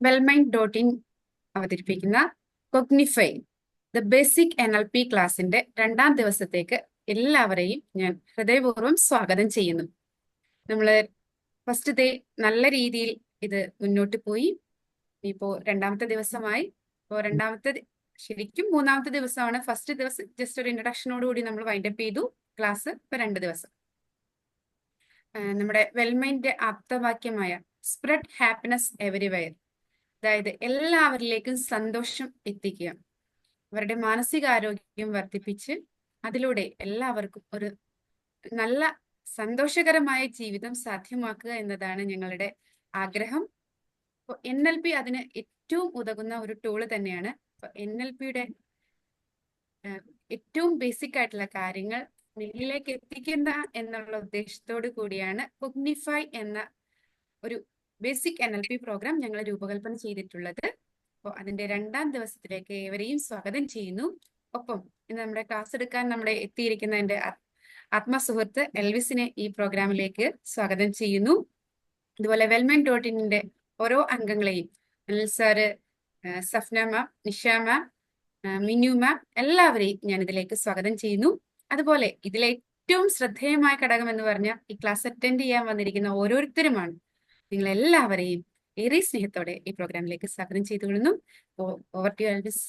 വെൽമൈൻഡ്.in അവതരിപ്പിക്കുന്ന കൊഗ്നിഫൈ the basic NLP ക്ലാസിന്റെ 2ാം ദിവസത്തേക്ക് എല്ലാവരെയും ഞാൻ ഹൃദയപൂർവ്വം സ്വാഗതം ചെയ്യുന്നു. നമ്മൾ ഫസ്റ്റത്തെ നല്ല രീതിയിൽ ഇത് മുന്നോട്ട് പോയി. ഇപ്പോ 2ാമത്തെ ദിവസമായി. ശരിക്കും 3ാമത്തെ ദിവസമാണ്. ഫസ്റ്റ് ദിവസം ജസ്റ്റ് ഒരു ഇൻട്രഡക്ഷനോട് കൂടി നമ്മൾ വൈൻഡപ്പ് ചെയ്തു ക്ലാസ്. ഇപ്പൊ 2 ദിവസം നമ്മുടെ വെൽമൈൻഡ് ആപ്തവാക്യമായ സ്പ്രെഡ് ഹാപ്പിനെസ് എവരിവെയർ, അതായത് എല്ലാവരിലേക്കും സന്തോഷം എത്തിക്കുക, അവരുടെ മാനസികാരോഗ്യം വർദ്ധിപ്പിച്ച് അതിലൂടെ എല്ലാവർക്കും ഒരു നല്ല സന്തോഷകരമായ ജീവിതം സാധ്യമാക്കുക എന്നതാണ് ഞങ്ങളുടെ ആഗ്രഹം. അപ്പോൾ NLP അതിന് ഏറ്റവും ഉതകുന്ന ഒരു ടൂള് തന്നെയാണ്. NLPയുടെ ഏറ്റവും ബേസിക് ആയിട്ടുള്ള കാര്യങ്ങൾ നിങ്ങളിലേക്ക് എത്തിക്കുന്ന എന്നുള്ള ഉദ്ദേശത്തോടു കൂടിയാണ് കൊഗ്നിഫൈ എന്ന ഒരു ബേസിക് NLP പ്രോഗ്രാം ഞങ്ങൾ രൂപകൽപ്പന ചെയ്തിട്ടുള്ളത്. അപ്പോൾ അതിന്റെ 2ാം ദിവസത്തിലേക്ക് ഏവരെയും സ്വാഗതം ചെയ്യുന്നു. ഒപ്പം ഇന്ന് നമ്മുടെ ക്ലാസ് എടുക്കാൻ നമ്മുടെ എത്തിയിരിക്കുന്ന എൻ്റെ ആത്മസുഹൃത്ത് എൽവിസിനെ ഈ പ്രോഗ്രാമിലേക്ക് സ്വാഗതം ചെയ്യുന്നു. അതുപോലെ വെൽമൈൻഡ്.in ഓരോ അംഗങ്ങളെയും അനിൽ സാറ്, സഫ്ന മാം, നിഷ മാം, മിനു മാം, എല്ലാവരെയും ഞാൻ ഇതിലേക്ക് സ്വാഗതം ചെയ്യുന്നു. അതുപോലെ ഇതിലെ ഏറ്റവും ശ്രദ്ധേയമായ ഘടകം എന്ന് പറഞ്ഞാൽ ഈ ക്ലാസ് അറ്റൻഡ് ചെയ്യാൻ വന്നിരിക്കുന്ന ഓരോരുത്തരുമാണ്. നിങ്ങൾ എല്ലാവരെയും ഏറെ സ്നേഹത്തോടെ ഈ പ്രോഗ്രാമിലേക്ക് സ്വാഗതം ചെയ്തുകൊള്ളുന്നു. Over to Elvis.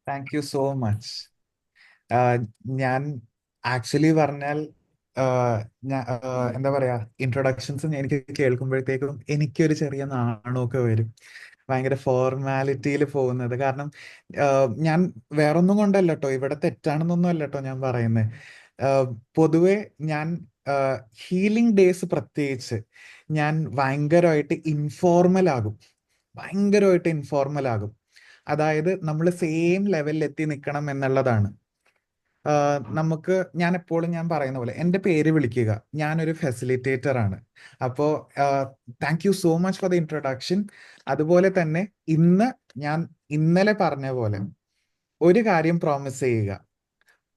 Thank you so much. ഞാൻ ആക്ച്വലി പറഞ്ഞാൽ എന്താ പറയാ, ഇൻട്രൊഡക്ഷൻസ് എനിക്ക് കേൾക്കുമ്പോഴത്തേക്കും എനിക്കൊരു ചെറിയ നാണമൊക്കെ വരും. ഭയങ്കര ഫോർമാലിറ്റിയിൽ പോകുന്നത്. കാരണം ഞാൻ വേറൊന്നും കൊണ്ടല്ല കേട്ടോ, ഇവിടെ തെറ്റാണെന്നൊന്നും അല്ല കേട്ടോ ഞാൻ പറയുന്നത്. പൊതുവെ ഞാൻ ഹീലിംഗ് ഡേയ്സ് പ്രത്യേകിച്ച് ഞാൻ ഭയങ്കരമായിട്ട് ഇൻഫോർമൽ ആകും. അതായത് നമ്മൾ സെയിം ലെവലിൽ എത്തി നിൽക്കണം എന്നുള്ളതാണ്. ഞാൻ എപ്പോഴും പറയുന്ന പോലെ എൻ്റെ പേര് വിളിക്കുക, ഞാനൊരു ഫെസിലിറ്റേറ്റർ ആണ്. അപ്പോൾ thank you so much for the introduction. അതുപോലെ തന്നെ ഞാൻ ഇന്നലെ പറഞ്ഞ പോലെ ഒരു കാര്യം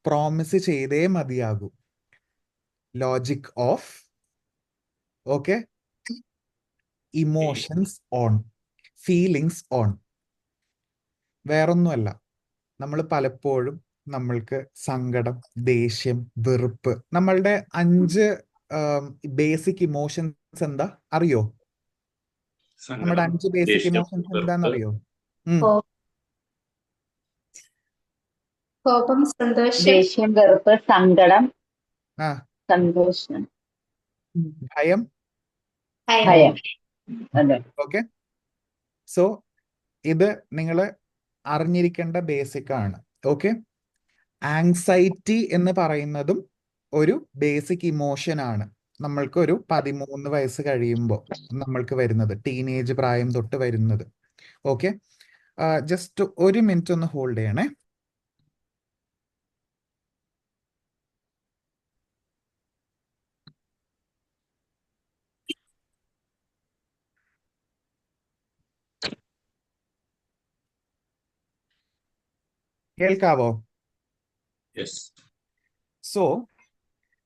പ്രോമിസ് ചെയ്തേ മതിയാകൂ. Logic of emotions on, feelings on. വേറൊന്നുമല്ല, നമ്മൾ പലപ്പോഴും നമ്മൾക്ക് സങ്കടം, ദേഷ്യം, വെറുപ്പ്, നമ്മളുടെ 5 ബേസിക് ഇമോഷൻസ് എന്താ അറിയോ? നമ്മുടെ 5 ബേസിക് ഇമോഷൻസ് എന്താണെന്നറിയോ? കോപം, സന്തോഷം, ദേഷ്യം, വെറുപ്പ്, സങ്കടം, ആ സന്തോഷം, ഭയം. ഭയം. അതെ. ഓക്കെ, സോ ഇത് നിങ്ങൾ അറിഞ്ഞിരിക്കേണ്ട ബേസിക് ആണ്. ഓക്കെ, ആങ്സൈറ്റി എന്ന് പറയുന്നതും ഒരു ബേസിക് ഇമോഷൻ ആണ്. നമ്മൾക്ക് ഒരു 13 വയസ്സ് കഴിയുമ്പോൾ നമ്മൾക്ക് വരുന്നത്, ടീനേജ് പ്രായം തൊട്ട് വരുന്നത്. ഓക്കെ, ജസ്റ്റ് ഒരു മിനിറ്റ് ഒന്ന് ഹോൾഡ് ചെയ്യണേ. കേൾക്കാവോ? സോ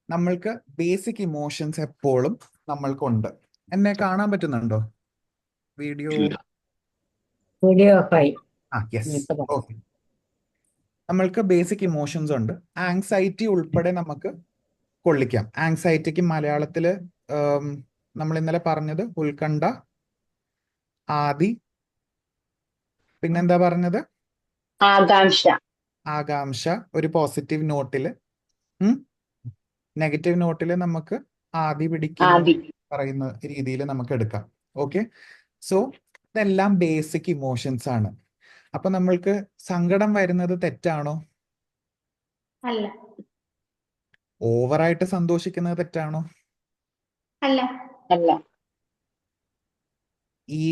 നമ്മൾക്ക് ബേസിക് ഇമോഷൻസ് എപ്പോഴും നമ്മൾക്കുണ്ട്. എന്നെ കാണാൻ പറ്റുന്നുണ്ടോ? Video okay. നമ്മൾക്ക് ബേസിക് ഇമോഷൻസ് ഉണ്ട്. ആങ്സൈറ്റി ഉൾപ്പെടെ നമുക്ക് കൊള്ളിക്കാം. ആങ്സൈറ്റിക്ക് മലയാളത്തില് നമ്മൾ ഇന്നലെ പറഞ്ഞത് ഉത്കണ്ഠ, ആദി, പിന്നെന്താ പറഞ്ഞത്? ആകാംക്ഷ. ഒരു പോസിറ്റീവ് നോട്ടില്, നെഗറ്റീവ് നോട്ടില് നമുക്ക് ആദി പിടിക്കുന്ന പറയുന്ന രീതിയിൽ നമുക്ക് എടുക്കാം. ഓക്കെ, സോ ഇതെല്ലാം ബേസിക് ഇമോഷൻസ് ആണ്. അപ്പൊ നമ്മൾക്ക് സങ്കടം വരുന്നത് തെറ്റാണോ? അല്ല. ഓവറായിട്ട് സന്തോഷിക്കുന്നത് തെറ്റാണോ? അല്ല. അല്ല. ഈ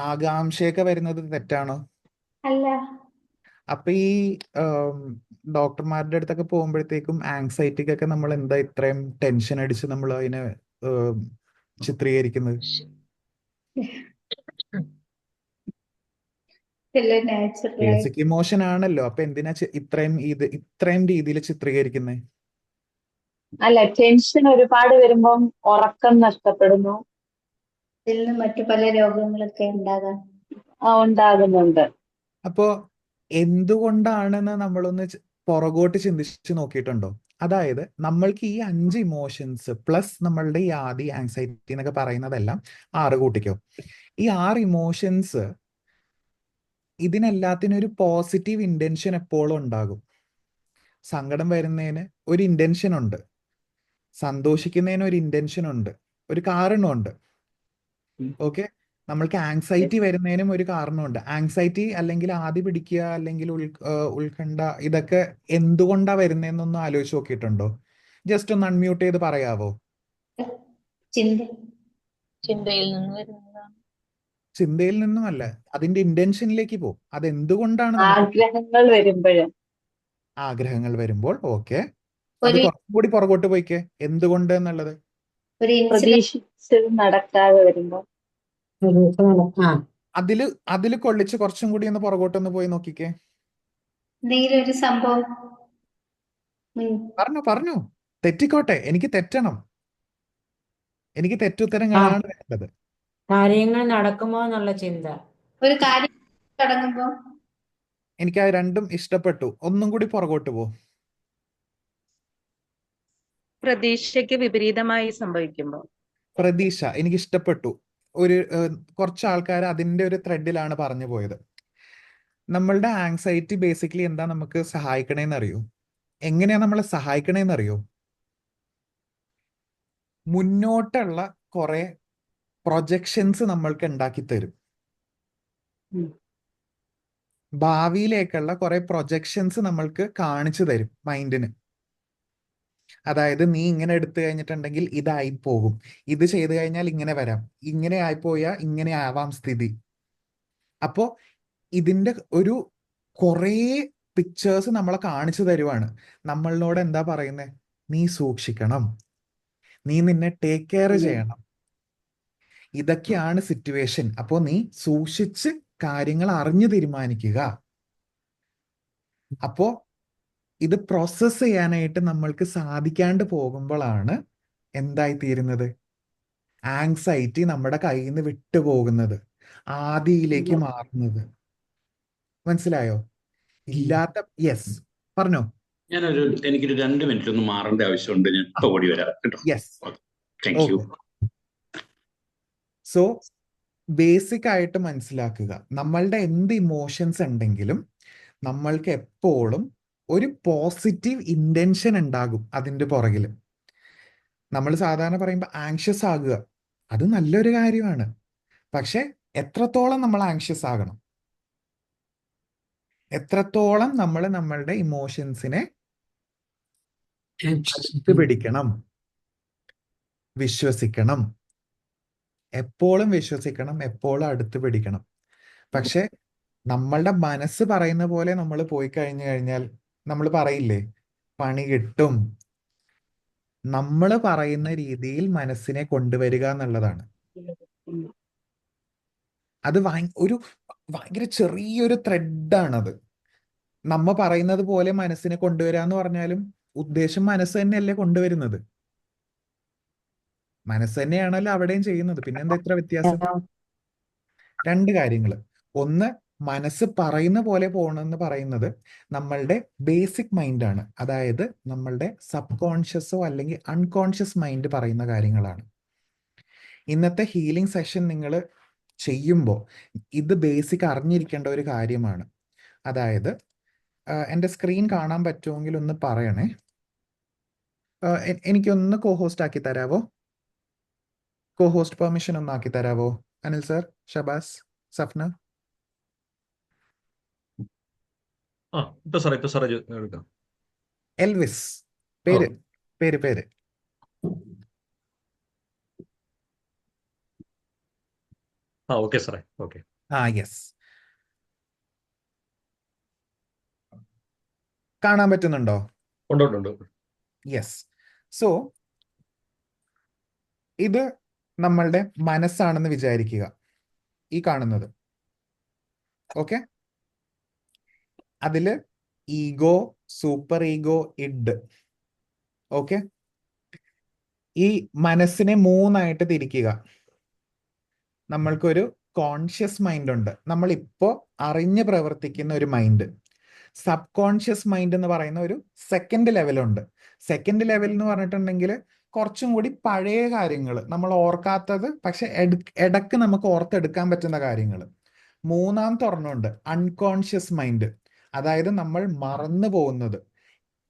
ആകാംക്ഷയൊക്കെ വരുന്നത് തെറ്റാണോ? അല്ല. അപ്പൊ ഈ ഡോക്ടർമാരുടെ അടുത്തൊക്കെ പോകുമ്പോഴത്തേക്കും ആങ്സൈറ്റിക്കൊക്കെ നമ്മൾ എന്താ ഇത്രയും ടെൻഷൻ അടിച്ച് നമ്മൾ അതിനെ ചിത്രീകരിക്കുന്നത്? ബേസിക് ഇമോഷൻ ആണല്ലോ. അപ്പൊ എന്തിനാ ഇത്രയും രീതിയിൽ ചിത്രീകരിക്കുന്നത്? അല്ല, ടെൻഷൻ ഒരുപാട് വരുമ്പം ഉറക്കം നഷ്ടപ്പെടുന്നു. ഇതിൽ നിന്ന് മറ്റു പല രോഗങ്ങളൊക്കെ ഉണ്ടാകാം. ഉണ്ടാകുന്നുണ്ട്. അപ്പോ എന്തുകൊണ്ടാണെന്ന് നമ്മളൊന്ന് പുറകോട്ട് ചിന്തിച്ച് നോക്കിയിട്ടുണ്ടോ? അതായത് നമ്മൾക്ക് ഈ 5 ഇമോഷൻസ് പ്ലസ് നമ്മളുടെ ഈ ആദി, ആങ്സൈറ്റി എന്നൊക്കെ പറയുന്നതെല്ലാം 6 കൂട്ടിക്കോ. ഈ 6 ഇമോഷൻസ് ഇതിനെല്ലാത്തിനും ഒരു പോസിറ്റീവ് ഇന്റൻഷൻ എപ്പോഴും ഉണ്ടാകും. സങ്കടം വരുന്നതിന് ഒരു ഇന്റൻഷൻ ഉണ്ട്, സന്തോഷിക്കുന്നതിന് ഒരു ഇന്റൻഷൻ ഉണ്ട്, ഒരു കാരണമുണ്ട്. ഓക്കെ, നമ്മൾക്ക് ആങ്സൈറ്റി വരുന്നതിനും ഒരു കാരണമുണ്ട്. ആങ്സൈറ്റി അല്ലെങ്കിൽ ആദി പിടിക്കുക അല്ലെങ്കിൽ ഉത്കണ്ഠ, ഇതൊക്കെ എന്തുകൊണ്ടാ വരുന്നതെന്നൊന്നും ആലോചിച്ച് നോക്കിയിട്ടുണ്ടോ? ജസ്റ്റ് ഒന്ന് അൺമ്യൂട്ട് ചെയ്ത് പറയാവോ? ചിന്ത ചിന്തയിൽ നിന്ന് വരുന്നതാണ്. ചിന്തയിൽ നിന്നുമല്ല, അതിന്റെ ഇന്റൻഷനിലേക്ക് പോകും. അതെന്തുകൊണ്ടാണ് നമുക്ക് ആഗ്രഹങ്ങൾ വരുമ്പോഴും. ആഗ്രഹങ്ങൾ വരുമ്പോൾ? ഓക്കെ, അത് ഒരു കുറച്ചും കൂടി പുറകോട്ട് പോയിക്കേ. എന്തുകൊണ്ട് എന്നുള്ളത് ഒരു ഇൻസിഡന്റ് പ്രതീക്ഷിച്ചത് നടക്കാതെ വരുമ്പോൾ. അതില് കൊള്ളിച്ച് കുറച്ചും കൂടി ഒന്ന് പുറകോട്ടൊന്ന് പോയി നോക്കിക്കേ. എന്തെങ്കിലും ഒരു സംഭവം പറഞ്ഞു തെറ്റിക്കോട്ടെ, എനിക്ക് തെറ്റണം, എനിക്ക് തെറ്റുത്തരങ്ങളാണ് വേണ്ടത്. കാര്യങ്ങൾ നടക്കുമോ എന്നുള്ള ചിന്ത. ഒരു കാര്യം തുടങ്ങുമ്പോൾ എനിക്ക് ആ രണ്ടും ഇഷ്ടപ്പെട്ടു. ഒന്നും കൂടി പുറകോട്ട് പോ. പ്രതീക്ഷയ്ക്ക് വിപരീതമായി സംഭവിക്കുമ്പോൾ. പ്രതീക്ഷ എനിക്ക് ഇഷ്ടപ്പെട്ടു. ഒരു കുറച്ച് ആൾക്കാർ അതിന്റെ ഒരു ത്രെഡിലാണ് പറഞ്ഞു പോയത്. നമ്മളുടെ ആങ്സൈറ്റി ബേസിക്കലി എന്താ നമുക്ക് സഹായിക്കണേന്ന് അറിയോ? എങ്ങനെയാ നമ്മളെ സഹായിക്കണേന്ന് അറിയോ? മുന്നോട്ടുള്ള കുറെ പ്രൊജക്ഷൻസ് നമ്മൾക്ക് ഉണ്ടാക്കി തരും. ഭാവിയിലേക്കുള്ള കുറെ പ്രൊജക്ഷൻസ് നമ്മൾക്ക് കാണിച്ചു തരും മൈൻഡിന്. അതായത് നീ ഇങ്ങനെ എടുത്തു കഴിഞ്ഞിട്ടുണ്ടെങ്കിൽ ഇതായി പോകും, ഇത് ചെയ്തു കഴിഞ്ഞാൽ ഇങ്ങനെ വരാം, ഇങ്ങനെ ആയിപ്പോയാൽ ഇങ്ങനെ ആവാം സ്ഥിതി. അപ്പോ ഇതിന്റെ ഒരു കുറേ പിക്ചേഴ്സ് നമ്മളെ കാണിച്ചു തരുവാണ്. നമ്മളോട് എന്താ പറയുന്നത്? നീ സൂക്ഷിക്കണം, നീ നിന്നെ ടേക്ക് കെയർ ചെയ്യണം, ഇതൊക്കെയാണ് സിറ്റുവേഷൻ. അപ്പോ നീ സൂക്ഷിച്ച് കാര്യങ്ങൾ അറിഞ്ഞു തീരുമാനിക്കുക. അപ്പോ ഇത് പ്രോസസ് ചെയ്യാനായിട്ട് നമ്മൾക്ക് സാധിക്കാണ്ട് പോകുമ്പോഴാണ് എന്തായിത്തീരുന്നത്? ആങ്സൈറ്റി നമ്മുടെ കയ്യിൽ നിന്ന് വിട്ടുപോകുന്നത്, ആദിയിലേക്ക് മാറുന്നത്. മനസ്സിലായോ? ഇല്ലാത്ത യെസ് പറഞ്ഞോ. എനിക്കൊരു 2 മിനിറ്റ് ഒന്ന് മാറേണ്ട ആവശ്യമുണ്ട്. ഞാൻ ഇപ്പൊ ഓടി വരാം കേട്ടോ. Yes, thank you. So basic ആയിട്ട് മനസ്സിലാക്കുക, നമ്മളുടെ എന്ത് ഇമോഷൻസ് ഉണ്ടെങ്കിലും നമ്മൾക്ക് എപ്പോഴും ഒരു പോസിറ്റീവ് ഇന്റൻഷൻ ഉണ്ടാകും അതിന്റെ പുറകിൽ. നമ്മൾ സാധാരണ പറയുമ്പോൾ ആങ്ഷ്യസ് ആകുക, അത് നല്ലൊരു കാര്യമാണ്. പക്ഷെ എത്രത്തോളം നമ്മൾ ആങ്ഷ്യസ് ആകണം, എത്രത്തോളം നമ്മൾ നമ്മളുടെ ഇമോഷൻസിനെ അടുത്ത് പിടിക്കണം, വിശ്വസിക്കണം, എപ്പോഴും വിശ്വസിക്കണം, എപ്പോഴും അടുത്ത് പിടിക്കണം. പക്ഷെ നമ്മളുടെ മനസ്സ് പറയുന്ന പോലെ നമ്മൾ പോയി കഴിഞ്ഞു കഴിഞ്ഞാൽ നമ്മൾ പറയില്ലേ, പണി കിട്ടും. നമ്മൾ പറയുന്ന രീതിയിൽ മനസ്സിനെ കൊണ്ടുവരിക എന്നുള്ളതാണ്. അത് ഒരു ഭയങ്കര ചെറിയൊരു ത്രെഡാണത്. നമ്മ പറയുന്നത് പോലെ മനസ്സിനെ കൊണ്ടുവരിക എന്ന് പറഞ്ഞാലും ഉദ്ദേശം മനസ്സ് തന്നെയല്ലേ കൊണ്ടുവരുന്നത്. മനസ്സ് തന്നെയാണല്ലോ അവിടെയും ചെയ്യുന്നത്. പിന്നെന്താ ഇത്ര വ്യത്യാസം? 2 കാര്യങ്ങൾ. ഒന്ന്, മനസ്സ് പറയുന്ന പോലെ പോകണമെന്ന് പറയുന്നത് നമ്മളുടെ ബേസിക് മൈൻഡാണ്. അതായത് നമ്മളുടെ സബ് കോൺഷ്യസോ അല്ലെങ്കിൽ അൺകോൺഷ്യസ് മൈൻഡ് പറയുന്ന കാര്യങ്ങളാണ്. ഇന്നത്തെ ഹീലിംഗ് സെഷൻ നിങ്ങൾ ചെയ്യുമ്പോൾ ഇത് ബേസിക് അറിഞ്ഞിരിക്കേണ്ട ഒരു കാര്യമാണ്. അതായത് എൻ്റെ സ്ക്രീൻ കാണാൻ പറ്റുമെങ്കിൽ ഒന്ന് പറയണേ. എനിക്കൊന്ന് കോ-ഹോസ്റ്റ് ആക്കി തരാവോ? കോ-ഹോസ്റ്റ് പെർമിഷൻ ഒന്ന് ആക്കി തരാവോ? അനിൽ സർ, ഷബാസ്, സഫ്ന. ഇപ്പൊ സാറേ എടുക്കാം. എൽവിസ് പേര് പേര് പേര് ഓക്കെ സാറേ. ഓക്കെ. യെസ്, കാണാൻ പറ്റുന്നുണ്ടോ? ഉണ്ട്. യെസ്. സോ ഇത് നമ്മളുടെ മനസ്സാണെന്ന് വിചാരിക്കുക, ഈ കാണുന്നത്. ഓക്കെ, അതില് ego, super ego, id. Okay, ഈ മനസ്സിനെ മൂന്നായിട്ട് തിരിക്കുക. നമ്മൾക്കൊരു കോൺഷ്യസ് മൈൻഡ് ഉണ്ട്, നമ്മളിപ്പോ അറിഞ്ഞ് പ്രവർത്തിക്കുന്ന ഒരു മൈൻഡ്. സബ് കോൺഷ്യസ് മൈൻഡ് എന്ന് പറയുന്ന ഒരു സെക്കൻഡ് ലെവലുണ്ട്. സെക്കൻഡ് ലെവൽ എന്ന് പറഞ്ഞിട്ടുണ്ടെങ്കിൽ കുറച്ചും കൂടി പഴയ കാര്യങ്ങൾ, നമ്മൾ ഓർക്കാത്തത് പക്ഷെ ഇടക്ക് നമുക്ക് ഓർത്തെടുക്കാൻ പറ്റുന്ന കാര്യങ്ങൾ. മൂന്നാമത്തെ ഒരെണ്ണമുണ്ട് അൺകോൺഷ്യസ് മൈൻഡ്, അതായത് നമ്മൾ മറന്നു പോകുന്നത്,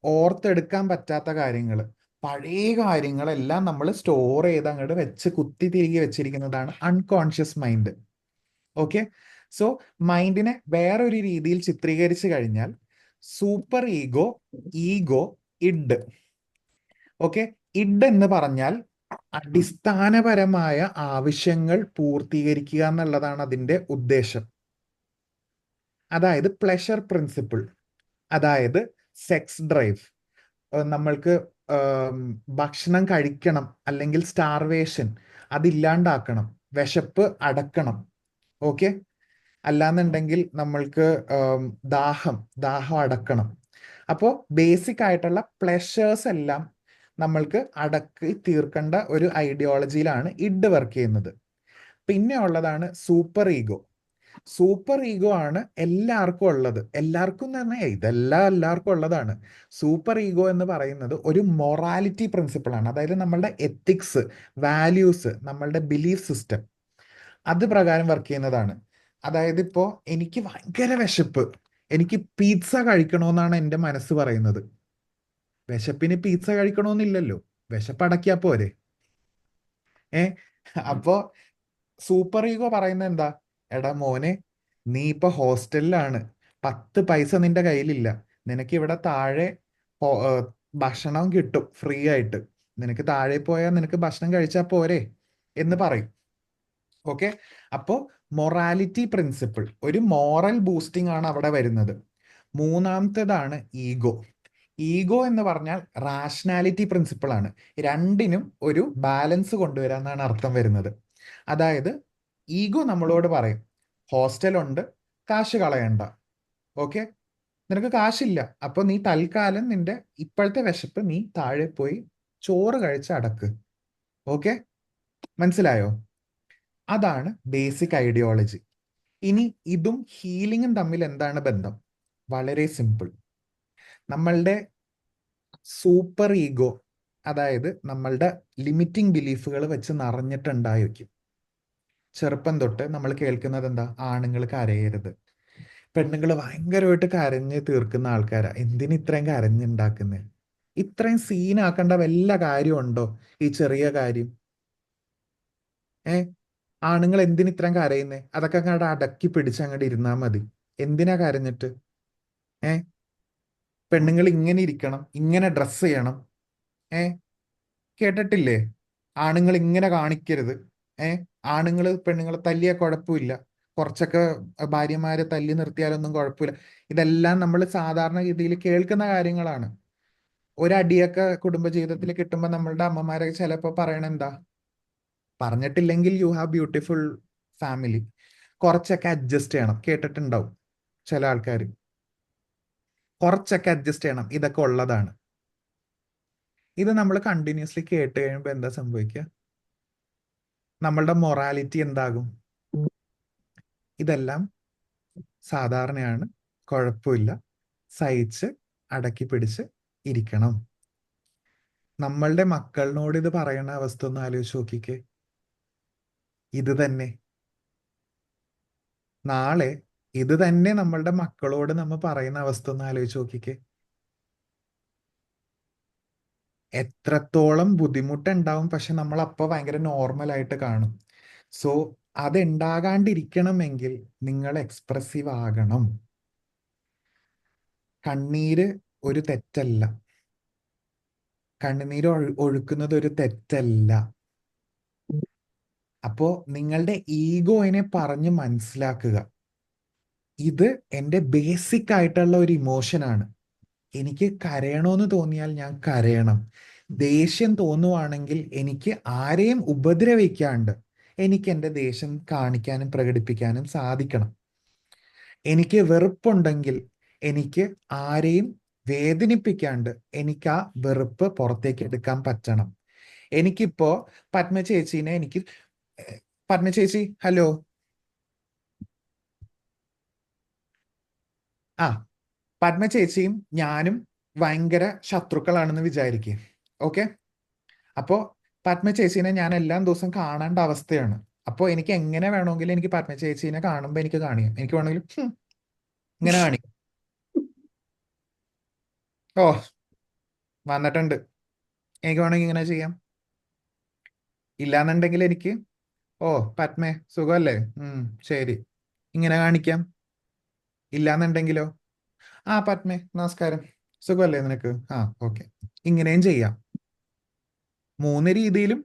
ഓർത്തെടുക്കാൻ പറ്റാത്ത കാര്യങ്ങൾ, പഴയ കാര്യങ്ങളെല്ലാം നമ്മൾ സ്റ്റോർ ചെയ്ത് അങ്ങോട്ട് വെച്ച് കുത്തി തിരികെ വെച്ചിരിക്കുന്നതാണ് അൺകോൺഷ്യസ് മൈൻഡ്. ഓക്കെ, സോ മൈൻഡിനെ വേറൊരു രീതിയിൽ ചിത്രീകരിച്ചു കഴിഞ്ഞാൽ super ego, ego, id. Okay, id എന്ന് പറഞ്ഞാൽ അടിസ്ഥാനപരമായ ആവശ്യങ്ങൾ പൂർത്തീകരിക്കുക എന്നുള്ളതാണ് അതിൻ്റെ ഉദ്ദേശം. അതായത് പ്ലഷർ പ്രിൻസിപ്പിൾ, അതായത് സെക്സ് ഡ്രൈവ്, നമ്മൾക്ക് ഭക്ഷണം കഴിക്കണം അല്ലെങ്കിൽ സ്റ്റാർവേഷൻ അതില്ലാണ്ടാക്കണം, വിശപ്പ് അടക്കണം. ഓക്കെ, അല്ലാന്നുണ്ടെങ്കിൽ നമ്മൾക്ക് ദാഹം അടക്കണം. അപ്പോൾ ബേസിക് ആയിട്ടുള്ള പ്ലഷേഴ്സ് എല്ലാം നമ്മൾക്ക് അടക്കി തീർക്കേണ്ട ഒരു ഐഡിയോളജിയിലാണ് ഇഡ് വർക്ക് ചെയ്യുന്നത്. പിന്നെ ഉള്ളതാണ് സൂപ്പർ ഈഗോ. സൂപ്പർ ഈഗോ ആണ് എല്ലാവർക്കും ഉള്ളത്. എല്ലാവർക്കും എന്ന് പറഞ്ഞാൽ ഇതെല്ലാം എല്ലാവർക്കും ഉള്ളതാണ്. സൂപ്പർ ഈഗോ എന്ന് പറയുന്നത് ഒരു മൊറാലിറ്റി പ്രിൻസിപ്പിളാണ്. അതായത് നമ്മളുടെ എത്തിക്സ്, വാല്യൂസ്, നമ്മളുടെ ബിലീഫ് സിസ്റ്റം അത് പ്രകാരം വർക്ക് ചെയ്യുന്നതാണ്. അതായത് ഇപ്പോൾ എനിക്ക് ഭയങ്കര വിശപ്പ്, എനിക്ക് പിസ്സ കഴിക്കണമെന്നാണ് എൻ്റെ മനസ്സ് പറയുന്നത്. വിശപ്പിന് പിസ്സ കഴിക്കണമെന്നില്ലല്ലോ, വിശപ്പടക്കിയാ പോരെ. അപ്പോ സൂപ്പർ ഈഗോ പറയുന്നത് എന്താ? എടാ മോനെ, നീ ഇപ്പൊ ഹോസ്റ്റലിലാണ്, 10 പൈസ നിന്റെ കയ്യിലില്ല, നിനക്ക് ഇവിടെ താഴെ ഭക്ഷണം കിട്ടും ഫ്രീ ആയിട്ട്, നിനക്ക് താഴെ പോയാൽ നിനക്ക് ഭക്ഷണം കഴിച്ചാൽ പോരെ എന്ന് പറയും. ഓക്കെ, അപ്പോൾ മൊറാലിറ്റി പ്രിൻസിപ്പിൾ, ഒരു മോറൽ ബൂസ്റ്റിംഗ് ആണ് അവിടെ വരുന്നത്. മൂന്നാമത്തേതാണ് ഈഗോ. ഈഗോ എന്ന് പറഞ്ഞാൽ റാഷണാലിറ്റി പ്രിൻസിപ്പിൾ ആണ്. രണ്ടിനും ഒരു ബാലൻസ് കൊണ്ടുവരാന്നാണ് അർത്ഥം വരുന്നത്. അതായത് ഈഗോ നമ്മളോട് പറയും ഹോസ്റ്റലുണ്ട്, കാശ് കളയണ്ട. ഓക്കെ, നിനക്ക് കാശില്ല, അപ്പൊ നീ തൽക്കാലം നിന്റെ ഇപ്പോഴത്തെ വിശപ്പ് നീ താഴെ പോയി ചോറ് കഴിച്ച് അടക്ക്. ഓക്കെ, മനസ്സിലായോ? അതാണ് ബേസിക് ഐഡിയോളജി. ഇനി ഇതും ഹീലിംഗും തമ്മിൽ എന്താണ് ബന്ധം? വളരെ സിമ്പിൾ. നമ്മളുടെ സൂപ്പർ ഈഗോ, അതായത് നമ്മളുടെ ലിമിറ്റിംഗ് ബിലീഫുകൾ വെച്ച് നിറഞ്ഞിട്ടുണ്ടായിരിക്കും. ചെറുപ്പം തൊട്ട് നമ്മൾ കേൾക്കുന്നത് എന്താ? ആണുങ്ങൾ കരയരുത്, പെണ്ണുങ്ങൾ ഭയങ്കരമായിട്ട് കരഞ്ഞ് തീർക്കുന്ന ആൾക്കാരാ, എന്തിന് ഇത്രയും കരഞ്ഞുണ്ടാക്കുന്നത്, ഇത്രയും സീനാക്കേണ്ട വല്ല കാര്യമുണ്ടോ ഈ ചെറിയ കാര്യം? ആണുങ്ങൾ എന്തിന് ഇത്രയും കരയുന്നേ? അതൊക്കെ അങ്ങോട്ട് അടക്കി പിടിച്ച് അങ്ങോട്ട് ഇരുന്നാ മതി. എന്തിനാ കരഞ്ഞിട്ട്? പെണ്ണുങ്ങൾ ഇങ്ങനെ ഇരിക്കണം, ഇങ്ങനെ ഡ്രസ് ചെയ്യണം, കേട്ടിട്ടില്ലേ? ആണുങ്ങൾ ഇങ്ങനെ കാണിക്കരുത്, ആണുങ്ങൾ പെണ്ണുങ്ങളെ തല്ലിയ കുഴപ്പമില്ല, കുറച്ചൊക്കെ ഭാര്യമാരെ തല്ലി നിർത്തിയാലൊന്നും കുഴപ്പമില്ല. ഇതെല്ലാം നമ്മൾ സാധാരണ രീതിയിൽ കേൾക്കുന്ന കാര്യങ്ങളാണ്. ഒരടിയൊക്കെ കുടുംബജീവിതത്തിൽ കിട്ടുമ്പോൾ നമ്മളുടെ അമ്മമാരൊക്കെ ചിലപ്പോൾ പറയണ എന്താ? പറഞ്ഞിട്ടില്ലെങ്കിൽ യു ഹാവ് ബ്യൂട്ടിഫുൾ ഫാമിലി, കുറച്ചൊക്കെ അഡ്ജസ്റ്റ് ചെയ്യണം. കേട്ടിട്ടുണ്ടാവും ചില ആൾക്കാർ, കുറച്ചൊക്കെ അഡ്ജസ്റ്റ് ചെയ്യണം, ഇതൊക്കെ ഉള്ളതാണ്. ഇത് നമ്മൾ കണ്ടിന്യൂസ്ലി കേട്ട് കഴിയുമ്പോൾ എന്താ സംഭവിക്കുക? നമ്മളുടെ മൊറാലിറ്റി എന്താകും? ഇതെല്ലാം സാധാരണയാണ്, കുഴപ്പമില്ല, സഹിച്ച് അടക്കി പിടിച്ച് ഇരിക്കണം. നമ്മളുടെ മക്കളിനോട് ഇത് പറയണ അവസ്ഥ ഒന്ന് ആലോചിച്ച് നോക്കിക്കേ. ഇത് തന്നെ നാളെ ഇത് തന്നെ നമ്മളുടെ മക്കളോട് നമ്മൾ പറയുന്ന അവസ്ഥ ഒന്ന് ആലോചിച്ച് നോക്കിക്കേ. എത്രത്തോളം ബുദ്ധിമുട്ടുണ്ടാവും, പക്ഷെ നമ്മൾ അപ്പോൾ ഭയങ്കര നോർമലായിട്ട് കാണും. സോ അതുണ്ടാകാണ്ടിരിക്കണമെങ്കിൽ നിങ്ങൾ എക്സ്പ്രസീവ് ആകണം. കണ്ണീര് ഒരു തെറ്റല്ല, കണ്ണുനീര് ഒഴുക്കുന്നത് ഒരു തെറ്റല്ല. അപ്പോ നിങ്ങളുടെ ഈഗോയിനെ പറഞ്ഞ് മനസ്സിലാക്കുക, ഇത് എൻ്റെ ബേസിക് ആയിട്ടുള്ള ഒരു ഇമോഷനാണ്. എനിക്ക് കരയണമെന്ന് തോന്നിയാൽ ഞാൻ കരയണം. ദേഷ്യം തോന്നുവാണെങ്കിൽ എനിക്ക് ആരെയും ഉപദ്രവിക്കാണ്ട് എനിക്ക് എൻ്റെ ദേഷ്യം കാണിക്കാനും പ്രകടിപ്പിക്കാനും സാധിക്കണം. എനിക്ക് വെറുപ്പുണ്ടെങ്കിൽ എനിക്ക് ആരെയും വേദനിപ്പിക്കാണ്ട് എനിക്ക് ആ വെറുപ്പ് പുറത്തേക്ക് എടുക്കാൻ പറ്റണം. എനിക്കിപ്പോ പത്മ ചേച്ചീനെ എനിക്ക് പത്മ ചേച്ചി ഹലോ ആ പത്മ ചേച്ചിയും ഞാനും ഭയങ്കര ശത്രുക്കളാണെന്ന് വിചാരിക്കുക. ഓക്കെ, അപ്പോ പത്മ ചേച്ചീനെ ഞാൻ എല്ലാ ദിവസവും കാണേണ്ട അവസ്ഥയാണ്. അപ്പോൾ എനിക്ക് എങ്ങനെ വേണമെങ്കിലും എനിക്ക് പത്മ ചേച്ചീനെ കാണുമ്പോൾ എനിക്ക് കാണിക്കാം. എനിക്ക് വേണമെങ്കിലും ഇങ്ങനെ കാണിക്കാം. ഓ വന്നിട്ടുണ്ട്, എനിക്ക് വേണമെങ്കിൽ ഇങ്ങനെ ചെയ്യാം. ഇല്ലാന്നുണ്ടെങ്കിൽ എനിക്ക് ഓ പത്മേ സുഖമല്ലേ, ശരി, ഇങ്ങനെ കാണിക്കാം. ഇല്ലാന്നുണ്ടെങ്കിലോ ആ പത്മേ നമസ്കാരം, സുഖമല്ലേ നിനക്ക്, ആ ഓക്കെ, ഇങ്ങനെയും ചെയ്യാം. 3 രീതിയിലും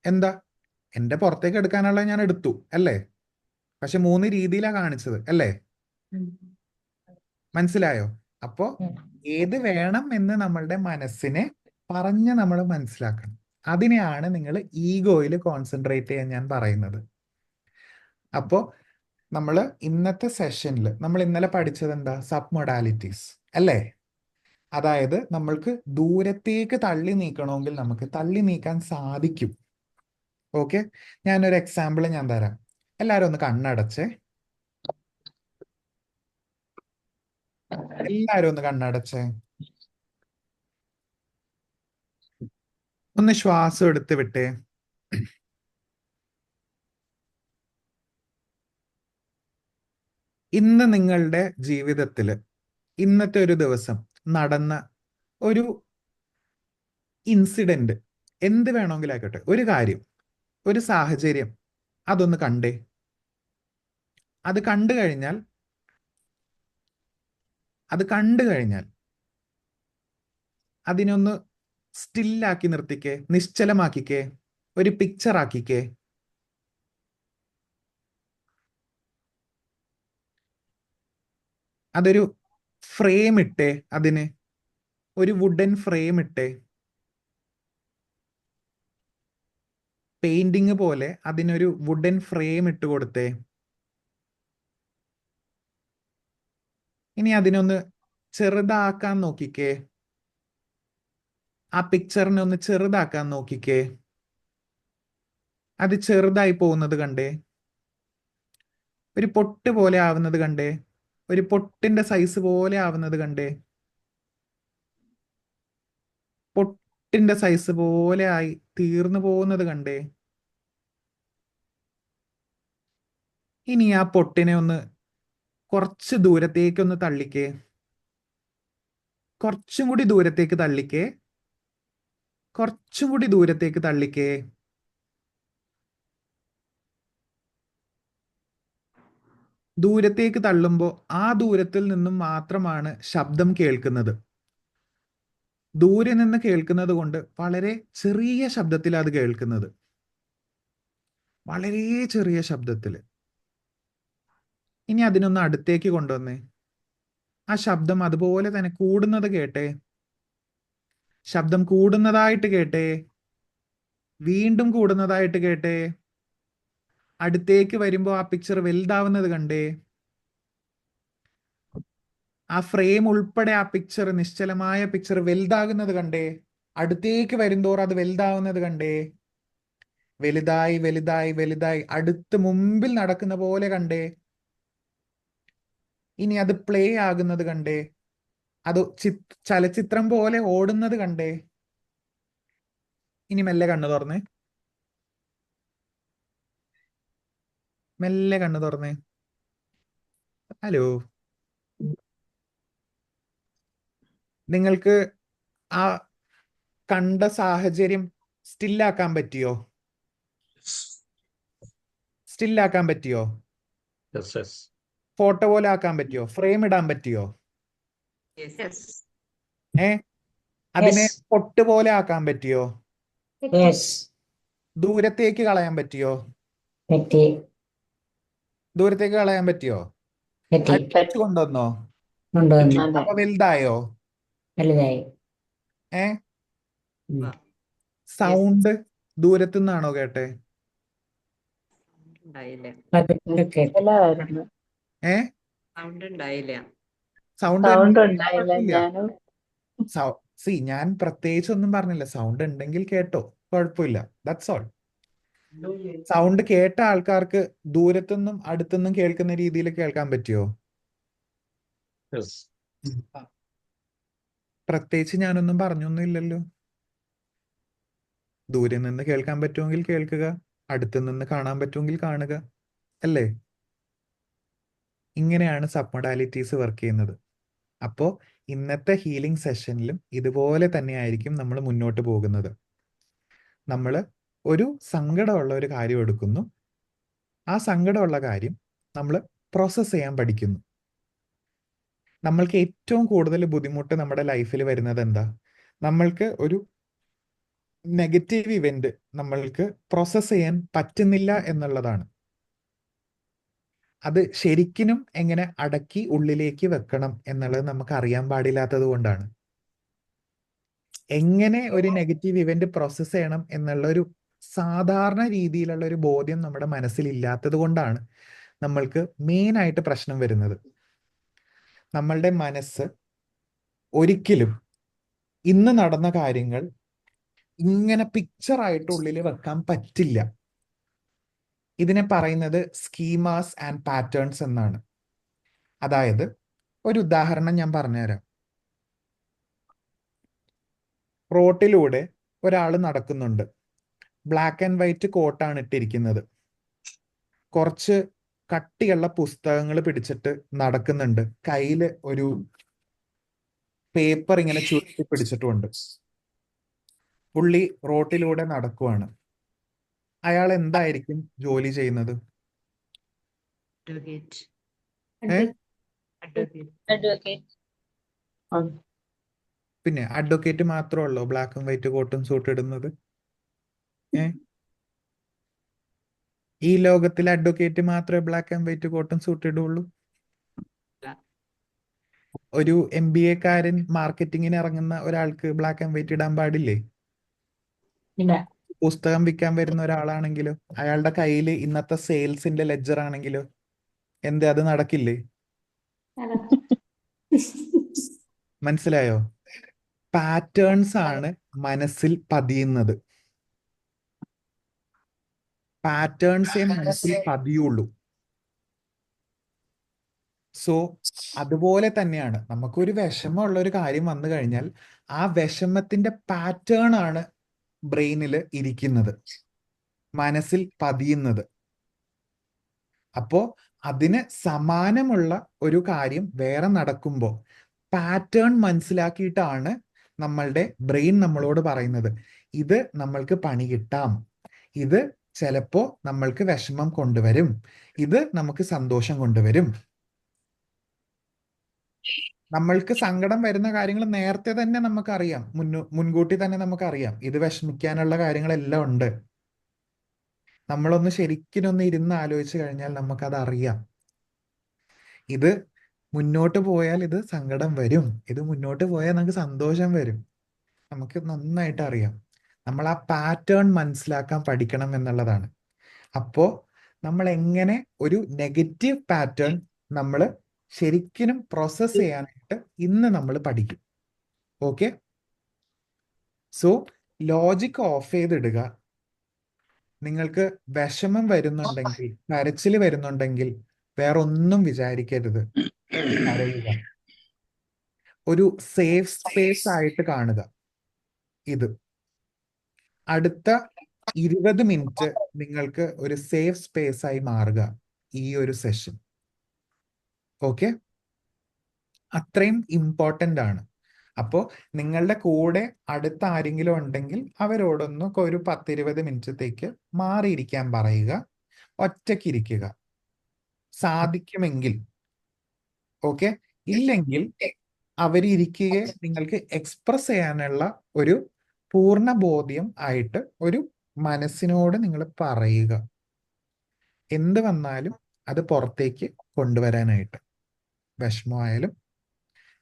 എന്താ എന്റെ പുറത്തേക്ക് എടുക്കാനുള്ള ഞാൻ എടുത്തു അല്ലേ, പക്ഷെ 3 രീതിയിലാ കാണിച്ചത് അല്ലേ, മനസ്സിലായോ? അപ്പോ ഏത് വേണം എന്ന് നമ്മളുടെ മനസ്സിനെ പറഞ്ഞ് നമ്മൾ മനസ്സിലാക്കണം. അതിനെയാണ് നിങ്ങൾ ഈഗോയിൽ കോൺസെൻട്രേറ്റ് ചെയ്യാൻ ഞാൻ പറയുന്നത്. അപ്പോ നമ്മൾ ഇന്നത്തെ സെഷനിൽ നമ്മൾ ഇന്നലെ പഠിച്ചത് എന്താ, സബ് മൊഡാലിറ്റീസ് അല്ലേ. അതായത് നമ്മൾക്ക് ദൂരത്തേക്ക് തള്ളി നീക്കണമെങ്കിൽ നമുക്ക് തള്ളി നീക്കാൻ സാധിക്കും. ഓക്കെ, ഞാനൊരു എക്സാമ്പിൾ ഞാൻ തരാം. എല്ലാവരും ഒന്ന് കണ്ണടച്ചേ, എല്ലാവരും ഒന്ന് കണ്ണടച്ചേ, ഒന്ന് ശ്വാസം എടുത്ത് വിട്ടേ. ഇന്ന് നിങ്ങളുടെ ജീവിതത്തിൽ ഇന്നത്തെ ഒരു ദിവസം നടന്ന ഒരു ഇൻസിഡന്റ് എന്ത് വേണമെങ്കിലും ആയിക്കോട്ടെ, ഒരു കാര്യം, ഒരു സാഹചര്യം, അതൊന്ന് കണ്ടേ. അത് കണ്ടു കഴിഞ്ഞാൽ അതിനൊന്ന് സ്റ്റില്ലാക്കി നിർത്തിക്കേ, നിശ്ചലമാക്കിക്കേ, ഒരു പിക്ചർ ആക്കിക്കേ. അതൊരു ഫ്രെയിം ഇട്ടേ, അതിന് ഒരു വുഡൻ ഫ്രെയിം ഇട്ടേ, പെയിന്റിങ് പോലെ അതിനൊരു വുഡൻ ഫ്രെയിം ഇട്ട് കൊടുത്തേ. ഇനി അതിനൊന്ന് ചെറുതാക്കാൻ നോക്കിക്കേ, ആ പിക്ചറിനെ ഒന്ന് ചെറുതാക്കാൻ നോക്കിക്കേ. അത് ചെറുതായി പോകുന്നത് കണ്ടേ, ഒരു പൊട്ട് പോലെ ആവുന്നത് കണ്ടേ, ഒരു പൊട്ടിന്റെ സൈസ് പോലെ ആവുന്നത് കണ്ടേ, പൊട്ടിന്റെ സൈസ് പോലെ ആയി തീർന്നു പോകുന്നത് കണ്ടേ. ഇനി ആ പൊട്ടിനെ ഒന്ന് കുറച്ച് ദൂരത്തേക്കൊന്ന് തള്ളിക്കേ, കുറച്ചും കൂടി ദൂരത്തേക്ക് തള്ളിക്കേ, കുറച്ചും കൂടി ദൂരത്തേക്ക് തള്ളിക്കേ. ദൂരത്തേക്ക് തള്ളുമ്പോൾ ആ ദൂരത്തിൽ നിന്നും മാത്രമാണ് ശബ്ദം കേൾക്കുന്നത്. ദൂരെ നിന്ന് കേൾക്കുന്നത് കൊണ്ട് വളരെ ചെറിയ ശബ്ദത്തിൽ അത് കേൾക്കുന്നത്, വളരെ ചെറിയ ശബ്ദത്തിൽ. ഇനി അതിനൊന്ന് അടുത്തേക്ക് കൊണ്ടുവന്നേ, ആ ശബ്ദം അതുപോലെ തന്നെ കൂടുന്നത് കേട്ടേ, ശബ്ദം കൂടുന്നതായിട്ട് കേട്ടേ, വീണ്ടും കൂടുന്നതായിട്ട് കേട്ടേ, അടുത്തേക്ക് വരുമ്പോൾ ആ പിക്ചർ വലുതാവുന്നത് കണ്ടേ, ആ ഫ്രെയിം ഉൾപ്പെടെ ആ പിക്ചർ, നിശ്ചലമായ പിക്ചർ വലുതാകുന്നത് കണ്ടേ, അടുത്തേക്ക് വരുന്തോറും അത് വലുതാവുന്നത് കണ്ടേ, വലുതായി വലുതായി വലുതായി അടുത്ത് മുമ്പിൽ നടക്കുന്ന പോലെ കണ്ടേ. ഇനി അത് പ്ലേ ആകുന്നത് കണ്ടേ, അത് ചലച്ചിത്രം പോലെ ഓടുന്നത് കണ്ടേ. ഇനി മെല്ലെ കണ്ണു തുറന്നേ, മെല്ലെ കണ്ണു തുറന്നേ. ഹലോ, നിങ്ങൾക്ക് ആ കണ്ട സാഹചര്യം സ്റ്റില്ലാക്കാൻ പറ്റിയോ? സ്റ്റില്ലാക്കാൻ പറ്റിയോ? യെസ് യെസ് ഫോട്ടോ പോലെ ആക്കാൻ പറ്റിയോ? ഫ്രെയിം ഇടാൻ പറ്റിയോ? അതിനെ Yes. പൊട്ട് പോലെ ആക്കാൻ പറ്റിയോ? Yes. ദൂരത്തേക്ക് കളയാൻ പറ്റിയോ? പറ്റി. ദൂരത്തേക്ക് കളയാൻ പറ്റിയോ? പറ്റി. അടുത്ത് കൊണ്ടുവന്നോ? കൊണ്ടുവന്നു. അപ്പൊ വലുതായോ? വലുതായി. സൗണ്ട് ദൂരത്തുനിന്നാണോ കേട്ടെ? പതുക്കെ കേട്ടു. സൗണ്ട് ഉണ്ടായില്ല. സൗണ്ട് സൗണ്ട് ഉണ്ടായില്ല. ഞാൻ പ്രത്യേകിച്ച് ഒന്നും പറഞ്ഞില്ല. സൗണ്ട് ഉണ്ടെങ്കിൽ കേട്ടോ, കുഴപ്പമില്ല. That's all. സൗണ്ട് കേട്ട ആൾക്കാർക്ക് ദൂരത്തുനിന്നും അടുത്തുനിന്നും കേൾക്കുന്ന രീതിയിൽ കേൾക്കാൻ പറ്റുമോ? യെസ്. പ്രത്യേകിച്ച് ഞാനൊന്നും പറഞ്ഞൊന്നും ഇല്ലല്ലോ. ദൂരെ നിന്ന് കേൾക്കാൻ പറ്റുമെങ്കിൽ കേൾക്കുക, അടുത്ത് നിന്ന് കാണാൻ പറ്റുമെങ്കിൽ കാണുക, അല്ലേ? ഇങ്ങനെയാണ് സബ്മൊഡാലിറ്റീസ് വർക്ക് ചെയ്യുന്നത്. അപ്പോൾ ഇന്നത്തെ ഹീലിംഗ് സെഷനിലും ഇതുപോലെ തന്നെ ആയിരിക്കും നമ്മൾ മുന്നോട്ട് പോകുന്നത്. നമ്മൾ ഒരു സങ്കടമുള്ള ഒരു കാര്യം എടുക്കുന്നു, ആ സങ്കടമുള്ള കാര്യം നമ്മൾ പ്രോസസ്സ് ചെയ്യാൻ പഠിക്കുന്നു. നമ്മൾക്ക് ഏറ്റവും കൂടുതൽ ബുദ്ധിമുട്ട് നമ്മുടെ ലൈഫിൽ വരുന്നത് എന്താ? നമ്മൾക്ക് ഒരു നെഗറ്റീവ് ഇവന്റ് നമ്മൾക്ക് പ്രോസസ്സ് ചെയ്യാൻ പറ്റുന്നില്ല എന്നുള്ളതാണ്. അത് ശരിക്കും എങ്ങനെ അടക്കി ഉള്ളിലേക്ക് വെക്കണം എന്നുള്ളത് നമുക്ക് അറിയാൻ പാടില്ലാത്തത് കൊണ്ടാണ്. എങ്ങനെ ഒരു നെഗറ്റീവ് ഇവന്റ് പ്രോസസ്സ് ചെയ്യണം എന്നുള്ള ഒരു സാധാരണ രീതിയിലുള്ള ഒരു ബോധ്യം നമ്മുടെ മനസ്സിൽ ഇല്ലാത്തത് കൊണ്ടാണ് നമ്മൾക്ക് മെയിൻ ആയിട്ട് പ്രശ്നം വരുന്നത്. നമ്മളുടെ മനസ്സ് ഒരിക്കലും ഇന്ന് നടന്ന കാര്യങ്ങൾ ഇങ്ങനെ പിക്ചറായിട്ട് ഉള്ളിൽ വെക്കാൻ പറ്റില്ല. ഇതിനെ പറയുന്നത് സ്കീമാസ് ആൻഡ് പാറ്റേൺസ് എന്നാണ്. അതായത് ഒരു ഉദാഹരണം ഞാൻ പറഞ്ഞുതരാം. റോട്ടിലൂടെ ഒരാൾ നടക്കുന്നുണ്ട്, ബ്ലാക്ക് ആൻഡ് വൈറ്റ് കോട്ടാണ് ഇട്ടിരിക്കുന്നത്, കുറച്ച് കട്ടിയുള്ള പുസ്തകങ്ങൾ പിടിച്ചിട്ട് നടക്കുന്നുണ്ട്, കയ്യിൽ ഒരു പേപ്പർ ഇങ്ങനെ ചുരുട്ടി പിടിച്ചിട്ടുമുണ്ട്. പുള്ളി റോട്ടിലൂടെ നടക്കുവാണ്. അയാൾ എന്തായിരിക്കും ജോലി ചെയ്യുന്നത്? ഏ? അഡ്വക്കേറ്റ്. പിന്നെ അഡ്വക്കേറ്റ് മാത്രമല്ലോ ബ്ലാക്കും വൈറ്റ് കോട്ടും സൂട്ട് ഇടുന്നത്? ഏ? ഈ ലോകത്തിൽ അഡ്വക്കേറ്റ് മാത്രമേ ബ്ലാക്ക് ആൻഡ് വൈറ്റ് കോട്ടും സൂട്ട് ഇടുള്ളൂ? ഒരു MBA കാരൻ മാർക്കറ്റിങ്ങിന് ഇറങ്ങുന്ന ഒരാൾക്ക് ബ്ലാക്ക് ആൻഡ് വൈറ്റ് ഇടാൻ പാടില്ലേ? ഇല്ല. പുസ്തകം വിൽക്കാൻ വരുന്ന ഒരാളാണെങ്കിലോ, അയാളുടെ കയ്യിൽ ഇന്നത്തെ സെയിൽസിന്റെ ലെഡ്ജർ ആണെങ്കിലോ, എന്ത് അത് നടക്കില്ലേ? മനസ്സിലായോ? പാറ്റേൺസ് ആണ് മനസ്സിൽ പതിയുന്നത്. പാറ്റേൺസേ മനസ്സിൽ പതിയുള്ളൂ. സോ അതുപോലെ തന്നെയാണ് നമുക്കൊരു വിഷമമുള്ള ഒരു കാര്യം വന്നു കഴിഞ്ഞാൽ ആ വിഷമത്തിന്റെ പാറ്റേൺ ആണ് ബ്രെയിനിൽ ഇരിക്കുന്നത്, മനസ്സിൽ പതിയുന്നത്. അപ്പോ അതിന് സമാനമുള്ള ഒരു കാര്യം വേറെ നടക്കുമ്പോൾ പാറ്റേൺ മനസ്സിലാക്കിയിട്ടാണ് നമ്മളുടെ ബ്രെയിൻ നമ്മളോട് പറയുന്നത് ഇത് നമ്മൾക്ക് പണി കിട്ടാം, ഇത് ചിലപ്പോ നമ്മൾക്ക് വിഷമം കൊണ്ടുവരും, ഇത് നമുക്ക് സന്തോഷം കൊണ്ടുവരും. നമ്മൾക്ക് സങ്കടം വരുന്ന കാര്യങ്ങൾ നേരത്തെ തന്നെ നമുക്കറിയാം, മുൻകൂട്ടി തന്നെ നമുക്കറിയാം ഇത് വിഷമിക്കാനുള്ള കാര്യങ്ങളെല്ലാം ഉണ്ട്. നമ്മളൊന്ന് ശരിക്കും ഇരുന്ന് ആലോചിച്ച് കഴിഞ്ഞാൽ നമുക്കത് അറിയാം. ഇത് മുന്നോട്ട് പോയാൽ ഇത് സങ്കടം വരും, ഇത് മുന്നോട്ട് പോയാൽ നമുക്ക് സന്തോഷം വരും, നമുക്ക് നന്നായിട്ട് അറിയാം. നമ്മൾ ആ പാറ്റേൺ മനസ്സിലാക്കാൻ പഠിക്കണം എന്നുള്ളതാണ്. അപ്പോ നമ്മൾ എങ്ങനെ ഒരു നെഗറ്റീവ് പാറ്റേൺ നമ്മൾ ശരിക്കും പ്രോസസ് ചെയ്യാനായിട്ട് ഇന്ന് നമ്മൾ പഠിക്കും. ഓക്കെ, സോ ലോജിക് ഓഫ് ചെയ്തിടുക. നിങ്ങൾക്ക് വിഷമം വരുന്നുണ്ടെങ്കിൽ, കരച്ചിൽ വരുന്നുണ്ടെങ്കിൽ വേറൊന്നും വിചാരിക്കരുത്, കരയുക. ഒരു സേഫ് സ്പേസ് ആയിട്ട് കാണുക. ഇത് അടുത്ത 20 മിനിറ്റ് നിങ്ങൾക്ക് ഒരു സേഫ് സ്പേസ് ആയി മാറുക ഈ ഒരു സെഷൻ. ഓക്കെ, അത്രയും ഇമ്പോർട്ടൻ്റ് ആണ്. അപ്പോൾ നിങ്ങളുടെ കൂടെ അടുത്ത ആരെങ്കിലും ഉണ്ടെങ്കിൽ അവരോടൊന്ന് ഒരു 10-20 മിനിറ്റത്തേക്ക് മാറിയിരിക്കാൻ പറയുക, ഒറ്റയ്ക്കിരിക്കുക സാധിക്കുമെങ്കിൽ. ഓക്കെ, ഇല്ലെങ്കിൽ അവരിയ്ക്കുകയെ നിങ്ങൾക്ക് എക്സ്പ്രസ് ചെയ്യാനുള്ള ഒരു പൂർണ്ണ ബോധ്യം ആയിട്ട് ഒരു മനസ്സിനോട് നിങ്ങൾ പറയുക, എന്ത് വന്നാലും അത് പുറത്തേക്ക് കൊണ്ടുവരാനായിട്ട്, വിഷമമായാലും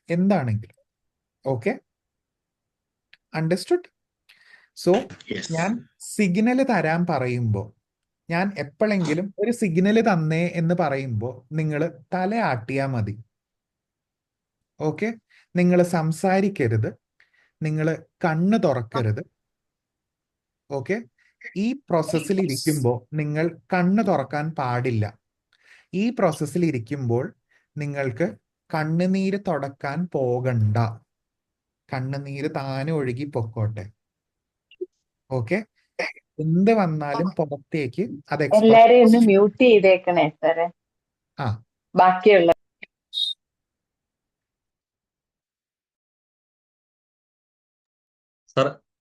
എന്താണെങ്കിലും. Okay, understood? So yes. ഞാൻ സിഗ്നൽ തരാൻ പറയുമ്പോൾ, ഞാൻ എപ്പോഴെങ്കിലും ഒരു സിഗ്നൽ തന്നേ എന്ന് പറയുമ്പോൾ നിങ്ങൾ തല ആട്ടിയാൽ മതി. ഓക്കെ, നിങ്ങൾ സംസാരിക്കരുത്, നിങ്ങൾ കണ്ണ് തുറക്കരുത്, ഓക്കെ. ഈ പ്രോസസ്സിൽ ഇരിക്കുമ്പോൾ നിങ്ങൾ കണ്ണ് തുറക്കാൻ പാടില്ല. ഈ പ്രോസസ്സിൽ ഇരിക്കുമ്പോൾ നിങ്ങൾക്ക് കണ്ണുനീര് തുടക്കാൻ പോകണ്ട. കണ്ണുനീര് താനെ ഒഴുകി പൊക്കോട്ടെ. ഓക്കെ. എന്ത് വന്നാലും പുറത്തേക്ക് അത് എല്ലാരെയും ഒന്ന് എക്സ്പ്രസ്. മ്യൂട്ട് ചെയ്തേക്കണേ സാറേ, ആ ബാക്കിയുള്ള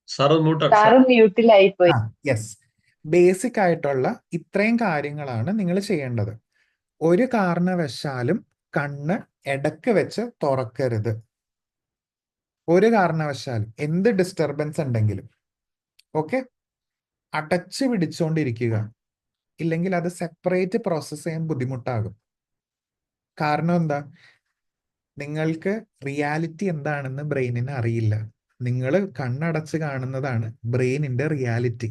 സാർ മ്യൂട്ടാണ് സാർ. സാറും മ്യൂട്ടിലായി പോയി. യെസ്. ബേസിക് ആയിട്ടുള്ള ഇത്രയും കാര്യങ്ങളാണ് നിങ്ങൾ ചെയ്യേണ്ടത്. ഒരു കാരണവശാലും കണ്ണ് ഇടക്ക് വെച്ച് തുറക്കരുത്. ഒരു കാരണവശാലും എന്ത് ഡിസ്റ്റർബൻസ് ഉണ്ടെങ്കിലും. ഓക്കെ. അടച്ചു പിടിച്ചോണ്ടിരിക്കുക, ഇല്ലെങ്കിൽ അത് സെപ്പറേറ്റ് പ്രോസസ് ചെയ്യാൻ ബുദ്ധിമുട്ടാകും. കാരണം എന്താ? നിങ്ങൾക്ക് റിയാലിറ്റി എന്താണെന്ന് ബ്രെയിനിന് അറിയില്ല. നിങ്ങൾ കണ്ണടച്ച് കാണുന്നതാണ് ബ്രെയിനിന്റെ റിയാലിറ്റി.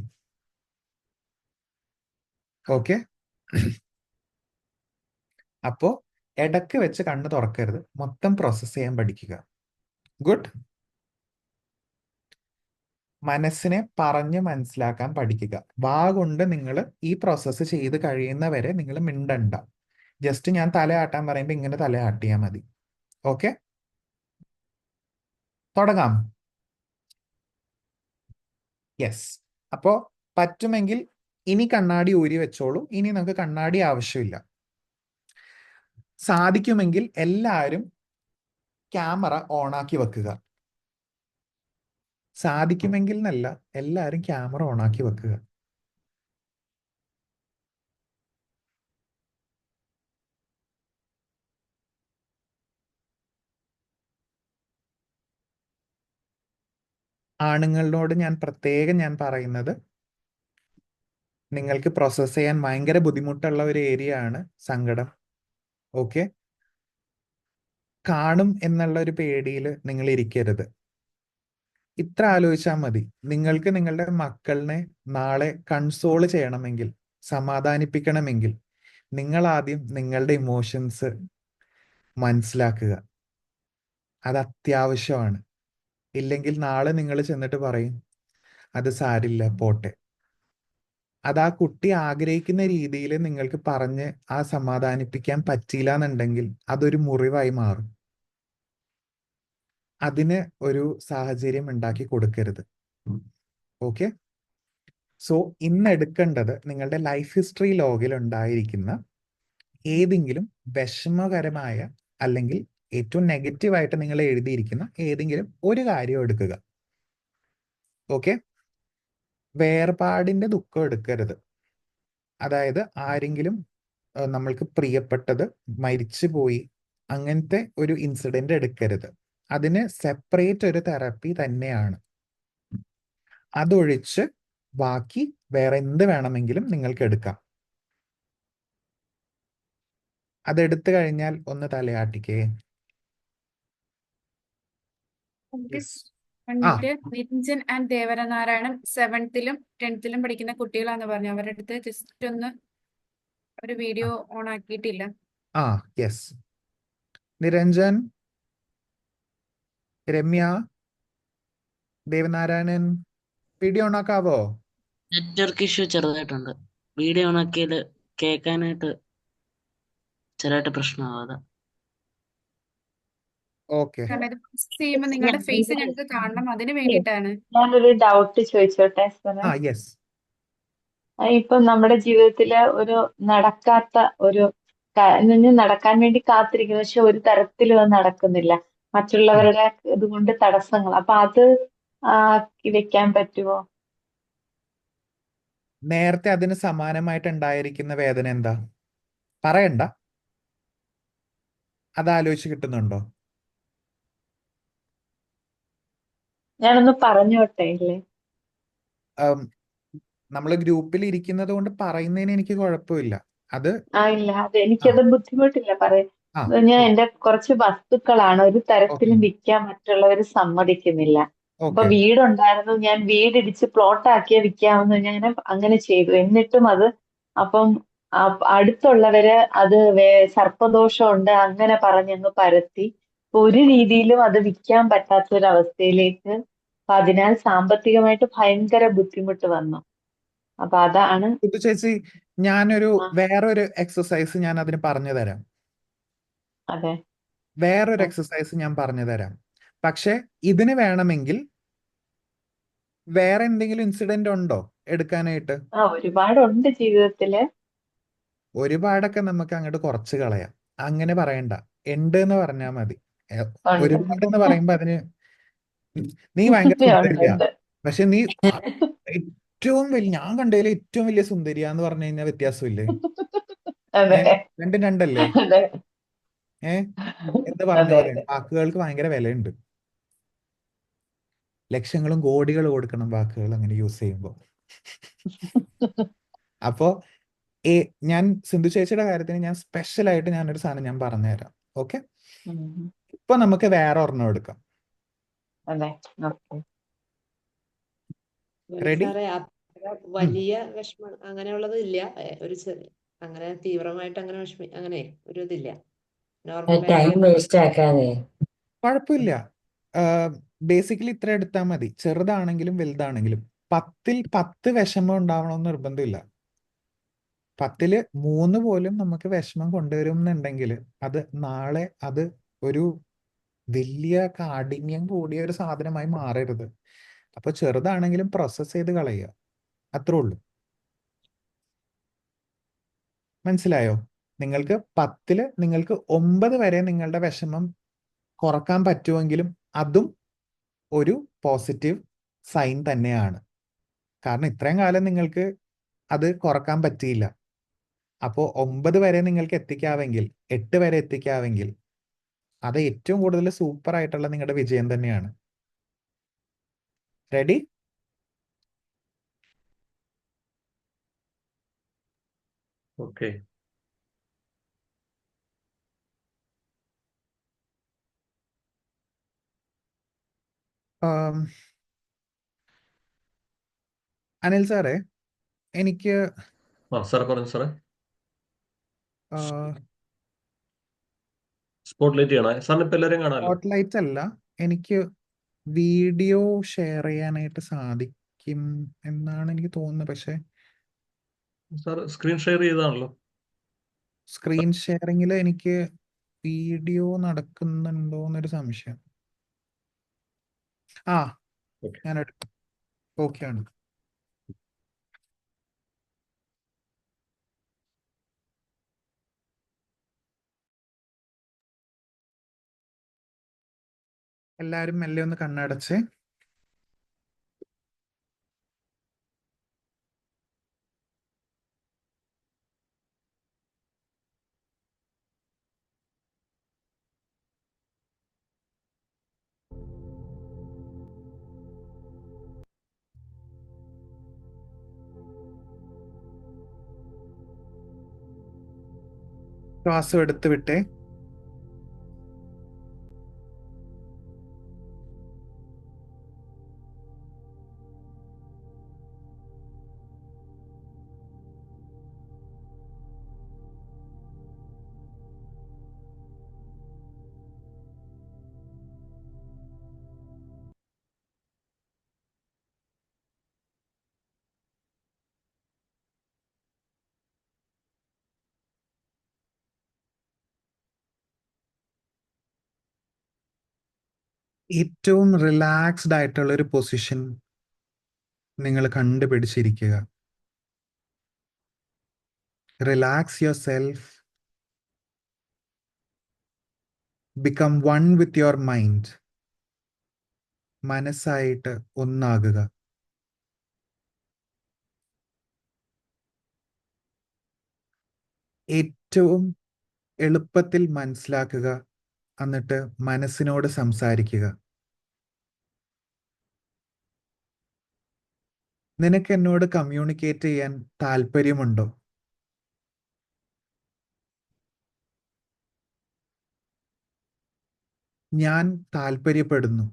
ഓക്കെ. അപ്പോ ഇടക്ക് വെച്ച് കണ്ണ് തുറക്കരുത്, മൊത്തം പ്രോസസ് ചെയ്യാൻ പഠിക്കുക. ഗുഡ്. മനസ്സിനെ പറഞ്ഞ് മനസ്സിലാക്കാൻ പഠിക്കുക. വാ കൊണ്ട് നിങ്ങൾ ഈ പ്രോസസ്സ് ചെയ്ത് കഴിയുന്നവരെ നിങ്ങൾ മിണ്ടണ്ട. ജസ്റ്റ് ഞാൻ തലയാട്ടാൻ പറയുമ്പോൾ ഇങ്ങനെ തലയാട്ടിയാൽ മതി. ഓക്കെ. തുടങ്ങാം. യെസ്. അപ്പോ പറ്റുമെങ്കിൽ ഇനി കണ്ണാടി ഊരി വെച്ചോളൂ. ഇനി നമുക്ക് കണ്ണാടി ആവശ്യമില്ല. സാധിക്കുമെങ്കിൽ എല്ലാവരും ക്യാമറ ഓണാക്കി വെക്കുക. സാധിക്കുമെങ്കിൽ എന്നല്ല, എല്ലാവരും ക്യാമറ ഓണാക്കി വെക്കുക. ആണുങ്ങളോട് ഞാൻ പറയുന്നത്, നിങ്ങൾക്ക് പ്രോസസ് ചെയ്യാൻ ഭയങ്കര ബുദ്ധിമുട്ടുള്ള ഒരു ഏരിയ ആണ് സങ്കടം. ഓക്കെ. കാണും എന്നുള്ള ഒരു പേടിയിൽ നിങ്ങൾ ഇരിക്കരുത്. ഇത്ര ആലോചിച്ചാൽ മതി. നിങ്ങൾക്ക് നിങ്ങളുടെ മക്കളിനെ നാളെ കൺസോൾ ചെയ്യണമെങ്കിൽ, സമാധാനിപ്പിക്കണമെങ്കിൽ, നിങ്ങൾ ആദ്യം നിങ്ങളുടെ ഇമോഷൻസ് മനസ്സിലാക്കുക. അത് അത്യാവശ്യമാണ്. ഇല്ലെങ്കിൽ നാളെ നിങ്ങൾ ചെന്നിട്ട് പറയും അത് സാരില്ല, പോട്ടെ. അത് ആ കുട്ടി ആഗ്രഹിക്കുന്ന രീതിയിൽ നിങ്ങൾക്ക് പറഞ്ഞ് ആ സമാധാനിപ്പിക്കാൻ പറ്റിയില്ല എന്നുണ്ടെങ്കിൽ അതൊരു മുറിവായി മാറും. അതിന് ഒരു സാഹചര്യം ഉണ്ടാക്കി കൊടുക്കരുത്. ഓക്കെ. സോ ഇന്ന് എടുക്കേണ്ടത് നിങ്ങളുടെ ലൈഫ് ഹിസ്റ്ററി ലോഗിൽ ഉണ്ടായിരിക്കുന്ന ഏതെങ്കിലും വിഷമകരമായ അല്ലെങ്കിൽ ഏറ്റവും നെഗറ്റീവായിട്ട് നിങ്ങൾ എഴുതിയിരിക്കുന്ന ഏതെങ്കിലും ഒരു കാര്യം എടുക്കുക. ഓക്കെ. വേർപാടിന്റെ ദുഃഖം എടുക്കരുത്. അതായത് ആരെങ്കിലും നമ്മൾക്ക് പ്രിയപ്പെട്ടത് മരിച്ചുപോയി, അങ്ങനത്തെ ഒരു ഇൻസിഡന്റ് എടുക്കരുത്. അതിന് സെപ്പറേറ്റ് ഒരു തെറപ്പി തന്നെയാണ്. അതൊഴിച്ച് ബാക്കി വേറെ എന്ത് വേണമെങ്കിലും നിങ്ങൾക്ക് എടുക്കാം. അതെടുത്തു കഴിഞ്ഞാൽ ഒന്ന് തലയാട്ടിക്കേ. നിരഞ്ജൻ ആൻഡ് ദേവരനാരായണൻ 7th-ലും 10th-ലും പഠിക്കുന്ന കുട്ടികളാന്ന് പറഞ്ഞു. അവരുടെ അടുത്ത് ജസ്റ്റ് ഒന്ന് ഒരു വീഡിയോ ഓൺ ആക്കിയിട്ടില്ല. Yes. Niranjan, Ramya, Devanarayanan, video on ആക്കാവോ? നെറ്റ്വർക്ക് ഇഷ്യൂ ചെറുതായിട്ടുണ്ട്. വീഡിയോ ഓൺ ആക്കിയത് കേൾക്കാനായിട്ട് ചെറുതായിട്ട് പ്രശ്നമാവാതെ. ഓക്കെ. കാരണം ഇത് പ്രോസസ് ചെയ്യുമ്പോൾ നിങ്ങളുടെ ഫേസ് ഞങ്ങൾക്ക് കാണണം, അതിന് വേണ്ടിയിട്ടാണ്. ഞാനൊരു ഡൗട്ട് ചോദിച്ചോട്ടെ സാറേ? യെസ്. ഇപ്പൊ നമ്മുടെ ജീവിതത്തില് ഒരു നടക്കാത്ത ഒരു നടക്കാൻ വേണ്ടി കാത്തിരിക്കുന്നു, പക്ഷെ ഒരു തരത്തിലും അത് നടക്കുന്നില്ല. മറ്റുള്ളവരുടെ ഇതുകൊണ്ട് തടസ്സങ്ങൾ. അപ്പൊ അത് വെക്കാൻ പറ്റുമോ? നേരത്തെ അതിന് സമാനമായിട്ട് ഉണ്ടായിരിക്കുന്ന വേദന എന്താ? പറയണ്ട. അതാലോചിച്ച് കിട്ടുന്നുണ്ടോ? ഞാനൊന്ന് പറഞ്ഞോട്ടെ ഇല്ലേ? നമ്മൾ ഗ്രൂപ്പിൽ ഇരിക്കുന്നത് കൊണ്ട് പറയുന്നതിന് എനിക്ക് കുഴപ്പമില്ല. അത് ഇല്ല, അത് എനിക്കത് ബുദ്ധിമുട്ടില്ല പറയാൻ. ഞാൻ എന്റെ കുറച്ച് വസ്തുക്കളാണ് ഒരു തരത്തിലും വിൽക്കാൻ മറ്റുള്ളവർ സമ്മതിക്കുന്നില്ല. അപ്പൊ വീടുണ്ടായിരുന്നു, ഞാൻ വീടിടിച്ച് പ്ലോട്ടാക്കിയാ വിൽക്കാമെന്ന് ഞാൻ അങ്ങനെ ചെയ്തു. എന്നിട്ടും അത് അപ്പം അടുത്തുള്ളവര് അത് സർപ്പദോഷമുണ്ട് അങ്ങനെ പറഞ്ഞങ്ങ് പരത്തി ഒരു രീതിയിലും അത് വിൽക്കാൻ പറ്റാത്തൊരവസ്ഥയിലേക്ക് അപ്പൊ അതിനാൽ സാമ്പത്തികമായിട്ട് ഭയങ്കര ബുദ്ധിമുട്ട് വന്നു. അപ്പൊ അതാണ് ഇത് ചേച്ചി, ഞാനൊരു വേറൊരു എക്സസൈസ് ഞാൻ അതിന് പറഞ്ഞു തരാം. അതെ. വേറൊരു ആ. എക്സസൈസ് ഞാൻ പറഞ്ഞു തരാം. പക്ഷെ ഇതിന് വേണമെങ്കിൽ വേറെ എന്തെങ്കിലും ഇൻസിഡന്റ് ഉണ്ടോ എടുക്കാനായിട്ട്? ഒരുപാടുണ്ട് ജീവിതത്തില്. ഒരുപാടൊക്കെ നമുക്ക് അങ്ങോട്ട് കുറച്ച് കളയാം. അങ്ങനെ പറയണ്ട, ഉണ്ട് എന്ന് പറഞ്ഞാൽ മതി. ഉണ്ട്. ഒരുപാടെന്ന് പറയുമ്പോ അതിന് നീ ഭയങ്കര സുന്ദരിയാ, ഉണ്ട്. പക്ഷെ നീ ഏറ്റവും വലിയ, ഞാൻ കണ്ടതിൽ ഏറ്റവും വലിയ സുന്ദരിയാന്ന് പറഞ്ഞു കഴിഞ്ഞാൽ വ്യത്യാസമില്ലേ? അതെ രണ്ടും രണ്ടല്ലേ? അതെ എന്ന് പറഞ്ഞ അതെ പോലെയാണ്. വാക്കുകൾക്ക് ഭയങ്കര വിലയുണ്ട്. ലക്ഷങ്ങളും കോടികളും കൊടുക്കണം വാക്കുകൾ അങ്ങനെ യൂസ് ചെയ്യുമ്പോൾ. അപ്പോ ഞാൻ സിന്ധു ചേച്ചിയുടെ കാര്യത്തിന് ഞാൻ സ്പെഷ്യൽ ആയിട്ട് ഞാനൊരു സാധനം ഞാൻ പറഞ്ഞുതരാം. ഓക്കെ, ഇപ്പൊ നമുക്ക് വേറെ ഒരെണ്ണം എടുക്കാം. അതെ. ഓക്കെ. റെഡി? സാറേ അത്ര വലിയ വിഷമം അങ്ങനെയുള്ളത് ഇല്ല. ഒരു അങ്ങനെ തീവ്രമായിട്ട് അങ്ങനെ അങ്ങനെ ഒരു ഇതില്ല. ടൈം നോർമലായിട്ട് വേസ്റ്റ് ആക്കാതെ. കുഴപ്പമില്ല. ബേസിക്കലി ഇത്ര എടുത്താൽ മതി, ചെറുതാണെങ്കിലും വലുതാണെങ്കിലും. 10ൽ 10 വിഷമം ഉണ്ടാവണമെന്ന് നിർബന്ധമില്ല. 10ൽ 3 പോലും നമുക്ക് വിഷമം കൊണ്ടുവരും എന്നുണ്ടെങ്കിൽ അത് നാളെ അത് ഒരു വലിയ കാഠിന്യം കൂടിയ ഒരു സാധനമായി മാറരുത്. അപ്പൊ ചെറുതാണെങ്കിലും പ്രോസസ് ചെയ്ത് കളയുക, അത്രേ ഉള്ളൂ. മനസ്സിലായോ? നിങ്ങൾക്ക് 10ൽ നിങ്ങൾക്ക് 9 വരെ നിങ്ങളുടെ വിഷമം കുറക്കാൻ പറ്റുമെങ്കിലും അതും ഒരു പോസിറ്റീവ് സൈൻ തന്നെയാണ്. കാരണം ഇത്രയും കാലം നിങ്ങൾക്ക് അത് കുറക്കാൻ പറ്റിയില്ല. അപ്പോൾ 9 വരെ നിങ്ങൾക്ക് എത്തിക്കാമെങ്കിൽ, 8 വരെ എത്തിക്കാമെങ്കിൽ അത് ഏറ്റവും കൂടുതൽ സൂപ്പർ ആയിട്ടുള്ള നിങ്ങളുടെ വിജയം തന്നെയാണ്. റെഡി? ഓക്കെ. അനിൽ സാറേ, എനിക്ക് സാറേ പറഞ്ഞു സാറേ. ആ, സ്പോട്ട് ലൈറ്റ് ചെയ്യണേ സാറിന്? ഇപ്പൊ എല്ലാവരും കാണാമല്ലോ. സ്പോട്ട്ലൈറ്റ് അല്ല, എനിക്ക് വീഡിയോ ഷെയർ ചെയ്യാനായിട്ട് സാധിക്കും എന്നാണ് എനിക്ക് തോന്നുന്നത്. പക്ഷെ സാർ സ്ക്രീൻ ഷെയർ ചെയ്താണല്ലോ. സ്ക്രീൻ ഷെയറിങ്ങിൽ എനിക്ക് വീഡിയോ നടക്കുന്നുണ്ടോ എന്നൊരു സംശയം. ഓക്കെ. ഞാൻ എടുക്കും. ഓക്കെ ആണ്. എല്ലാവരും മെല്ലെ ഒന്ന് കണ്ണടച്ച് ശ്വാസം എടുത്ത് വിട്ടേ. ഏറ്റവും റിലാക്സ്ഡ് ആയിട്ടുള്ള ഒരു പൊസിഷൻ നിങ്ങൾ കണ്ടുപിടിച്ചിരിക്കുക. Relax yourself, become one with your mind. മനസ്സായിട്ട് ഒന്നാകുക. ഏറ്റവും എളുപ്പത്തിൽ മനസ്സിലാക്കുക, എന്നിട്ട് മനസ്സിനോട് സംസാരിക്കുക. നിനക്ക് എന്നോട് കമ്മ്യൂണിക്കേറ്റ് ചെയ്യാൻ താല്പര്യമുണ്ടോ? ഞാൻ താല്പര്യപ്പെടുന്നു,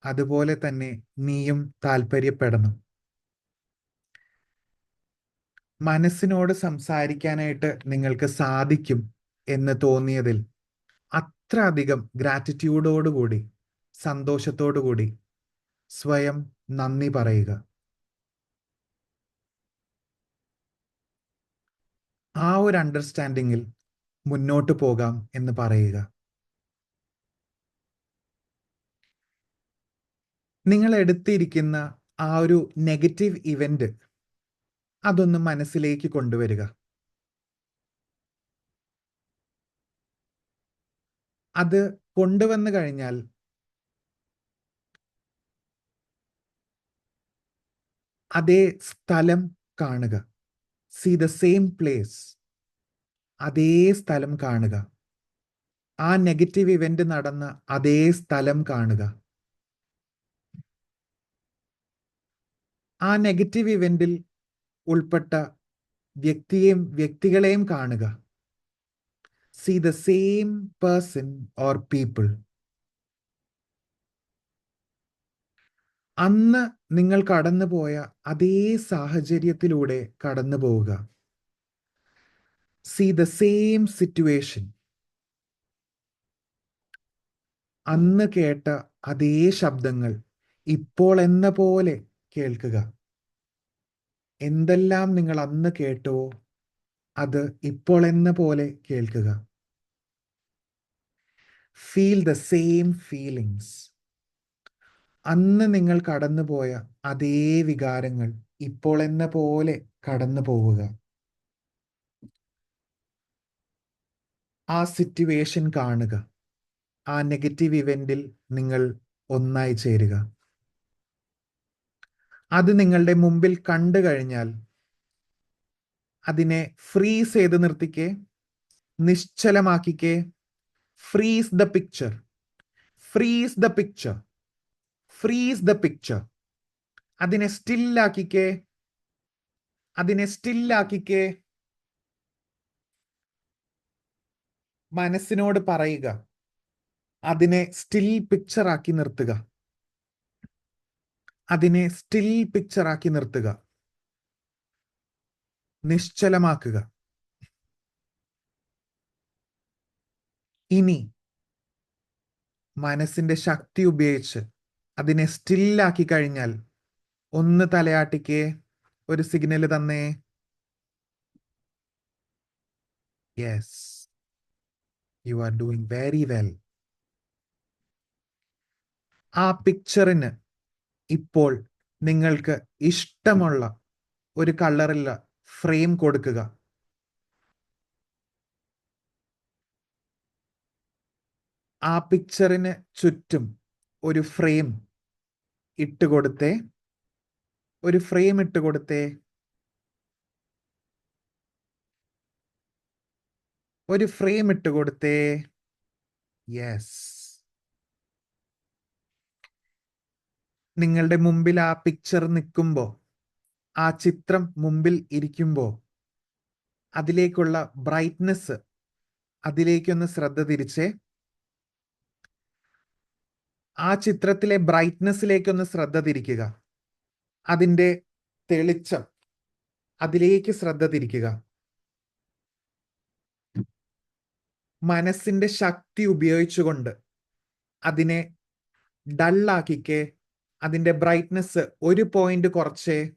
അതുപോലെ തന്നെ നീയും താല്പര്യപ്പെടണം. മനസ്സിനോട് സംസാരിക്കാനായിട്ട് നിങ്ങൾക്ക് സാധിക്കും എന്ന് തോന്നിയതിൽ അത്ര അധികം ഗ്രാറ്റിറ്റ്യൂഡോടുകൂടി, സന്തോഷത്തോടുകൂടി സ്വയം നന്ദി പറയുക. ആ ഒരു അണ്ടർസ്റ്റാൻഡിങ്ങിൽ മുന്നോട്ട് പോകാം എന്ന് പറയുക. നിങ്ങൾ എടുത്തിരിക്കുന്ന ആ ഒരു നെഗറ്റീവ് ഇവന്റ് അതൊന്ന് മനസ്സിലേക്ക് കൊണ്ടുവരിക. അത് കൊണ്ടുവന്നു കഴിഞ്ഞാൽ അതേ സ്ഥലം കാണുക. See the same place. അതേ സ്ഥലം കാണുക. ആ നെഗറ്റീവ് ഇവന്റ് നടന്ന അതേ സ്ഥലം കാണുക. ആ നെഗറ്റീവ് ഇവന്റിൽ ഉൾപ്പെട്ട വ്യക്തികളെയും കാണുക. See the same person or people. അന്ന് നിങ്ങൾ കടന്നുപോയ അതേ സാഹചര്യത്തിലൂടെ കടന്നു പോവുക. See the same situation. അന്ന് കേട്ട അതേ ശബ്ദങ്ങൾ ഇപ്പോൾ എന്ന പോലെ കേൾക്കുക. എന്തെല്ലാം നിങ്ങൾ അന്ന് കേട്ടോ അത് ഇപ്പോൾ എന്ന പോലെ കേൾക്കുക. Feel the same feelings. അന്ന് നിങ്ങൾ കടന്നുപോയ അതേ വികാരങ്ങൾ ഇപ്പോൾ എന്ന പോലെ കടന്നു പോവുക. ആ സിറ്റുവേഷൻ കാണുക. ആ നെഗറ്റീവ് ഇവന്റിൽ നിങ്ങൾ ഒന്നായി ചേരുക. അത് നിങ്ങളുടെ മുമ്പിൽ കണ്ടു കഴിഞ്ഞാൽ അതിനെ ഫ്രീസ് ചെയ്ത് നിർത്തിക്കേ, നിശ്ചലമാക്കിക്കേ. Freeze the picture. Freeze the picture. Freeze the picture. അതിനെ സ്റ്റില്ലാക്കിക്കേ. അതിനെ സ്റ്റില്ലാക്കിക്കേ. മനസ്സിനോട് പറയുക, അതിനെ സ്റ്റിൽ പിക്ചർ ആക്കി നിർത്തുക. അതിനെ സ്റ്റിൽ പിക്ചർ ആക്കി നിർത്തുക. നിശ്ചലമാക്കുക. ഇനി മനസ്സിന്റെ ശക്തി ഉപയോഗിച്ച് അതിനെ സ്റ്റില്ലാക്കി കഴിഞ്ഞാൽ ഒന്ന് തലയാട്ടിക്കേ. ഒരു സിഗ്നൽ തന്നേ. Yes, you are doing very well. ആ പിക്ചറിന് ഇപ്പോൾ നിങ്ങൾക്ക് ഇഷ്ടമുള്ള ഒരു കളറില്ല ഫ്രെയിം കൊടുക്കുക. ആ പിക്ചറിന് ചുറ്റും ഒരു ഫ്രെയിം ഇട്ടുകൊടുത്തേ. ഒരു ഫ്രെയിം ഇട്ടുകൊടുത്തേ. ഒരു ഫ്രെയിം ഇട്ടുകൊടുത്തേ. യെസ്. നിങ്ങളുടെ മുമ്പിൽ ആ പിക്ചർ നിൽക്കുമ്പോ, ആ ചിത്രം മുമ്പിൽ ഇരിക്കുമ്പോ അതിലേക്കുള്ള ബ്രൈറ്റ്നെസ്, അതിലേക്കൊന്ന് ശ്രദ്ധ തിരിച്ചേ. ആ ചിത്രത്തിലെ ബ്രൈറ്റ്നെസ്സിലേക്കൊന്ന് ശ്രദ്ധ തിരിക്കുക. അതിൻ്റെ തെളിച്ചം, അതിലേക്ക് ശ്രദ്ധ തിരിക്കുക. മനസ്സിന്റെ ശക്തി ഉപയോഗിച്ചുകൊണ്ട് അതിനെ ഡള്ളാക്കിക്കേ. അതിന്റെ ബ്രൈറ്റ്നെസ് ഒരു പോയിന്റ് കുറച്ചേ.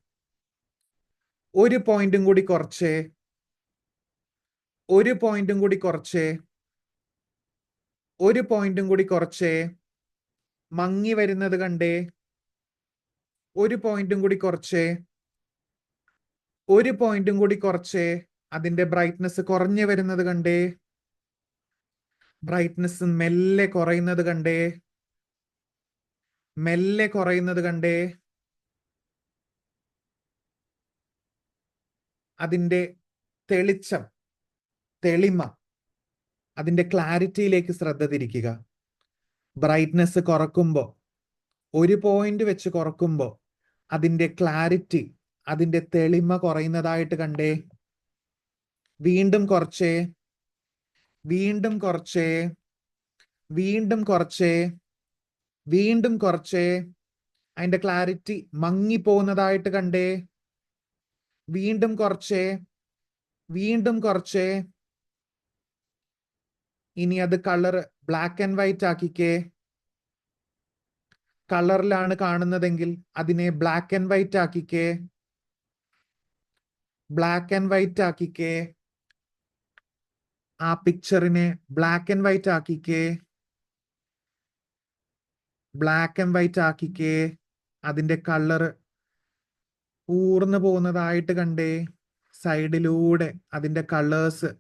ഒരു പോയിന്റും കൂടി കുറച്ചേ. ഒരു പോയിന്റും കൂടി കുറച്ചേ. ഒരു പോയിന്റും കൂടി കുറച്ചേ. മങ്ങി വരുന്നത് കണ്ടേ. ഒരു പോയിന്റും കൂടി കുറച്ചേ. ഒരു പോയിന്റും കൂടി കുറച്ചേ. അതിന്റെ ബ്രൈറ്റ്നെസ് കുറഞ്ഞു വരുന്നത് കണ്ടേ. ബ്രൈറ്റ്നെസ് മെല്ലെ കുറയുന്നത് കണ്ടേ. മെല്ലെ കുറയുന്നത് കണ്ടേ. അതിന്റെ തെളിച്ചം, തെളിമ, അതിന്റെ ക്ലാരിറ്റിയിലേക്ക് ശ്രദ്ധ തിരിക്കുക. ബ്രൈറ്റ്നെസ് കുറക്കുമ്പോൾ, ഒരു പോയിന്റ് വെച്ച് കുറക്കുമ്പോൾ അതിന്റെ ക്ലാരിറ്റി, അതിന്റെ തെളിമ കുറയുന്നതായിട്ട് കണ്ടേ. വീണ്ടും കുറച്ചേ. വീണ്ടും കുറച്ചേ. വീണ്ടും കുറച്ചേ. വീണ്ടും കുറച്ചേ. അതിന്റെ ക്ലാരിറ്റി മങ്ങിപ്പോകുന്നതായിട്ട് കണ്ടേ. വീണ്ടും കുറച്ചേ. വീണ്ടും കുറച്ചേ. ഇനി അത് കളർ ബ്ലാക്ക് ആൻഡ് വൈറ്റ് ആക്കിക്കേ. കളറിലാണ് കാണുന്നതെങ്കിൽ അതിനെ ബ്ലാക്ക് ആൻഡ് വൈറ്റ് ആക്കിക്കേ. ബ്ലാക്ക് ആൻഡ് വൈറ്റ് ആക്കിക്കേ. ആ പിക്ചറിനെ ബ്ലാക്ക് ആൻഡ് വൈറ്റ് ആക്കിക്കേ. ബ്ലാക്ക് ആൻഡ് വൈറ്റ് ആക്കിക്കേ. അതിന്റെ കളർ ഊർന്നു പോകുന്നതായിട്ട് കണ്ടേ. സൈഡിലൂടെ അതിന്റെ കളേഴ്സ്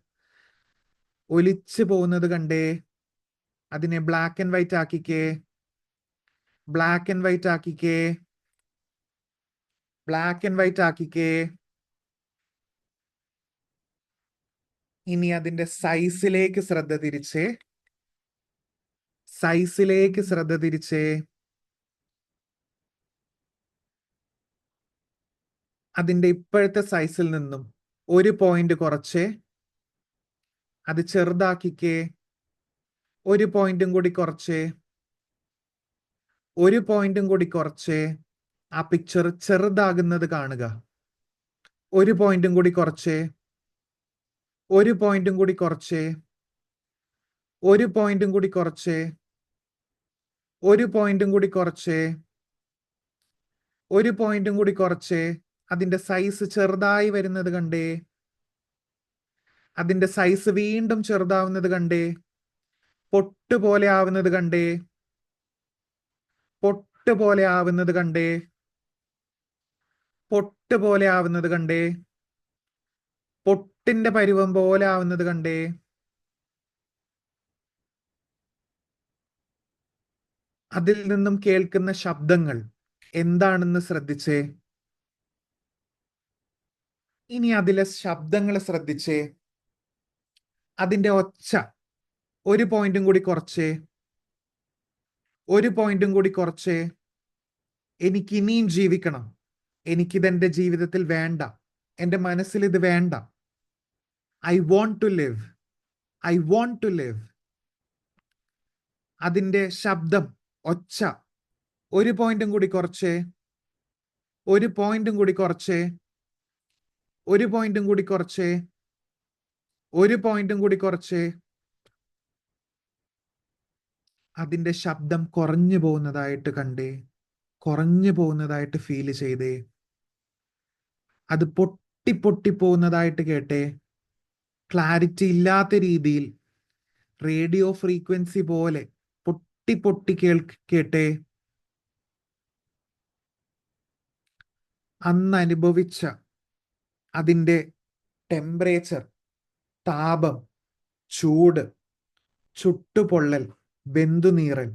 ഒലിച്ചു പോകുന്നത് കണ്ടേ. അതിനെ ബ്ലാക്ക് ആൻഡ് വൈറ്റ് ആക്കിക്കേ. ബ്ലാക്ക് ആൻഡ് വൈറ്റ് ആക്കിക്കേ. ബ്ലാക്ക് ആൻഡ് വൈറ്റ് ആക്കിക്കേ. ഇനി അതിന്റെ സൈസിലേക്ക് ശ്രദ്ധ തിരിച്ചേ. സൈസിലേക്ക് ശ്രദ്ധ തിരിച്ചേ. അതിന്റെ ഇപ്പോഴത്തെ സൈസിൽ നിന്നും 1 പോയിന്റ് കുറച്ചേ. അത് ചെറുതാക്കിക്കേ. 1 പോയിന്റും കൂടി കുറച്ചേ. 1 പോയിന്റും കൂടി കുറച്ചേ. ആ പിക്ചർ ചെറുതാകുന്നത് കാണുക. 1 പോയിന്റും കൂടി കുറച്ചേ. 1 പോയിന്റും കൂടി കുറച്ചേ. 1 പോയിന്റും കൂടി കുറച്ചേ. 1 പോയിന്റും കൂടി കുറച്ചേ. 1 പോയിന്റും കൂടി കുറച്ചേ. അതിന്റെ സൈസ് ചെറുതായി വരുന്നത് കണ്ടേ. അതിന്റെ സൈസ് വീണ്ടും ചെറുതാവുന്നത് കണ്ടേ. പൊട്ട് പോലെ ആവുന്നത് കണ്ടേ. പൊട്ട് പോലെ ആവുന്നത് കണ്ടേ. പൊട്ട് പോലെ ആവുന്നത് കണ്ടേ. പൊട്ടിന്റെ പരുവം പോലെ ആവുന്നത് കണ്ടേ. അതിൽ നിന്നും കേൾക്കുന്ന ശബ്ദങ്ങൾ എന്താണെന്ന് ശ്രദ്ധിച്ചേ. ഇനി അതിലെ ശബ്ദങ്ങൾ ശ്രദ്ധിച്ചേ. അതിന്റെ ഒച്ച 1 പോയിന്റും കൂടി കുറച്ചേ. 1 പോയിന്റും കൂടി കുറച്ചേ. എനിക്ക് ഇനിയും ജീവിക്കണം. എനിക്കിതെന്റെ ജീവിതത്തിൽ വേണ്ട. എൻ്റെ മനസ്സിൽ ഇത് വേണ്ട. I want to live. I want to live. അതിന്റെ ശബ്ദം, ഒച്ച 1 പോയിന്റും കൂടി കുറച്ചേ. 1 പോയിന്റും കൂടി കുറച്ചേ. 1 പോയിന്റും കൂടി കുറച്ചേ. 1 പോയിന്റും കൂടി കുറച്ചേ. അതിന്റെ ശബ്ദം കുറഞ്ഞു പോകുന്നതായിട്ട് കണ്ടേ. കുറഞ്ഞു പോകുന്നതായിട്ട് ഫീൽ ചെയ്തേ. അത് പൊട്ടി പൊട്ടി പോകുന്നതായിട്ട് കേട്ടേ. ക്ലാരിറ്റി ഇല്ലാത്ത രീതിയിൽ റേഡിയോ ഫ്രീക്വൻസി പോലെ പൊട്ടി പൊട്ടി കേട്ടേ. അന്ന് അനുഭവിച്ച അതിൻ്റെ ടെമ്പറേച്ചർ, താപം, ചൂട്, ചുട്ടുപൊള്ളൽ, ബന്ധുനീറൽ,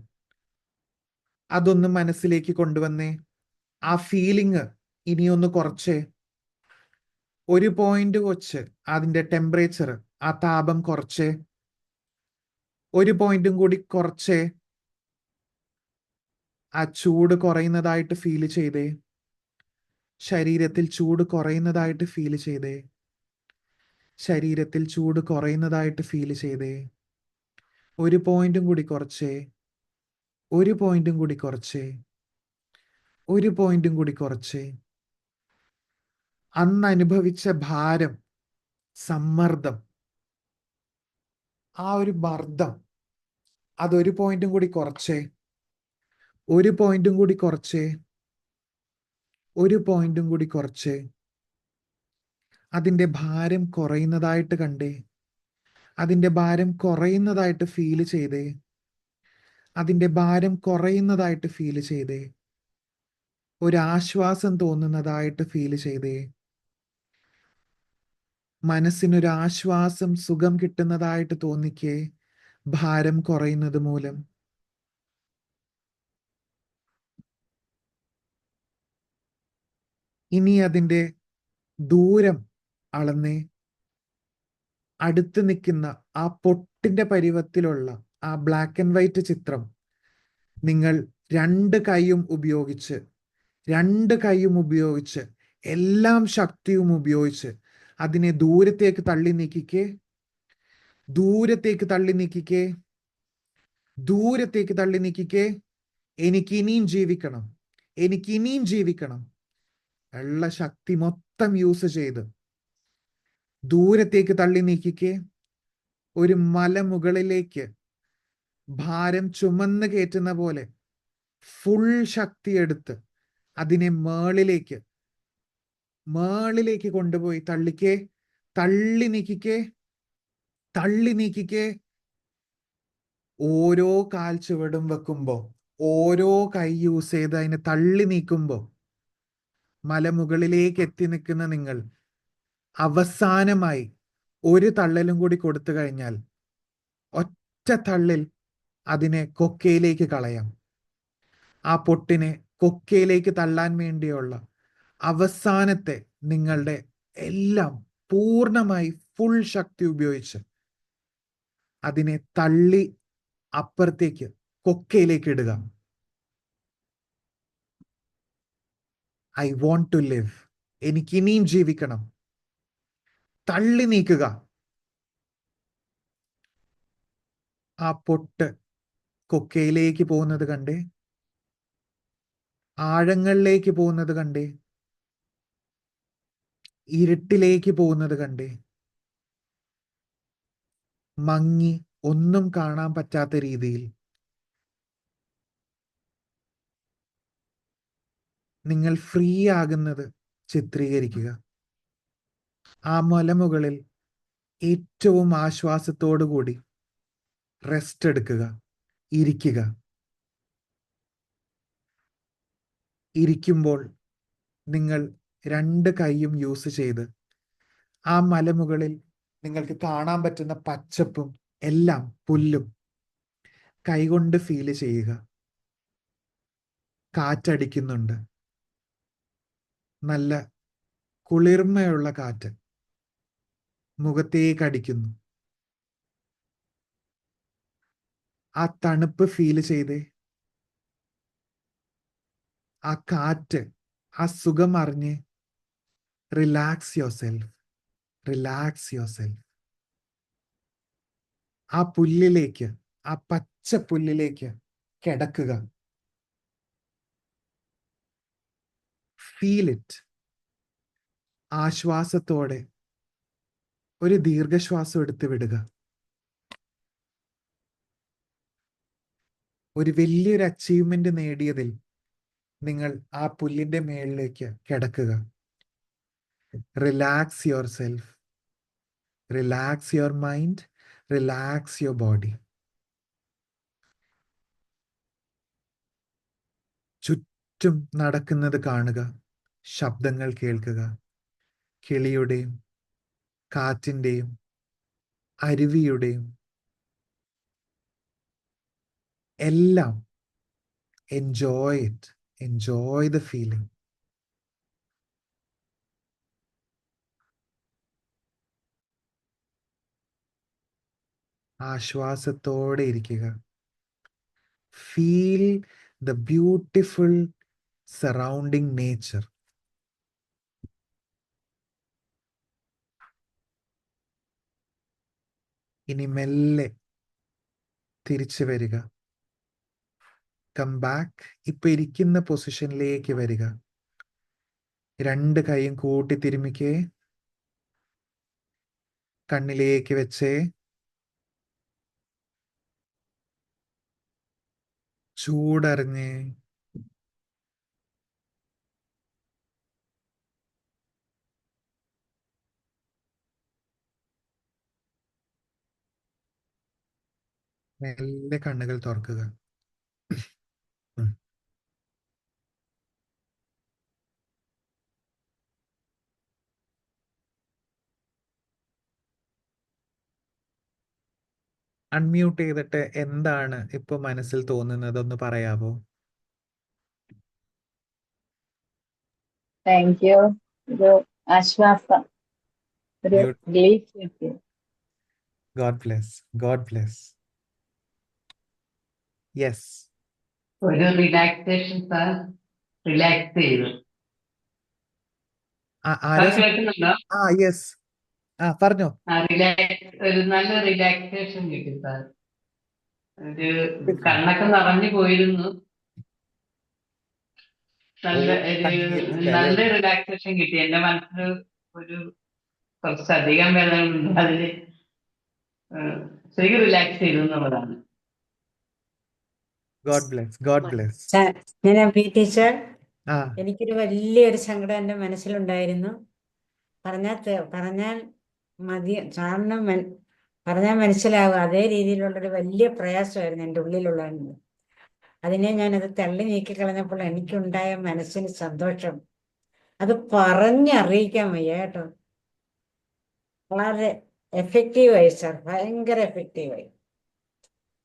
അതൊന്ന് മനസ്സിലേക്ക് കൊണ്ടുവന്നേ. ആ ഫീലിംഗ് ഇനിയൊന്ന് കുറച്ചേ. 1 പോയിന്റ് വെച്ച് അതിൻ്റെ ടെമ്പറേച്ചർ, ആ താപം കുറച്ചേ. 1 പോയിന്റും കൂടി കുറച്ചേ. ആ ചൂട് കുറയുന്നതായിട്ട് ഫീൽ ചെയ്തേ. ശരീരത്തിൽ ചൂട് കുറയുന്നതായിട്ട് ഫീൽ ചെയ്തേ. ശരീരത്തിൽ ചൂട് കുറയുന്നതായിട്ട് ഫീൽ ചെയ്തേ. 1 പോയിന്റും കൂടി കുറച്ചേ. 1 പോയിന്റും കൂടി കുറച്ചേ. 1 പോയിന്റും കൂടി കുറച്ചേ. അന്ന് അനുഭവിച്ച ഭാരം, സമ്മർദ്ദം, ആ ഒരു മർദ്ദം, അത് 1 പോയിന്റും കൂടി കുറച്ചേ. 1 പോയിന്റും കൂടി കുറച്ചേ. 1 പോയിന്റും കൂടി കുറച്ചേ. അതിൻ്റെ ഭാരം കുറയുന്നതായിട്ട് കണ്ടേ. അതിൻ്റെ ഭാരം കുറയുന്നതായിട്ട് ഫീൽ ചെയ്തേ. അതിൻ്റെ ഭാരം കുറയുന്നതായിട്ട് ഫീൽ ചെയ്തേ. ഒരാശ്വാസം തോന്നുന്നതായിട്ട് ഫീൽ ചെയ്തേ. മനസ്സിനൊരാശ്വാസം, സുഖം കിട്ടുന്നതായിട്ട് തോന്നിക്കേ. ഭാരം കുറയുന്നത് മൂലം. ഇനി അതിൻ്റെ ദൂരം അളന്നേ. അടുത്ത് നിൽക്കുന്ന ആ പൊട്ടിന്റെ പരുവത്തിലുള്ള ആ ബ്ലാക്ക് ആൻഡ് വൈറ്റ് ചിത്രം നിങ്ങൾ 2 കൈയും ഉപയോഗിച്ച്, 2 കൈയും ഉപയോഗിച്ച്, എല്ലാം ശക്തിയും ഉപയോഗിച്ച് അതിനെ ദൂരത്തേക്ക് തള്ളി നീക്കിക്കേ. ദൂരത്തേക്ക് തള്ളി നീക്കിക്കേ. ദൂരത്തേക്ക് തള്ളി നീക്കിക്കേ. എനിക്ക് ഇനിയും ജീവിക്കണം. എനിക്ക് ഇനിയും ജീവിക്കണം. ഉള്ള ശക്തി മൊത്തം യൂസ് ചെയ്ത് ദൂരത്തേക്ക് തള്ളി നീക്കിക്കേ. ഒരു മല മുകളിലേക്ക് ഭാരം ചുമന്ന് കയറ്റുന്ന പോലെ ഫുൾ ശക്തി എടുത്ത് അതിനെ മേളിലേക്ക് കൊണ്ടുപോയി തള്ളിക്കേ, തള്ളി നീക്കിക്കേ, തള്ളി നീക്കിക്കേ. ഓരോ കാൽ ചുവടും വെക്കുമ്പോ, ഓരോ കൈ യൂസ് ചെയ്ത് അതിനെ തള്ളി നീക്കുമ്പോ മലമുകളിലേക്ക് എത്തി നിൽക്കുന്ന നിങ്ങൾ അവസാനമായി ഒരു തള്ളലും കൂടി കൊടുത്തു കഴിഞ്ഞാൽ ഒറ്റ തള്ളിൽ അതിനെ കൊക്കയിലേക്ക് കളയാം. ആ പൊട്ടിനെ കൊക്കയിലേക്ക് തള്ളാൻ വേണ്ടിയുള്ള അവസാനത്തെ നിങ്ങളുടെ എല്ലാം പൂർണ്ണമായി ഫുൾ ശക്തി ഉപയോഗിച്ച് അതിനെ തള്ളി അപ്പുറത്തേക്ക് കൊക്കയിലേക്ക് ഇടുക. ഐ വോണ്ട് ടു ലിവ്, എനിക്ക് ഇനിയും ജീവിക്കണം. തള്ളി നീക്കുക. ആ പൊട്ട് കൊക്കയിലേക്ക് പോകുന്നത് കണ്ടേ, ആഴങ്ങളിലേക്ക് പോകുന്നത് കണ്ടേ, ഇരുട്ടിലേക്ക് പോകുന്നത് കണ്ടേ, മങ്ങി ഒന്നും കാണാൻ പറ്റാത്ത രീതിയിൽ നിങ്ങൾ ഫ്രീ ആകുന്നത് ചിത്രീകരിക്കുക. ആ മലമുകളിൽ ഏറ്റവും ആശ്വാസത്തോടു കൂടി റെസ്റ്റ് എടുക്കുക, ഇരിക്കുക. ഇരിക്കുമ്പോൾ നിങ്ങൾ രണ്ട് കൈയും യൂസ് ചെയ്ത് ആ മലമുകളിൽ നിങ്ങൾക്ക് കാണാൻ പറ്റുന്ന പച്ചപ്പും എല്ലാം പുല്ലും കൈകൊണ്ട് ഫീൽ ചെയ്യുക. കാറ്റടിക്കുന്നുണ്ട്, നല്ല കുളിർമയുള്ള കാറ്റ് മുഖത്തേക്ക് അടിക്കുന്നു. ആ തണുപ്പ് ഫീൽ ചെയ്തേ. ആ കാറ്റ്, ആ സുഖം അറിഞ്ഞ് relax yourself, relax your self. ആ പുല്ലിലേക്ക്, ആ പച്ച പുല്ലിലേക്ക് കിടക്കുക. Feel it. ആശ്വാസത്തോടെ ഒരു ദീർഘശ്വാസം എടുത്ത് വിടുക. ഒരു വലിയൊരു അച്ചീവ്മെന്റ് നേടിയതിൽ നിങ്ങൾ ആ പുല്ലിന്റെ മേളിലേക്ക് കിടക്കുക. Relax yourself, relax your mind, relax your body. ചുറ്റും നടക്കുന്നത് കാണുക, ശബ്ദങ്ങൾ കേൾക്കുക. കിളിയുടെയും കാറ്റിൻ്റെയും അരുവിയുടെയും എല്ലാം. Enjoy it, enjoy the feeling. ആശ്വാസത്തോടെ ഇരിക്കുക. Feel the beautiful surrounding nature. ഇനി മെല്ലെ തിരിച്ചു വരിക. Come back. ഇപ്പൊ ഇരിക്കുന്ന പൊസിഷനിലേക്ക് വരിക. രണ്ട് കൈയും കൂട്ടി തിരുമിക്കേ, കണ്ണിലേക്ക് വെച്ചേ, ചൂടറിഞ്ഞേ. മെല്ലെ കണ്ണുകൾ തുറക്കുക. അൺമ്യൂട്ട് ചെയ്തിട്ട് എന്താണ് ഇപ്പൊ മനസ്സിൽ തോന്നുന്നത് ഒന്ന് പറയാവോ? Thank you. ഒരു ആശ്വാസം, ഒരു റിലീഫ് കിട്ടി. God bless, God bless. Yes. ഒരു റിലാക്സേഷൻ സാർ, റിലാക്സ് ചെയ്തു. കേൾക്കുന്നുണ്ടോ? യെസ്, പറഞ്ഞോ. ഒരു നല്ല റിലാക്സേഷൻ കിട്ടി സാർ. ഒരു കണ്ണൊക്കെ നിറഞ്ഞു പോയിരുന്നു. നല്ല റിലാക്സേഷൻ കിട്ടി. എന്റെ മനസ്സിൽ ഒരു കുറച്ചധികം വേദനകളുണ്ട്. അതില് ശരിക്കും റിലാക്സ് ചെയ്തു എന്നുള്ളതാണ്. God bless, God bless. ഞാൻ പി ടീച്ചർ, ആ എനിക്കൊരു വലിയൊരു സങ്കടം എൻ്റെ മനസ്സിലുണ്ടായിരുന്നു. പറഞ്ഞാൽ മതി, സാറിന് പറഞ്ഞാൽ മനസ്സിലാവുക, അതേ രീതിയിലുള്ളൊരു വലിയ പ്രയാസമായിരുന്നു എൻ്റെ ഉള്ളിലുണ്ടായിരുന്നത്. അതിനെ ഞാനത് തള്ളി നീക്കിക്കളഞ്ഞപ്പോൾ എനിക്കുണ്ടായ മനസ്സിന് സന്തോഷം അത് പറഞ്ഞറിയിക്കാൻ വയ്യ കേട്ടോ. വളരെ എഫക്റ്റീവായി സാർ, ഭയങ്കര എഫക്റ്റീവായി.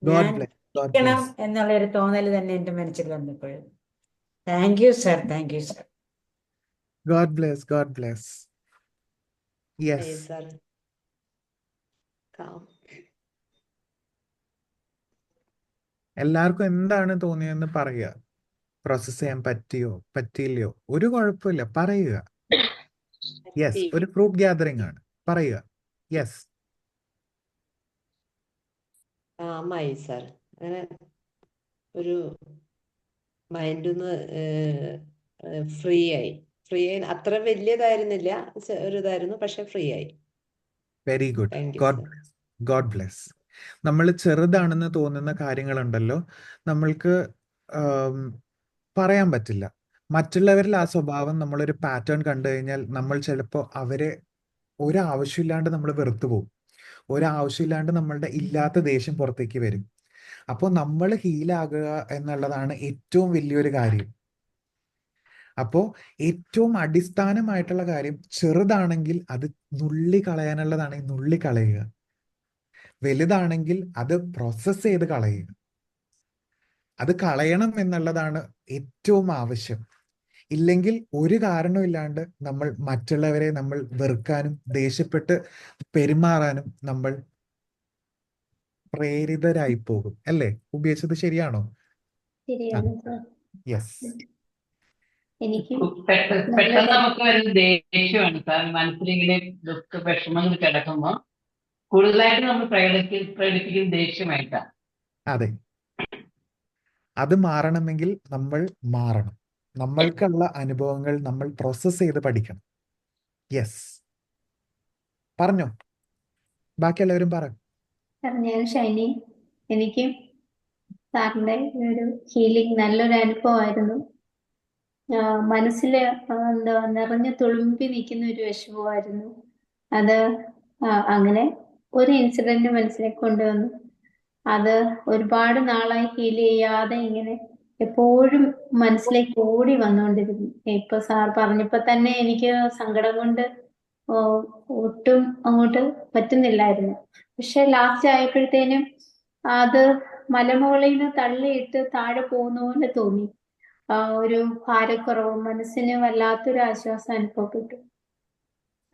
ഗോഡ് ഞാൻ ബ്ലെസ്, ഗോഡ് ചെയ്യണം ബ്ലെസ്. എന്നുള്ളൊരു തോന്നൽ തന്നെ എൻ്റെ മനസ്സിൽ വന്നപ്പോഴും. Thank you sir, thank you sir. God bless, God bless. Yes. Sir എല്ലാവർക്കും എന്താണ് തോന്നിയതെന്ന് പറയുക. പ്രോസസ് ചെയ്യാൻ പറ്റിയോ പറ്റിയില്ലയോ ഒരു കുഴപ്പമില്ല, പറയുക. യെസ്, ഒരു പ്രൂഫ് ഗ്യാതറിംഗ് ആണ്, പറയുക. യെസ്. അമ്മായി സാർ അങ്ങനെ ഒരു മൈൻഡൊന്ന് ഫ്രീ ആയി അത്ര വലിയതായിരുന്നില്ല, ഒരു ഇതായിരുന്നു, പക്ഷെ ഫ്രീ ആയി. Very good. Thank you God sir. Bless, God bless. നമ്മൾ ചെറുതാണെന്ന് തോന്നുന്ന കാര്യങ്ങളുണ്ടല്ലോ, നമ്മൾക്ക് പറയാൻ പറ്റില്ല. മറ്റുള്ളവരിൽ ആ സ്വഭാവം നമ്മളൊരു പാറ്റേൺ കണ്ടു കഴിഞ്ഞാൽ നമ്മൾ ചിലപ്പോൾ അവരെ ഒരാവശ്യമില്ലാണ്ട് നമ്മൾ വെറുത്തു പോകും. ഒരാവശ്യമില്ലാണ്ട് നമ്മളുടെ ഇല്ലാത്ത ദേഷ്യം പുറത്തേക്ക് വരും. അപ്പോൾ നമ്മൾ ഹീലാകുക എന്നുള്ളതാണ് ഏറ്റവും വലിയൊരു കാര്യം. അപ്പോൾ ഏറ്റവും അടിസ്ഥാനമായിട്ടുള്ള കാര്യം, ചെറുതാണെങ്കിൽ അത് നുള്ളി കളയാനുള്ളതാണെങ്കിൽ നുള്ളി കളയുക, വലുതാണെങ്കിൽ അത് പ്രോസസ്സ് ചെയ്ത് കളയുക. അത് കളയണം എന്നുള്ളതാണ് ഏറ്റവും ആവശ്യം. ഇല്ലെങ്കിൽ ഒരു കാരണമില്ലാണ്ട് നമ്മൾ മറ്റുള്ളവരെ നമ്മൾ വെറുക്കാനും ദേഷ്യപ്പെട്ട് പെരുമാറാനും നമ്മൾ പ്രേരിതരായി പോകും. അല്ലേ? ഉപയോഗിച്ചത് ശരിയാണോ? ശരിയാണ് സാർ. യെസ്. എനിക്ക് പെട്ടെന്ന് നമുക്ക് വരുന്ന ദേഷ്യമാണ് സാർ. മനസ്സിലിങ്ങനെ വിഷമങ്ങൾ കിടക്കുമ്പോൾ കൂടുതലായിട്ട് നമ്മൾ പ്രകടിപ്പിക്കുന്ന ദേഷ്യമായിട്ടാണ്. അതെ, അത് മാറണമെങ്കിൽ നമ്മൾ മാറണം. നമ്മൾക്കുള്ള അനുഭവങ്ങൾ നമ്മൾ പ്രോസസ് ചെയ്ത് പഠിക്കണം. യെസ്, പറഞ്ഞോ, ബാക്കി എല്ലാവരും പറ. സാർ, ഞാൻ ഷൈനി. എനിക്ക് സാറിന്റെ ഒരു ഹീലിംഗ് നല്ലൊരു അനുഭവമായിരുന്നു. മനസ്സിൽ എന്താ നിറഞ്ഞു തുളുമ്പി നിൽക്കുന്ന ഒരു വിഷമമായിരുന്നു അത്. അങ്ങനെ ഒരു ഇൻസിഡന്റ് മനസ്സിലേക്ക് കൊണ്ടുവന്നു. അത് ഒരുപാട് നാളായി ഹീൽ ചെയ്യാതെ ഇങ്ങനെ എപ്പോഴും മനസ്സിലേക്ക് ഓടി വന്നുകൊണ്ടിരുന്നു. ഇപ്പൊ സാർ പറഞ്ഞപ്പോ തന്നെ എനിക്ക് സങ്കടം കൊണ്ട് ഒട്ടും അങ്ങോട്ട് പറ്റുന്നില്ലായിരുന്നു. പക്ഷെ ലാസ്റ്റ് ആയപ്പോഴത്തേനും അത് മലമുകളിൽ നിന്ന് തള്ളിയിട്ട് താഴെ പോകുന്ന പോലെ തോന്നി. ഒരു ഭാരക്കുറവും, മനസ്സിന് വല്ലാത്തൊരു ആശ്വാസം അനുഭവപ്പെട്ടു.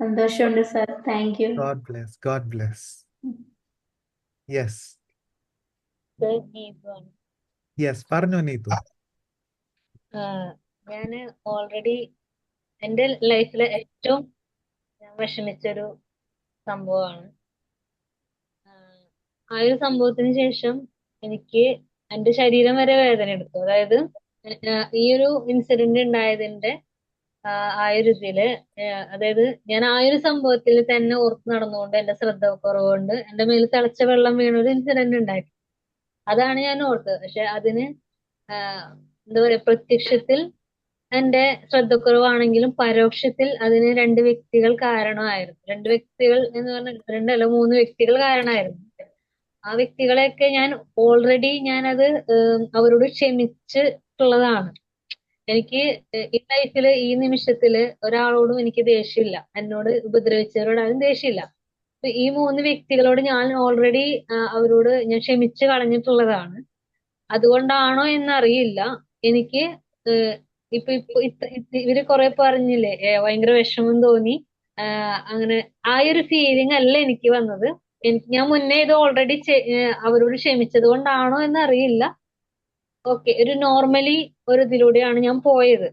സന്തോഷമുണ്ട് sir. Thank you. God bless, God bless. Yes, yes, പറഞ്ഞോ നീതു. ഞാന് ഓൾറെഡി എൻ്റെ ലൈഫിലെ ഏറ്റവും ഞാൻ വിഷമിച്ചൊരു സംഭവമാണ്. ആ ഒരു സംഭവത്തിന് ശേഷം എനിക്ക് എൻ്റെ ശരീരം വരെ വേദന എടുത്തു. അതായത് ഈ ഒരു ഇൻസിഡന്റ് ഉണ്ടായതിന്റെ ആ ഒരു ഇതില്, അതായത് ഞാൻ ആ ഒരു സംഭവത്തിൽ തന്നെ ഓർത്ത് നടന്നുകൊണ്ട് എന്റെ ശ്രദ്ധ കുറവുകൊണ്ട് എന്റെ മേൽ തിളച്ച വെള്ളം വീണ ഒരു ഇൻസിഡന്റ് ഉണ്ടായിരുന്നു. അതാണ് ഞാൻ ഓർത്തത്. പക്ഷെ അതിന് എന്താ പറയാ, പ്രത്യക്ഷത്തിൽ എന്റെ ശ്രദ്ധക്കുറവാണെങ്കിലും പരോക്ഷത്തിൽ അതിന് 2 വ്യക്തികൾ കാരണമായിരുന്നു. 2 വ്യക്തികൾ എന്ന് പറഞ്ഞാൽ 2 അല്ല 3 വ്യക്തികൾ കാരണമായിരുന്നു. ആ വ്യക്തികളെയൊക്കെ ഞാൻ ഓൾറെഡി ഞാനത് അവരോട് ക്ഷമിച്ചിട്ടുള്ളതാണ്. എനിക്ക് ഈ ലൈഫില് ഈ നിമിഷത്തില് ഒരാളോടും എനിക്ക് ദേഷ്യമില്ല. എന്നോട് ഉപദ്രവിച്ചവരോടാരും ദേഷ്യമില്ല. ഈ 3 വ്യക്തികളോട് ഞാൻ ഓൾറെഡി അവരോട് ഞാൻ ക്ഷമിച്ചു കളഞ്ഞിട്ടുള്ളതാണ്. അതുകൊണ്ടാണോ എന്നറിയില്ല, എനിക്ക് ഇപ്പൊ ഇവര് കുറെ പറഞ്ഞില്ലേ ഭയങ്കര വിഷമം തോന്നി, അങ്ങനെ ആ ഒരു ഫീലിംഗ് അല്ല എനിക്ക് വന്നത്. ഞാൻ മുന്നേ ഇത് ഓൾറെഡി അവരോട് ക്ഷമിച്ചത് കൊണ്ടാണോ എന്നറിയില്ല. ഓക്കെ, ഒരു നോർമലി ഒരു ഇതിലൂടെയാണ് ഞാൻ പോയത്.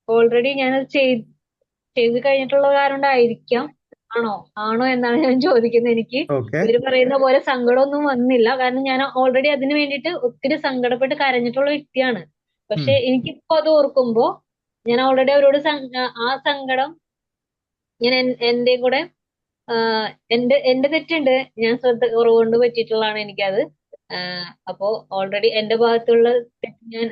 ഓൾറെഡി ഞാനത് ചെയ്ത് കഴിഞ്ഞിട്ടുള്ള കാരണം കൊണ്ടായിരിക്കാം. ആണോ എന്നാണ് ഞാൻ ചോദിക്കുന്നത്. എനിക്ക് ഇവര് പറയുന്ന പോലെ സങ്കടമൊന്നും വന്നില്ല. കാരണം ഞാൻ ഓൾറെഡി അതിന് വേണ്ടിയിട്ട് ഒത്തിരി സങ്കടപ്പെട്ട് കരഞ്ഞിട്ടുള്ള വ്യക്തിയാണ്. പക്ഷെ എനിക്കിപ്പോ അത് ഓർക്കുമ്പോ ഞാൻ ഓൾറെഡി അവരോട് ആ സങ്കടം ഞാൻ എന്റെയും കൂടെ എന്റെ തെറ്റുണ്ട്. ഞാൻ ശ്രദ്ധ കുറവുകൊണ്ട് പറ്റിയിട്ടുള്ളതാണ് എനിക്കത്. അപ്പോ ഓൾറെഡി എന്റെ ഭാഗത്തുള്ള തെറ്റ് ഞാൻ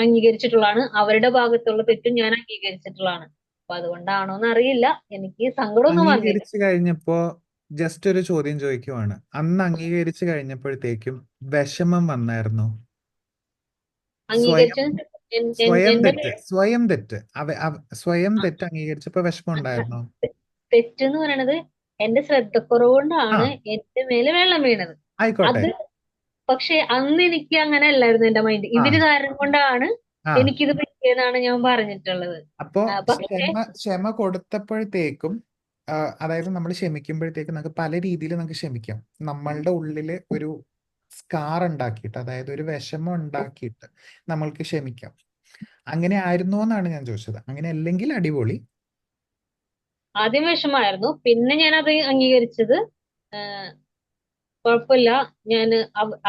അംഗീകരിച്ചിട്ടുള്ളതാണ്, അവരുടെ ഭാഗത്തുള്ള തെറ്റും ഞാൻ അംഗീകരിച്ചിട്ടുള്ളതാണ്. അപ്പൊ അതുകൊണ്ടാണോന്ന് അറിയില്ല, എനിക്ക് സങ്കടമൊന്നും വന്നില്ല. അംഗീകരിച്ചു കഴിഞ്ഞപ്പോ ജസ്റ്റ് ഒരു ചോദ്യം ചോദിക്കുവാണ്, അന്ന് അംഗീകരിച്ചു കഴിഞ്ഞപ്പോഴത്തേക്കും വിഷമം വന്നായിരുന്നോ? സ്വയം അംഗീകരിച്ച സ്വയം തെറ്റ് സ്വയം തെറ്റ് അംഗീകരിച്ചപ്പോ വിഷമം ഉണ്ടായിരുന്നോ? തെറ്റ് എന്ന് പറയണത് എന്റെ ശ്രദ്ധക്കുറവ് കൊണ്ടാണ് എന്റെ മേലെ വെള്ളം വീണത്. ആയിക്കോട്ടെ. അത് പക്ഷെ അന്ന് എനിക്ക് അങ്ങനെ അല്ലായിരുന്നു എന്റെ മൈൻഡ്. ഇവര് കാരണം കൊണ്ടാണ് എനിക്കിത് പറ്റിയതെന്നാണ് ഞാൻ പറഞ്ഞിട്ടുള്ളത്. അപ്പോ പക്ഷേ ക്ഷമ കൊടുത്തപ്പോഴത്തേക്കും അതായത് നമ്മൾ ക്ഷമിക്കുമ്പോഴത്തേക്കും നമുക്ക് പല രീതിയിൽ നമുക്ക് ക്ഷമിക്കാം. നമ്മളുടെ ഉള്ളില് ഒരു സ്കാർ ഉണ്ടാക്കിയിട്ട്, അതായത് ഒരു വിഷമം ഉണ്ടാക്കിയിട്ട് നമ്മൾക്ക് ക്ഷമിക്കാം. അങ്ങനെ ആയിരുന്നോ എന്നാണ് ഞാൻ ചോദിച്ചത്. അങ്ങനെ അല്ലെങ്കിൽ അടിപൊളി. ആദ്യം വിഷമായിരുന്നു, പിന്നെ ഞാൻ അത് അംഗീകരിച്ചത് കുഴപ്പമില്ല. ഞാൻ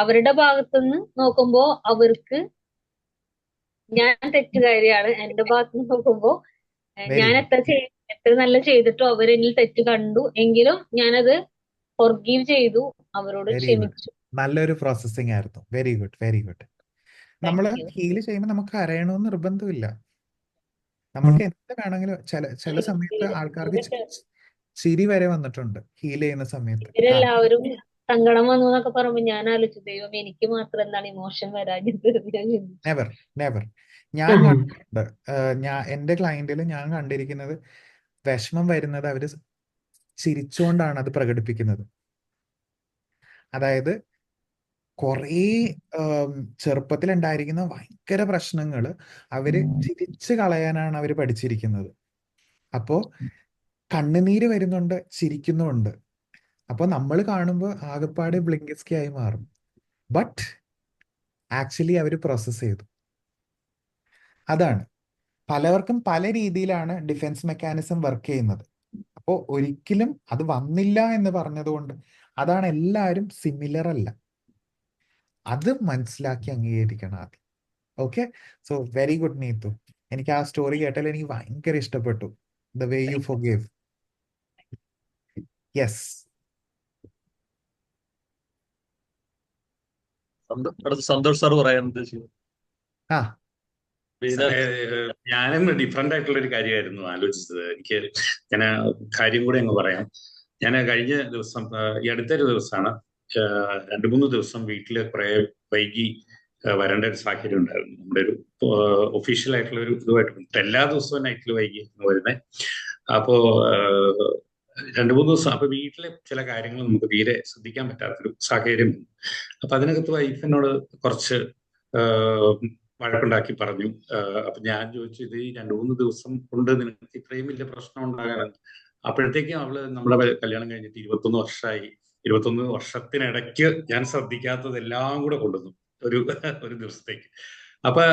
അവരുടെ ഭാഗത്തുനിന്ന് നോക്കുമ്പോ അവർക്ക് ഞാൻ തെറ്റുകാരിയാണ്, എന്റെ ഭാഗത്തുനിന്ന് നോക്കുമ്പോ ഞാൻ എത്ര നല്ല ചെയ്തിട്ടോ അവരെന്നിൽ തെറ്റ് കണ്ടു എങ്കിലും ഞാനത് ഫോർഗീവ് ചെയ്തു, അവരോട് ക്ഷമിച്ചു. നല്ലൊരു പ്രോസസ്സിംഗ് ആയിരുന്നു. Very good, very good. നമ്മൾ ഹീൽ ചെയ്യുമ്പോൾ നമുക്ക് അറിയണമെന്ന് നിർബന്ധമില്ല. നമുക്ക് എന്ത് വേണമെങ്കിലും ചില സമയത്ത് ആൾക്കാർക്ക് ചിരി വരെ വന്നിട്ടുണ്ട് ഹീൽ ചെയ്യുന്ന സമയത്ത്. ഇവരെല്ലാവരും സങ്കടം വന്നു എന്നൊക്കെ പറയുമ്പോ ഞാൻ ആലോചിച്ചു, ദൈവം എനിക്ക് മാത്രം എന്താണ് ഇമോഷൻ വരാഞ്ഞത്. Never never. ഞാൻ കണ്ടിട്ടുണ്ട്, എന്റെ ക്ലയന്റിൽ ഞാൻ കണ്ടിരിക്കുന്നത് വിഷമം വരുന്നത് അവര് ചിരിച്ചുകൊണ്ടാണ് അത് പ്രകടിപ്പിക്കുന്നത്. അതായത് കുറേ ചെറുപ്പത്തിലുണ്ടായിരിക്കുന്ന ഭയങ്കര പ്രശ്നങ്ങൾ അവര് ചിരിച്ചു കളയാനാണ് അവര് പഠിച്ചിരിക്കുന്നത്. അപ്പോ കണ്ണുനീര് വരുന്നുണ്ട്, ചിരിക്കുന്നുണ്ട്. അപ്പൊ നമ്മൾ കാണുമ്പോൾ ആകെപ്പാട് ബ്ലിങ്കിസ്കി ആയി മാറും. ബട്ട് ആക്ച്വലി അവര് പ്രോസസ് ചെയ്തു. അതാണ് പലവർക്കും പല രീതിയിലാണ് ഡിഫൻസ് മെക്കാനിസം വർക്ക് ചെയ്യുന്നത്. അപ്പോൾ ഒരിക്കലും അത് വന്നില്ല എന്ന് പറഞ്ഞതുകൊണ്ട് അതാണ് എല്ലാവരും സിമിലർ അല്ല. അത് മനസ്സിലാക്കി അംഗീകരിക്കണം ആദ്യം. Okay, so very good Neethu. എനിക്ക് ആ സ്റ്റോറി കേട്ടാൽ എനിക്ക് ഭയങ്കര ഇഷ്ടപ്പെട്ടു. The way you forgave. Yes. Santhosh sir പറയാൻ ഉദ്ദേശിക്കുന്നു. ഞാനും ഡിഫറെന്റ് ആയിട്ടുള്ള ഒരു കാര്യമായിരുന്നു ആലോചിച്ചത്. ഞാൻ കാര്യം കൂടെ അങ്ങ് പറയാം. ഞാൻ കഴിഞ്ഞ ദിവസം, ഈ അടുത്തൊരു ദിവസമാണ്, 2-3 ദിവസം വീട്ടില് കുറെ വൈകി വരേണ്ട ഒരു സാഹചര്യം ഉണ്ടായിരുന്നു. നമ്മുടെ ഒരു ഒഫീഷ്യൽ ആയിട്ടുള്ള ഒരു ഇതുമായിട്ട് എല്ലാ ദിവസവും നൈറ്റിൽ വൈകി വരുന്നത്. അപ്പോ 2-3 ദിവസം അപ്പൊ വീട്ടിലെ ചില കാര്യങ്ങൾ നമുക്ക് തീരെ ശ്രദ്ധിക്കാൻ പറ്റാത്തൊരു സാഹചര്യം. അപ്പൊ അതിനകത്ത് വൈഫിനോട് കുറച്ച് വഴക്കുണ്ടാക്കി പറഞ്ഞു. അപ്പൊ ഞാൻ ചോദിച്ചു, ഇത് ഈ 2-3 ദിവസം കൊണ്ട് നിനക്ക് ഇത്രയും വലിയ പ്രശ്നം ഉണ്ടാകാനെന്ന്. അപ്പോഴത്തേക്കും നമ്മുടെ കല്യാണം കഴിഞ്ഞിട്ട് 21 വർഷമായി. 21 വർഷത്തിനിടയ്ക്ക് ഞാൻ ശ്രദ്ധിക്കാത്തതെല്ലാം കൂടെ കൊണ്ടുവന്നു ഒരു ദിവസത്തേക്ക്. അപ്പൊ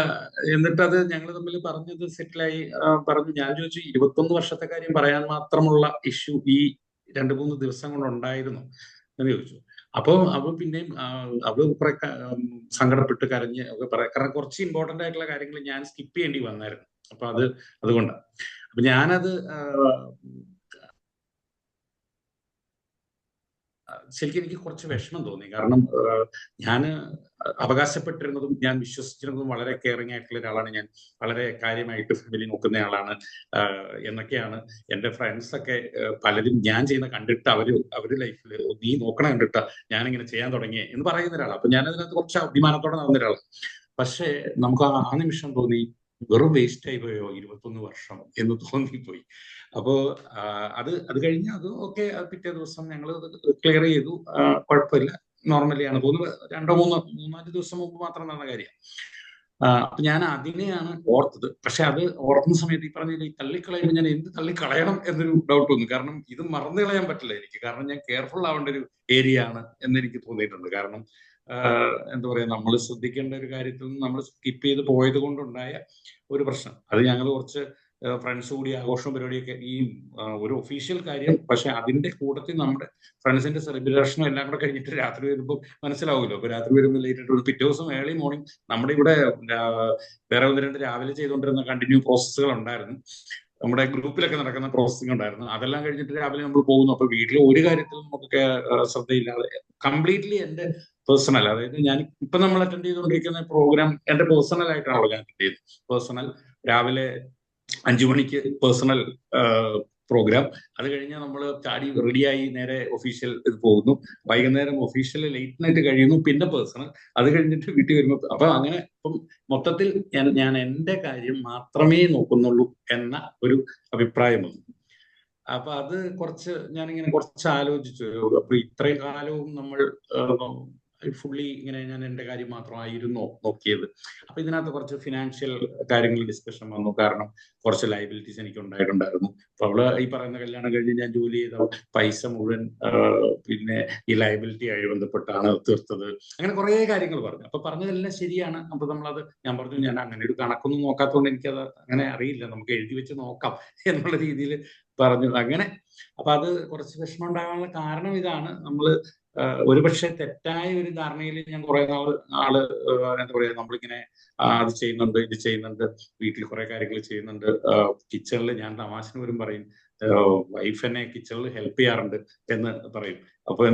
എന്നിട്ട് അത് ഞങ്ങൾ തമ്മിൽ പറഞ്ഞത് സെറ്റിലായി. പറഞ്ഞു, ഞാൻ ചോദിച്ചു 21 വർഷത്തെ കാര്യം പറയാൻ മാത്രമുള്ള ഇഷ്യൂ ഈ 2-3 ദിവസം കൊണ്ട് ഉണ്ടായിരുന്നു എന്ന് ചോദിച്ചു. അപ്പൊ പിന്നെയും അവള് കുറെ സങ്കടപ്പെട്ട് കരഞ്ഞ് ഒക്കെ പറയാം. കാരണം കുറച്ച് ഇമ്പോർട്ടന്റ് ആയിട്ടുള്ള കാര്യങ്ങൾ ഞാൻ സ്കിപ്പ് ചെയ്യേണ്ടി വന്നായിരുന്നു. അപ്പൊ അതുകൊണ്ടാണ്. അപ്പൊ ഞാനത് ശരിക്കും എനിക്ക് കുറച്ച് വിഷമം തോന്നി. കാരണം ഞാൻ അവകാശപ്പെട്ടിരുന്നതും ഞാൻ വിശ്വസിച്ചിരുന്നതും വളരെ കെയറിങ് ആയിട്ടുള്ള ഒരാളാണ് ഞാൻ, വളരെ കാര്യമായിട്ട് ഫാമിലി നോക്കുന്ന ആളാണ് എന്നൊക്കെയാണ് എൻ്റെ ഫ്രണ്ട്സൊക്കെ പലരും ഞാൻ ചെയ്യുന്ന കണ്ടിട്ട് അവര് ലൈഫിൽ നീ നോക്കണ കണ്ടിട്ട് ഞാനിങ്ങനെ ചെയ്യാൻ തുടങ്ങിയേ എന്ന് പറയുന്ന ഒരാളാണ്. അപ്പൊ ഞാനതിനകത്ത് കുറച്ച് അഭിമാനത്തോടെ നടന്ന ഒരാളാണ്. പക്ഷേ നമുക്ക് ആ നിമിഷം തോന്നി, വെറും വേസ്റ്റ് ആയി പോയോ 21 വർഷം എന്ന് തോന്നിപ്പോയി. അപ്പോ അത് കഴിഞ്ഞ് അത് ഓക്കെ. പിറ്റേ ദിവസം ഞങ്ങൾ ക്ലിയർ ചെയ്തു. കുഴപ്പമില്ല, നോർമലിയാണ് തോന്നുന്നത്. 2-3-4 ദിവസം മുമ്പ് മാത്രം നടന്ന കാര്യം. അപ്പൊ ഞാൻ അതിനെയാണ് ഓർത്തത്. പക്ഷെ അത് ഓർക്കുന്ന സമയത്ത് ഈ പറഞ്ഞ തള്ളിക്കളയുമ്പോൾ ഞാൻ എന്ത് തള്ളിക്കളയണം എന്നൊരു ഡൗട്ട് വന്നു. കാരണം ഇത് മറന്നു കളയാൻ പറ്റില്ല എനിക്ക്. കാരണം ഞാൻ കെയർഫുൾ ആവേണ്ട ഒരു ഏരിയ ആണ് എന്നെനിക്ക് തോന്നിയിട്ടുണ്ട്. കാരണം എന്താ പറയാ, നമ്മൾ ശ്രദ്ധിക്കേണ്ട ഒരു കാര്യത്തിൽ നിന്ന് നമ്മൾ സ്കിപ്പ് ചെയ്ത് പോയത് കൊണ്ടുണ്ടായ ഒരു പ്രശ്നം. അത് ഞങ്ങൾ കുറച്ച് ഫ്രണ്ട്സ് കൂടി ആഘോഷവും പരിപാടിയൊക്കെ, ഈ ഒരു ഒഫീഷ്യൽ കാര്യം. പക്ഷെ അതിന്റെ കൂട്ടത്തിൽ നമ്മുടെ ഫ്രണ്ട്സിന്റെ സെലിബ്രേഷനും എല്ലാം കൂടെ കഴിഞ്ഞിട്ട് രാത്രി വരുമ്പോൾ മനസ്സിലാവുമല്ലോ. അപ്പൊ രാത്രി വരുമ്പോൾ ലേറ്റ് ആയിട്ട് പിറ്റേ ദിവസം ഏർലി മോർണിംഗ് നമ്മുടെ ഇവിടെ വേറെ 1-2 രാവിലെ ചെയ്തുകൊണ്ടിരുന്ന കണ്ടിന്യൂ പ്രോസസ്സുകൾ ഉണ്ടായിരുന്നു. നമ്മുടെ ഗ്രൂപ്പിലൊക്കെ നടക്കുന്ന പ്രോസസ്സിംഗ് ഉണ്ടായിരുന്നു. അതെല്ലാം കഴിഞ്ഞിട്ട് രാവിലെ നമ്മൾ പോകുന്നു. അപ്പൊ വീട്ടിൽ ഒരു കാര്യത്തിലും നമുക്കൊക്കെ ശ്രദ്ധയില്ലാതെ കംപ്ലീറ്റ്ലി എന്റെ പേഴ്സണൽ, അതായത് ഞാൻ ഇപ്പൊ നമ്മൾ അറ്റൻഡ് ചെയ്തുകൊണ്ടിരിക്കുന്ന പ്രോഗ്രാം എന്റെ പേഴ്സണൽ ആയിട്ടാണല്ലോ ഞാൻ അറ്റൻഡ് ചെയ്തത്. പേഴ്സണൽ രാവിലെ 5 മണിക്ക് പേഴ്സണൽ പ്രോഗ്രാം, അത് കഴിഞ്ഞ് നമ്മൾ ചാടി റെഡിയായി നേരെ ഒഫീഷ്യൽ ഇത് പോകുന്നു. വൈകുന്നേരം ഒഫീഷ്യൽ ലേറ്റ് നൈറ്റ് കഴിയുന്നു, പിന്നെ പേഴ്സണൽ, അത് കഴിഞ്ഞിട്ട് വീട്ടിൽ വരുമ്പോൾ. അപ്പൊ അങ്ങനെ ഇപ്പം മൊത്തത്തിൽ ഞാൻ എന്റെ കാര്യം മാത്രമേ നോക്കുന്നുള്ളൂ എന്ന ഒരു അഭിപ്രായം വന്നു. അപ്പൊ അത് കുറച്ച് ഞാനിങ്ങനെ കുറച്ച് ആലോചിച്ചു. അപ്പൊ ഇത്രയും കാലവും നമ്മൾ ഫുള്ളി ഇങ്ങനെ ഞാൻ എന്റെ കാര്യം മാത്രമായിരുന്നു നോക്കിയത്. അപ്പൊ ഇതിനകത്ത് കുറച്ച് ഫിനാൻഷ്യൽ കാര്യങ്ങൾ ഡിസ്കഷൻ വന്നു. കാരണം കുറച്ച് ലയബിലിറ്റീസ് എനിക്ക് ഉണ്ടായിട്ടുണ്ടായിരുന്നു. അപ്പൊ അവള് ഈ പറയുന്ന കല്യാണം കഴിഞ്ഞ് ഞാൻ ജോലി ചെയ്ത പൈസ മുഴുവൻ പിന്നെ ഈ ലയബിലിറ്റി ആയി ബന്ധപ്പെട്ടാണ് തീർത്തത്. അങ്ങനെ കുറെ കാര്യങ്ങൾ പറഞ്ഞു. അപ്പൊ പറഞ്ഞതെല്ലാം ശരിയാണ്. അപ്പൊ നമ്മളത് ഞാൻ പറഞ്ഞു, ഞാൻ അങ്ങനെ ഒരു കണക്കൊന്നും നോക്കാത്തതുകൊണ്ട് എനിക്കത് അങ്ങനെ അറിയില്ല, നമുക്ക് എഴുതി വെച്ച് നോക്കാം എന്നുള്ള രീതിയിൽ പറഞ്ഞു. അങ്ങനെ അപ്പൊ അത് കുറച്ച് വിഷമം ഉണ്ടാകാനുള്ള കാരണം ഇതാണ്. നമ്മള് ഒരുപക്ഷെ തെറ്റായ ഒരു ധാരണയിൽ ഞാൻ കുറെ ആള് എന്താ പറയാ, നമ്മളിങ്ങനെ അത് ചെയ്യുന്നുണ്ട്, ഇത് ചെയ്യുന്നുണ്ട്, വീട്ടിൽ കുറെ കാര്യങ്ങൾ ചെയ്യുന്നുണ്ട്. കിച്ചണിൽ ഞാൻ തമാശന് പോലും പറയും, വൈഫ് എന്നെ കിച്ചണിൽ ഹെൽപ്പ് ചെയ്യാറുണ്ട് എന്ന് പറയും. അപ്പൊ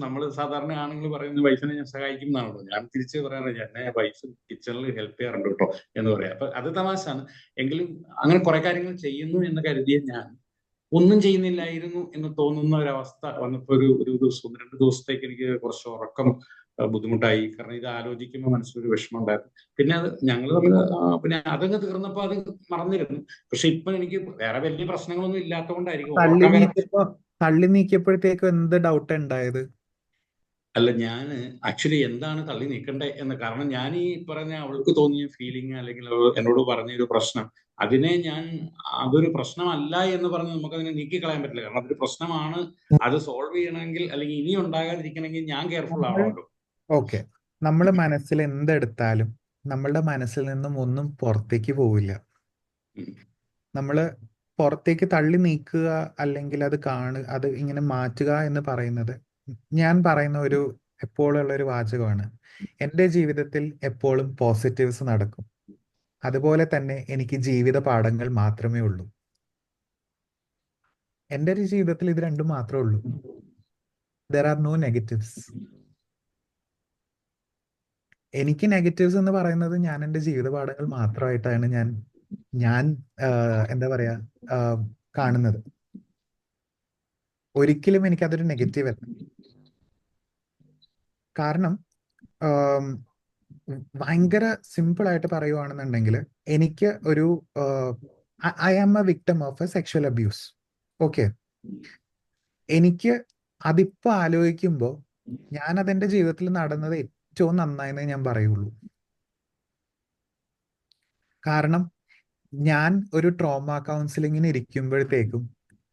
നമ്മൾ സാധാരണ ആണുങ്ങൾ പറയുന്നത് വൈഫിനെ ഞാൻ സഹായിക്കും എന്നാണല്ലോ. ഞാൻ തിരിച്ച് പറയാറില്ല, എന്നെ വൈഫ് കിച്ചണിൽ ഹെൽപ്പ് ചെയ്യാറുണ്ട് കേട്ടോ എന്ന് പറയാം. അപ്പൊ അത് തമാശാണ്. എങ്കിലും അങ്ങനെ കുറെ കാര്യങ്ങൾ ചെയ്യുന്നു എന്ന് കരുതിയ ഞാൻ ഒന്നും ചെയ്യുന്നില്ലായിരുന്നു എന്ന് തോന്നുന്ന ഒരവസ്ഥ വന്നപ്പോ ഒരു ദിവസം 2 ദിവസത്തേക്ക് എനിക്ക് കുറച്ച് ഉറക്കം ബുദ്ധിമുട്ടായി. കാരണം ഇത് ആലോചിക്കുമ്പോൾ മനസ്സിലൊരു വിഷമം ഉണ്ടായിരുന്നു. പിന്നെ അത് ഞങ്ങൾ തമ്മിൽ പിന്നെ അതങ്ങ് തീർന്നപ്പോ അത് മറന്നിരുന്നു. പക്ഷെ ഇപ്പൊ എനിക്ക് വേറെ വലിയ പ്രശ്നങ്ങളൊന്നും ഇല്ലാത്തതുകൊണ്ടായിരിക്കും തള്ളി നീക്കിയപ്പോഴത്തേക്കും എന്ത് ഡൗട്ട് ഉണ്ടായത്? അല്ല, ഞാൻ ആക്ച്വലി എന്താണ് തള്ളി നീക്കണ്ടേ എന്ന്, കാരണം ഞാൻ ഈ പറഞ്ഞ അവൾക്ക് തോന്നിയ ഫീലിംഗ് അല്ലെങ്കിൽ എന്നോട് പറഞ്ഞൊരു പ്രശ്നം, അതിനെ ഞാൻ അതൊരു പ്രശ്നമല്ല എന്ന് പറഞ്ഞ് നമുക്കതിനെ നീക്കിക്കളയാൻ പറ്റില്ല. കാരണം അതൊരു പ്രശ്നമാണ്. അത് സോൾവ് ചെയ്യണമെങ്കിൽ അല്ലെങ്കിൽ ഇനി ഉണ്ടാകാതിരിക്കണമെങ്കിൽ ഞാൻ കെയർഫുൾ ആവണമല്ലോ. ഓക്കെ, നമ്മൾ മനസ്സിൽ എന്തെടുത്താലും നമ്മളുടെ മനസ്സിൽ നിന്നും ഒന്നും പുറത്തേക്ക് പോവില്ല. നമ്മൾ പുറത്തേക്ക് തള്ളി നീക്കുക അല്ലെങ്കിൽ അത് ഇങ്ങനെ മാറ്റുക എന്ന് പറയുന്നത്, ഞാൻ പറയുന്ന എപ്പോഴുള്ള ഒരു വാചകമാണ്, എൻ്റെ ജീവിതത്തിൽ എപ്പോഴും പോസിറ്റീവ്സ് നടക്കും. അതുപോലെ തന്നെ എനിക്ക് ജീവിത പാഠങ്ങൾ മാത്രമേ ഉള്ളൂ. എൻ്റെ ഒരു ജീവിതത്തിൽ ഇത് രണ്ടും മാത്രമേ ഉള്ളൂ. There are no negatives. എനിക്ക് നെഗറ്റീവ്സ് എന്ന് പറയുന്നത് ഞാൻ എൻ്റെ ജീവിത പാഠങ്ങൾ മാത്രമായിട്ടാണ് ഞാൻ എന്താ പറയാ കാണുന്നത്. ഒരിക്കലും എനിക്കതൊരു നെഗറ്റീവ് അല്ല. കാരണം ഭയങ്കര സിമ്പിൾ ആയിട്ട് പറയുവാണെന്നുണ്ടെങ്കിൽ, എനിക്ക് I am a victim of a sexual abuse. Okay, എനിക്ക് അതിപ്പോ ആലോചിക്കുമ്പോൾ ഞാൻ അതെന്റെ ജീവിതത്തിൽ നടന്നത് ഏറ്റവും നന്നായെന്നേ ഞാൻ പറയുള്ളൂ. കാരണം ഞാൻ ഒരു ട്രോമ കൗൺസിലിങ്ങിന് ഇരിക്കുമ്പോഴത്തേക്കും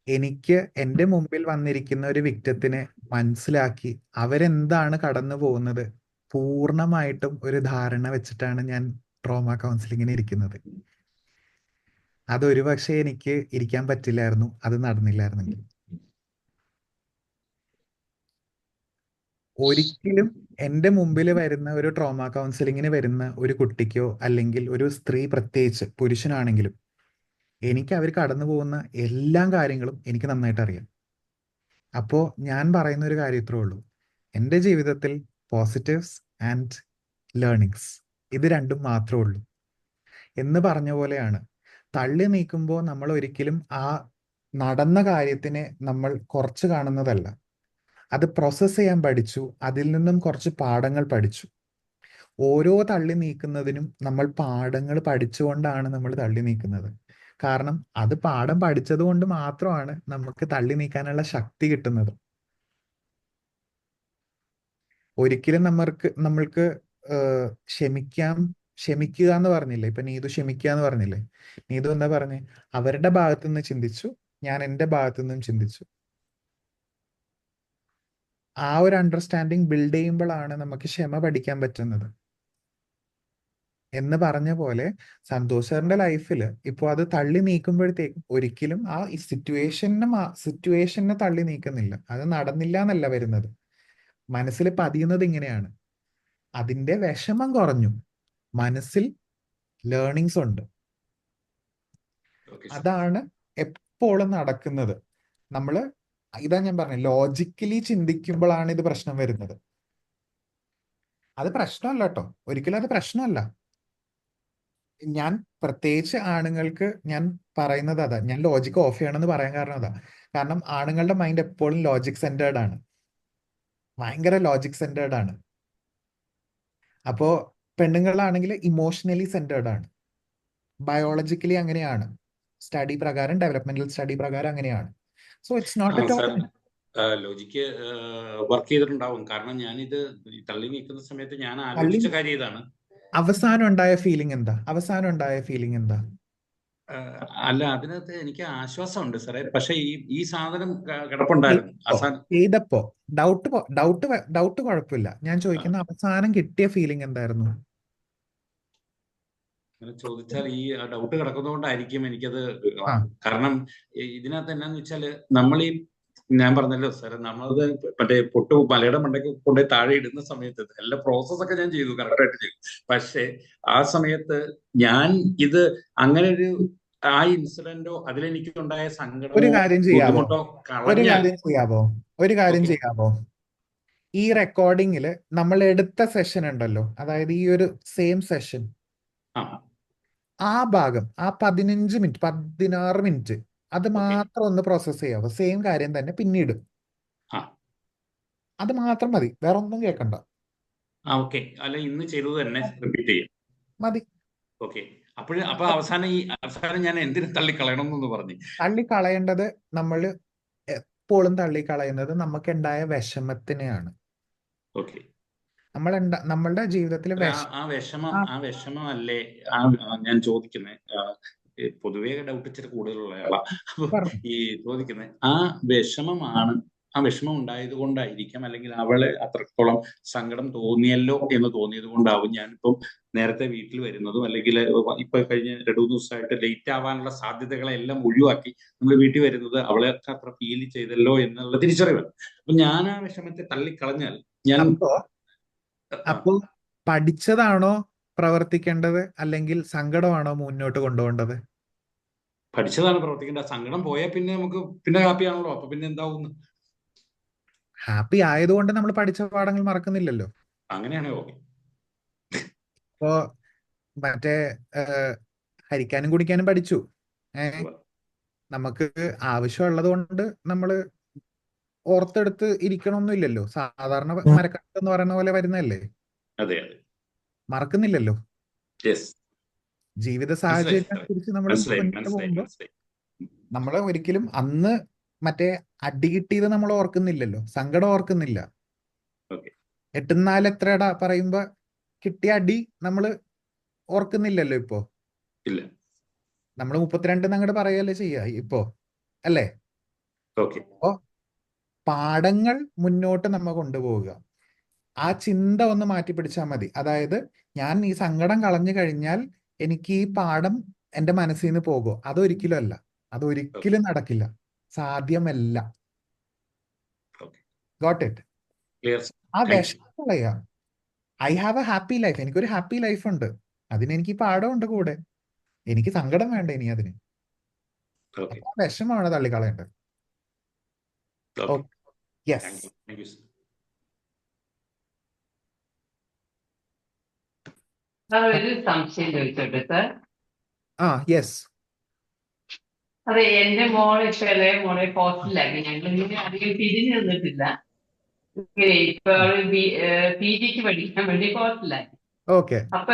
എനിക്ക് എൻ്റെ മുമ്പിൽ വന്നിരിക്കുന്ന ഒരു വിക്ടത്തിനെ മനസ്സിലാക്കി അവരെന്താണ് കടന്നു പോകുന്നത് പൂർണ്ണമായിട്ടും ഒരു ധാരണ വെച്ചിട്ടാണ് ഞാൻ ട്രോമ കൗൺസിലിങ്ങിന് ഇരിക്കുന്നത്. അതൊരു പക്ഷേ എനിക്ക് ഇരിക്കാൻ പറ്റില്ലായിരുന്നു, അത് നടന്നില്ലായിരുന്നെങ്കിൽ. ഒരിക്കലും എൻ്റെ മുമ്പിൽ വരുന്ന ഒരു ട്രോമ കൗൺസിലിങ്ങിന് വരുന്ന ഒരു കുട്ടിക്കോ അല്ലെങ്കിൽ ഒരു സ്ത്രീ, പ്രത്യേകിച്ച് പുരുഷനാണെങ്കിലും, എനിക്ക് അവർ കടന്നു പോകുന്ന എല്ലാ കാര്യങ്ങളും എനിക്ക് നന്നായിട്ട് അറിയാം. അപ്പോൾ ഞാൻ പറയുന്ന ഒരു കാര്യം ഇത്രേ ഉള്ളൂ, എൻ്റെ ജീവിതത്തിൽ പോസിറ്റീവ്സ് ആൻഡ് ലേണിങ്സ് ഇത് രണ്ടും മാത്രമേ ഉള്ളൂ. എന്ന് പറഞ്ഞ പോലെയാണ്, തള്ളി നീക്കുമ്പോൾ നമ്മൾ ഒരിക്കലും ആ നടന്ന കാര്യത്തിനെ നമ്മൾ കുറച്ച് കാണുന്നതല്ല, അത് പ്രോസസ്സ് ചെയ്യാൻ പഠിച്ചു, അതിൽ നിന്നും കുറച്ച് പാഠങ്ങൾ പഠിച്ചു. ഓരോ തള്ളി നീക്കുന്നതിനും നമ്മൾ പാഠങ്ങൾ പഠിച്ചുകൊണ്ടാണ് നമ്മൾ തള്ളി നീക്കുന്നത്. കാരണം അത് പാഠം പഠിച്ചത് കൊണ്ട് മാത്രമാണ് നമുക്ക് തള്ളി നീക്കാനുള്ള ശക്തി കിട്ടുന്നത്. ഒരിക്കലും നമ്മൾക്ക് ക്ഷമിക്കുക എന്ന് പറഞ്ഞില്ലേ, ഇപ്പൊ നീതു ക്ഷമിക്കുക എന്ന് പറഞ്ഞില്ലേ, നീതു എന്താ പറഞ്ഞേ, അവരുടെ ഭാഗത്തു നിന്ന് ചിന്തിച്ചു, ഞാൻ എൻ്റെ ഭാഗത്തു നിന്നും ചിന്തിച്ചു. ആ ഒരു അണ്ടർസ്റ്റാൻഡിങ് ബിൽഡ് ചെയ്യുമ്പോഴാണ് നമുക്ക് ക്ഷമ പഠിക്കാൻ പറ്റുന്നത്. എന്ന് പറഞ്ഞ പോലെ സന്തോഷ് സാറിന്റെ ലൈഫിൽ ഇപ്പോൾ അത് തള്ളി നീക്കുമ്പോഴത്തേക്കും ഒരിക്കലും ആ സിറ്റുവേഷനെ തള്ളി നീക്കുന്നില്ല. അത് നടന്നില്ല എന്നല്ല വരുന്നത്, മനസ്സിൽ പതിയുന്നത് ഇങ്ങനെയാണ്. അതിന്റെ വിഷമം കുറഞ്ഞു, മനസ്സിൽ ലേണിങ്സ് ഉണ്ട്. അതാണ് എപ്പോഴും നടക്കുന്നത്. നമ്മള് ഇതാ ഞാൻ പറഞ്ഞത്, ലോജിക്കലി ചിന്തിക്കുമ്പോഴാണ് ഇത് പ്രശ്നം വരുന്നത്. അത് പ്രശ്നമല്ല കേട്ടോ, ഒരിക്കലും അത് പ്രശ്നമല്ല. ഞാൻ പ്രത്യേകിച്ച് ആണുങ്ങൾക്ക് ഞാൻ പറയുന്നത് അതാ, ഞാൻ ലോജിക്ക് ഓഫ് ചെയ്യണമെന്ന് പറയാൻ കാരണം അതാ. കാരണം ആണുങ്ങളുടെ മൈൻഡ് എപ്പോഴും ലോജിക് സെന്റേർഡ് ആണ്, ഭയങ്കര ലോജിക് സെന്റേർഡ് ആണ്. അപ്പോ പെണ്ണുങ്ങളാണെങ്കിൽ ഇമോഷണലി സെന്റേർഡ് ആണ്. ബയോളജിക്കലി അങ്ങനെയാണ്, സ്റ്റഡി പ്രകാരം, ഡെവലപ്മെന്റൽ സ്റ്റഡി പ്രകാരം അങ്ങനെയാണ്. So it's not at all. Logic work ചെയ്തിട്ടുണ്ടാവും. കാരണം ഞാനിത് തള്ളി നീക്കുന്ന സമയത്ത് ഞാൻ തള്ളി ആലോചിച്ച കാര്യം ഇതാണ്. അവസാനം ഉണ്ടായ ഫീലിംഗ് എന്താ? അവസാനം ഉണ്ടായ ഫീലിംഗ് എന്താ? അല്ല, അതിനകത്ത് എനിക്ക് ആശ്വാസമുണ്ട് സാറേ. പക്ഷെ ഈ സാധനം കിടപ്പുണ്ടായിരുന്നു അവസാനം. ചെയ്തപ്പോ ഡൗട്ട് കുഴപ്പമില്ല. ഞാൻ ചോദിക്കുന്ന അവസാനം കിട്ടിയ ഫീലിംഗ് എന്തായിരുന്നു? അങ്ങനെ ചോദിച്ചാൽ ഈ ഡൗട്ട് കിടക്കുന്നതുകൊണ്ടായിരിക്കും എനിക്കത്. ആ. കാരണം ഇതിനകത്ത് എന്നാന്ന് വെച്ചാല് ഞാൻ പറഞ്ഞല്ലോ സാറേ, നമ്മളത് മറ്റേ പൊട്ട് മലയുടെ മണ്ടയ്ക്ക് കൊണ്ടുപോയി താഴെ ഇടുന്ന സമയത്ത് എല്ലാ പ്രോസസ്സൊക്കെ ഞാൻ ചെയ്തു, കറക്റ്റായിട്ട് ചെയ്തു. പക്ഷെ ആ സമയത്ത് ഞാൻ ഇത് അങ്ങനെ ആ ഇൻസിഡന്റോ അതിലെനിക്കുണ്ടായ ഒരു സങ്കടമോ കാര്യം ചെയ്യാവോ? ബുദ്ധിമുട്ടോ കളഞ്ഞാൽ ഒരു കാര്യം ഓക്കെ. ചെയ്യാവോ? ഈ റെക്കോർഡിങ്ങില് നമ്മൾ എടുത്ത സെഷൻ ഉണ്ടല്ലോ, അതായത് ഈ ഒരു സെയിം സെഷൻ, ആ ആ ഭാഗം, ആ 15 മിനിറ്റ് 16 മിനിറ്റ് അത് ഓക്കെ. മാത്രം ഒന്ന് പ്രോസസ് ചെയ്യാവോ? സെയിം കാര്യം തന്നെ പിന്നീട്. ആ അത് മാത്രം മതി, വേറെ ഒന്നും കേൾക്കണ്ട. ഓക്കെ. അല്ല, ഇന്ന് ചെയ്തത് തന്നെ റിപ്പീറ്റ് ചെയ്യാം. മതി. ഓക്കെ. അപ്പൊ അവസാനം ഞാൻ എന്തിനു തള്ളിക്കളയണം എന്നൊന്ന് പറഞ്ഞു. തള്ളിക്കളയേണ്ടത്, നമ്മൾ എപ്പോഴും തള്ളിക്കളയുന്നത് നമുക്കുണ്ടായ വിഷമത്തിനെയാണ്. ഓക്കെ. നമ്മളുടെ ജീവിതത്തിൽ ആ വിഷമമല്ലേ ഞാൻ ചോദിക്കുന്നത്. പൊതുവേ ഡൗട്ട് ഇച്ചിരി കൂടുതലുള്ള ആളാ. അപ്പൊ ഈ ചോദിക്കുന്നത് ആ വിഷമം ഉണ്ടായത് കൊണ്ടായിരിക്കാം, അല്ലെങ്കിൽ അവളെ അത്രത്തോളം സങ്കടം തോന്നിയല്ലോ എന്ന് തോന്നിയത് കൊണ്ടാവും ഞാനിപ്പം നേരത്തെ വീട്ടിൽ വരുന്നതും, അല്ലെങ്കിൽ ഇപ്പൊ കഴിഞ്ഞ 2-3 ദിവസമായിട്ട് ലേറ്റ് ആവാനുള്ള സാധ്യതകളെല്ലാം ഒഴിവാക്കി നമ്മൾ വീട്ടിൽ വരുന്നത് അവളെ അത്ര ഫീൽ ചെയ്തല്ലോ എന്നുള്ള തിരിച്ചറിവ്. അപ്പൊ ഞാൻ ആ വിഷമത്തെ തള്ളിക്കളഞ്ഞാൽ ഞാൻ അപ്പോ പഠിച്ചതാണോ പ്രവർത്തിക്കേണ്ടത്, അല്ലെങ്കിൽ സങ്കടമാണോ മുന്നോട്ട് കൊണ്ടുപോകേണ്ടത്? പഠിച്ചതാണ് പ്രവർത്തിക്കേണ്ടത്. സങ്കടം പോയാൽ പിന്നെ നമുക്ക് ഹാപ്പി ആണല്ലോ. അപ്പൊ പിന്നെ എന്താവും? ഹാപ്പി ആയതുകൊണ്ട് നമ്മൾ പഠിച്ച പാഠങ്ങൾ മറക്കുന്നില്ലല്ലോ. അങ്ങനെയാണോ? ഓക്കെ. ഇപ്പോ മറ്റേ ഹരിക്കാനും കുടിക്കാനും പഠിച്ചു. നമുക്ക് ആവശ്യമുള്ളത് കൊണ്ട് നമ്മള് ഓർത്തെടുത്ത് ഇരിക്കണമൊന്നുമില്ലല്ലോ. സാധാരണ മരക്കട്ട് എന്ന് പറയുന്ന പോലെ വരുന്നതല്ലേ, അതെ. മറക്കുന്നില്ലല്ലോ. ജീവിത സാഹചര്യം കുറിച്ച് നമ്മൾ മുന്നോട്ട് പോകുമ്പോൾ നമ്മൾ ഒരിക്കലും അന്ന് മറ്റേ അടി കിട്ടിയത് നമ്മൾ ഓർക്കുന്നില്ലല്ലോ, സങ്കടം ഓർക്കുന്നില്ല. 8-4 എത്രടാ പറയുമ്പോ കിട്ടിയ അടി നമ്മൾ ഓർക്കുന്നില്ലല്ലോ ഇപ്പോ. നമ്മൾ 32 അങ്ങോട്ട് പറയല്ലേ ചെയ്യാ ഇപ്പോ, അല്ലേ? അപ്പോ പാഠങ്ങൾ മുന്നോട്ട് നമ്മ കൊണ്ടുപോവുക. ആ ചിന്ത ഒന്ന് മാറ്റി പിടിച്ചാൽ മതി. അതായത് ഞാൻ ഈ സങ്കടം കളഞ്ഞു കഴിഞ്ഞാൽ എനിക്ക് ഈ പാഠം എന്റെ മനസ്സിൽ നിന്ന് പോകുമോ? അതൊരിക്കലും അല്ല, അതൊരിക്കലും നടക്കില്ല, സാധ്യമല്ല. Got it? ആ വിഷമം കളയുക. I have A happy life, എനിക്കൊരു ഹാപ്പി ലൈഫ് ഉണ്ട്, അതിനെനിക്ക് പാഠമുണ്ട് കൂടെ, എനിക്ക് സങ്കടം വേണ്ട ഇനി അതിന്. ആ വിഷമാണ് തള്ളിക്കളയേണ്ടത്. യെസ്. ഒരു സംശയം ചോദിച്ചോട്ടെ സാർ? യെസ്. അതെ, എന്റെ മോളെ ഇളയ മോളെ ഹോസ്റ്റലിലാക്കി. ഞങ്ങൾ ഇങ്ങനെ അധികം തിരിഞ്ഞു നിന്നിട്ടില്ല. ഇപ്പൊ PGക്ക് പഠിക്കാൻ വേണ്ടി ഹോസ്റ്റലിലാക്കി. അപ്പൊ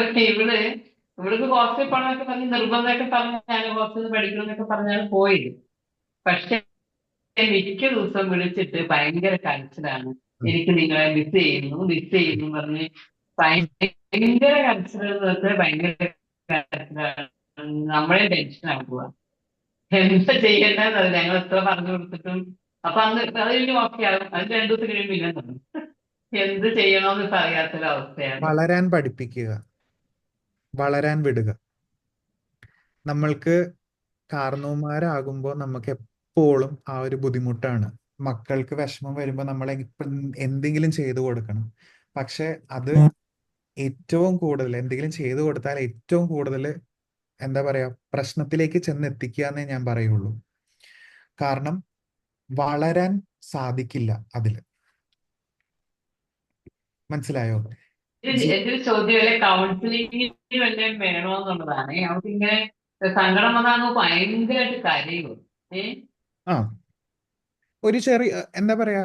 ഇവൾക്ക് ഹോസ്റ്റലിൽ പോകണമെന്നൊക്കെ പറഞ്ഞ് നിർബന്ധമൊക്കെ പറഞ്ഞാണ് ഹോസ്റ്റലിൽ പഠിക്കണം എന്നൊക്കെ പറഞ്ഞാണ് പോയത്. പക്ഷെ മിക്ക ദിവസം വിളിച്ചിട്ട് ഭയങ്കര കരച്ചിലാണ്, എനിക്ക് നിങ്ങളെ മിസ് ചെയ്യുന്നു പറഞ്ഞ് ഭയങ്കര കരച്ചിൽ, ഭയങ്കര കരച്ചിലാണ്. നമ്മളെ ടെൻഷൻ ആക്കുക. എന്താ ചെയ്യേണ്ടത്? ഞങ്ങൾ എത്ര പറഞ്ഞു കൊടുത്തിട്ടും. അപ്പൊ അന്ന് അത് കഴിഞ്ഞ് ഓക്കെ ആകും, അത് 2 ദിവസം കഴിയുമ്പോൾ പിന്നെ തുടങ്ങും. എന്ത് ചെയ്യണമെന്ന് അറിയാത്തൊരവസ്ഥയാണ്. വളരാൻ പഠിപ്പിക്കുക, വളരാൻ വിടുക. നമ്മൾക്ക് കാരണവന്മാരാകുമ്പോൾ നമുക്ക് എപ്പോഴും ആ ഒരു ബുദ്ധിമുട്ടാണ്. മക്കൾക്ക് വിഷമം വരുമ്പോൾ നമ്മൾ എന്തെങ്കിലും ചെയ്തു കൊടുക്കണം. പക്ഷെ അത് ഏറ്റവും കൂടുതൽ എന്തെങ്കിലും ചെയ്തു കൊടുത്താൽ ഏറ്റവും കൂടുതൽ എന്താ പറയാ, പ്രശ്നത്തിലേക്ക് ചെന്നെത്തിക്കുക എന്നേ ഞാൻ പറയുള്ളൂ. കാരണം വളരാൻ സാധിക്കില്ല അതില്. മനസ്സിലായോ? എന്റെ ഒരു ചോദ്യം കൗൺസിലിംഗിന് വല്ലതും വേണോന്നുള്ളതാണ്. നമുക്കിങ്ങനെ സങ്കടം വന്നാൽ ഭയങ്കരമായിട്ട് കരയും. ആ ഒരു ചെറിയ എന്താ പറയാ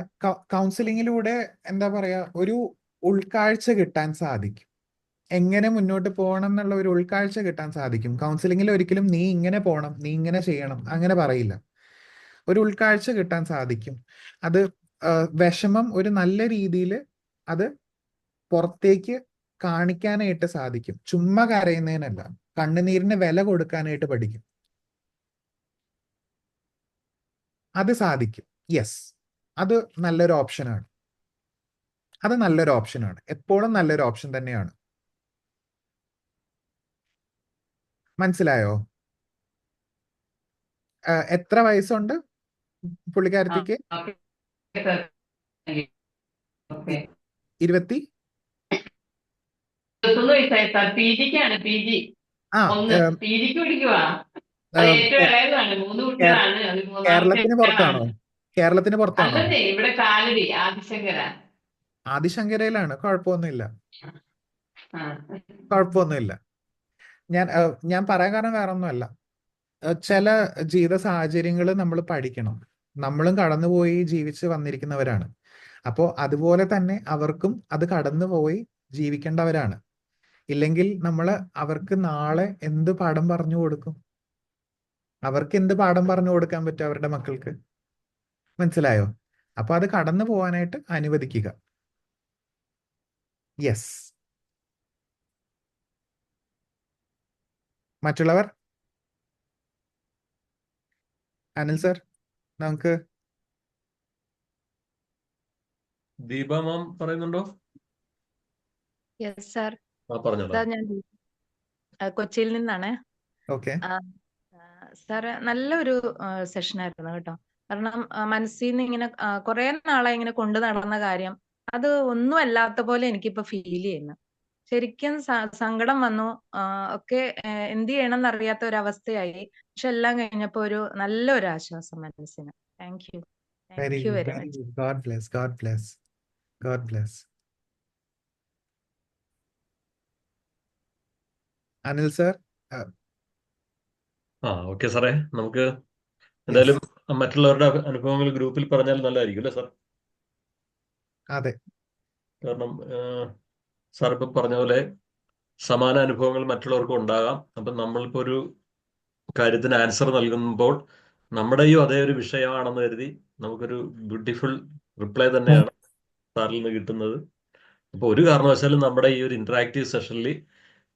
കൗൺസിലിങ്ങിലൂടെ എന്താ പറയാ ഒരു ഉൾക്കാഴ്ച കിട്ടാൻ സാധിക്കും. എങ്ങനെ മുന്നോട്ട് പോകണം എന്നുള്ള ഒരു ഉൾക്കാഴ്ച കിട്ടാൻ സാധിക്കും. കൗൺസിലിങ്ങിൽ ഒരിക്കലും നീ ഇങ്ങനെ പോകണം, നീ ഇങ്ങനെ ചെയ്യണം അങ്ങനെ പറയില്ല. ഒരു ഉൾക്കാഴ്ച കിട്ടാൻ സാധിക്കും. അത് വിഷമം ഒരു നല്ല രീതിയിൽ അത് പുറത്തേക്ക് കാണിക്കാനായിട്ട് സാധിക്കും. ചുമ്മാ കരയുന്നതിനല്ല, കണ്ണുനീരിന് വില കൊടുക്കാനായിട്ട് പഠിക്കും. അത് സാധിക്കും. യെസ്, അത് നല്ലൊരു ഓപ്ഷനാണ്. അത് നല്ലൊരു ഓപ്ഷനാണ്, എപ്പോഴും നല്ലൊരു ഓപ്ഷൻ തന്നെയാണ്. മനസ്സിലായോ? എത്ര വയസ്സുണ്ട് പുള്ളിക്കാരത്തിക്ക്? 20 വയസ്സായി സാർ. പിജിക്കാണ്, പിജി പിജിക്ക് പഠിക്കുവാ. അത് ഏറ്റവും ഇളയതാണ്. 3 കുട്ടികളാണ്. അത് കേരളത്തിന് പുറത്താണോ? കേരളത്തിന് പുറത്താണോ? അല്ലേ, ഇവിടെ കാലടി ആദിശങ്കര. ആദിശങ്കരയിലാണ്. കുഴപ്പമൊന്നുമില്ല, കുഴപ്പമൊന്നുമില്ല. ഞാൻ പറയാൻ കാരണം വേറെ ഒന്നുമല്ല. ചില ജീവിത സാഹചര്യങ്ങൾ നമ്മൾ പഠിക്കണം. നമ്മളും കടന്നുപോയി ജീവിച്ച് വന്നിരിക്കുന്നവരാണ്. അപ്പോൾ അതുപോലെ തന്നെ അവർക്കും അത് കടന്നുപോയി ജീവിക്കേണ്ടവരാണ്. ഇല്ലെങ്കിൽ നമ്മൾ അവർക്ക് നാളെ എന്ത് പാഠം പറഞ്ഞു കൊടുക്കും? അവർക്ക് എന്ത് പാഠം പറഞ്ഞു കൊടുക്കാൻ പറ്റും അവരുടെ മക്കൾക്ക്? മനസ്സിലായോ? അപ്പൊ അത് കടന്നു പോകാനായിട്ട് അനുവദിക്കുക. യെസ്. മറ്റുള്ളവർ? അനിൽ സർ, നമുക്ക് ദീപ മാം പറയുന്നുണ്ടോ? Yes sir. പറഞ്ഞോളാം. സാർ ഞാൻ കൊച്ചിയിൽ നിന്നാണ്. ഓക്കെ സാർ, നല്ലൊരു സെഷനായിരുന്നു കേട്ടോ. കാരണം മനസ്സിൽ നിന്ന് ഇങ്ങനെ കുറെ നാളായി ഇങ്ങനെ കൊണ്ടു നടന്ന കാര്യം അത് ഒന്നും അല്ലാത്ത പോലെ എനിക്കിപ്പോ ഫീൽ ചെയ്യുന്നു. ശരിക്കും സങ്കടം വന്നു, ഒക്കെ എന്ത് ചെയ്യണം എന്നറിയാത്ത ഒരു അവസ്ഥയായി. പക്ഷെ എല്ലാം കഴിഞ്ഞപ്പോ ഒരു നല്ലൊരു ആശ്വാസം മനസ്സിന്. Thank you very much. God bless, God bless, God bless. Anil sir? Okay സാറേ, നമുക്ക് എന്തായാലും മറ്റുള്ളവരുടെ അനുഭവങ്ങൾ ഗ്രൂപ്പിൽ പറഞ്ഞാൽ നല്ലതായിരിക്കും അല്ലേ സാർ? അതെ, കാരണം സാർ ഇപ്പം പറഞ്ഞ പോലെ സമാന അനുഭവങ്ങൾ മറ്റുള്ളവർക്കും ഉണ്ടാകാം. അപ്പം നമ്മളിപ്പോ ഒരു കാര്യത്തിന് ആൻസർ നൽകുമ്പോൾ നമ്മുടെയും അതേ ഒരു വിഷയമാണെന്ന് കരുതി നമുക്കൊരു ബ്യൂട്ടിഫുൾ റിപ്ലൈ തന്നെയാണ് സാറിൽ നിന്ന് കിട്ടുന്നത്. അപ്പോൾ ഒരു കാരണവശാലും നമ്മുടെ ഈ ഒരു ഇന്ററാക്റ്റീവ് സെഷനിൽ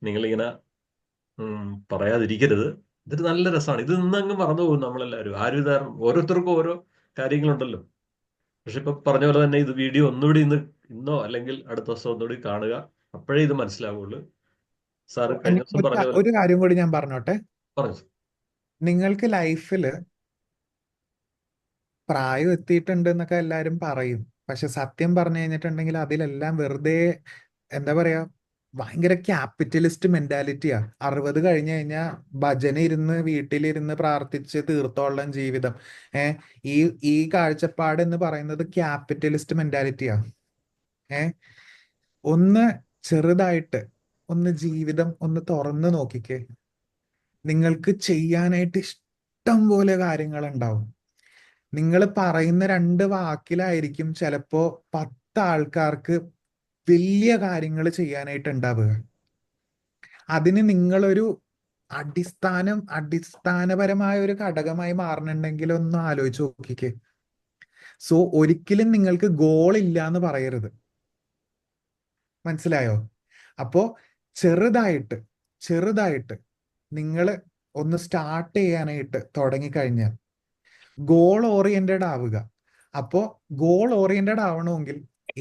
നിങ്ങളിങ്ങനെ പറയാതിരിക്കരുത്. ഇതൊരു നല്ല രസമാണ്. ഇത് നിന്നങ്ങ് മറന്നു പോകും നമ്മളെല്ലാവരും. ആരും ഓരോരുത്തർക്കും ഓരോ കാര്യങ്ങളുണ്ടല്ലോ. പക്ഷെ ഇപ്പൊ പറഞ്ഞ പോലെ തന്നെ ഇത് വീഡിയോ ഒന്നുകൂടി ഇന്നോ അല്ലെങ്കിൽ അടുത്ത ദിവസം ഒന്നുകൂടി കാണുക, അപ്പോഴേ ഇത് മനസ്സിലാവുള്ളൂ. സാർ കഴിഞ്ഞ ദിവസം പറഞ്ഞ പോലെ ഒരു കാര്യം കൂടി ഞാൻ പറഞ്ഞോട്ടെ. പറഞ്ഞു. നിങ്ങൾക്ക് ലൈഫില് പ്രായം എത്തിയിട്ടുണ്ട് എന്നൊക്കെ എല്ലാരും പറയും. പക്ഷെ സത്യം പറഞ്ഞു കഴിഞ്ഞിട്ടുണ്ടെങ്കിൽ അതിലെല്ലാം വെറുതെ എന്താ പറയാ, ഭയങ്കര ക്യാപിറ്റലിസ്റ്റ് മെന്റാലിറ്റിയാ. 60 കഴിഞ്ഞു കഴിഞ്ഞാൽ ഭജന ഇരുന്ന് വീട്ടിലിരുന്ന് പ്രാർത്ഥിച്ച് തീർത്തോളം ജീവിതം. ഈ ഈ കാഴ്ചപ്പാട് എന്ന് പറയുന്നത് ക്യാപിറ്റലിസ്റ്റ് മെന്റാലിറ്റിയാ. ഒന്ന് ചെറുതായിട്ട് ഒന്ന് ജീവിതം ഒന്ന് തുറന്നു നോക്കിക്കേ. നിങ്ങൾക്ക് ചെയ്യാനായിട്ട് ഇഷ്ടം പോലെ കാര്യങ്ങൾ ഉണ്ടാവും. നിങ്ങൾ പറയുന്ന 2 വാക്കിലായിരിക്കും ചിലപ്പോ 10 ആൾക്കാർക്ക് വലിയ കാര്യങ്ങൾ ചെയ്യാനായിട്ട് ഉണ്ടാവുക. അതിന് നിങ്ങളൊരു അടിസ്ഥാനപരമായ ഒരു ഘടകമായി മാറണമെങ്കിൽ ഒന്ന് ആലോചിച്ച് നോക്കിക്കേ. സോ ഒരിക്കലും നിങ്ങൾക്ക് ഗോൾ ഇല്ല എന്ന് പറയരുത്. മനസ്സിലായോ? അപ്പോ ചെറുതായിട്ട് നിങ്ങൾ ഒന്ന് സ്റ്റാർട്ട് ചെയ്യാനായിട്ട് തുടങ്ങിക്കഴിഞ്ഞാൽ ഗോൾ ഓറിയന്റഡ് ആവുക. അപ്പോ ഗോൾ ഓറിയന്റഡ് ആവണമെങ്കിൽ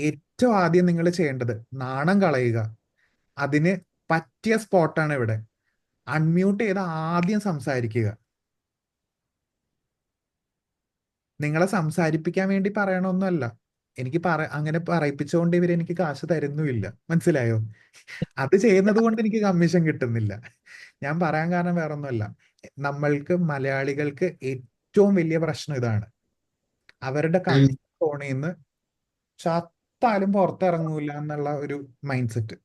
ഏറ്റവും ആദ്യം നിങ്ങൾ ചെയ്യേണ്ടത് നാണം കളയുക. അതിന് പറ്റിയ സ്പോട്ടാണ് ഇവിടെ. അൺമ്യൂട്ട് ചെയ്ത് ആദ്യം സംസാരിക്കുക. നിങ്ങളെ സംസാരിപ്പിക്കാൻ വേണ്ടി പറയണമൊന്നുമല്ല. എനിക്ക് അങ്ങനെ പറയിപ്പിച്ചുകൊണ്ട് ഇവരെനിക്ക് കാശ് തരുന്നുമില്ല. മനസ്സിലായോ? അത് ചെയ്യുന്നത് കൊണ്ട് എനിക്ക് കമ്മീഷൻ കിട്ടുന്നില്ല. ഞാൻ പറയാൻ കാരണം വേറെ ഒന്നുമല്ല. നമ്മൾക്ക് മലയാളികൾക്ക് ഏറ്റവും വലിയ പ്രശ്നം ഇതാണ്. അവരുടെ കംഫർട്ട് സോണിൽ നിന്ന് ചത്താലും പുറത്തിറങ്ങൂല എന്നുള്ള ഒരു മൈൻഡ് സെറ്റ്.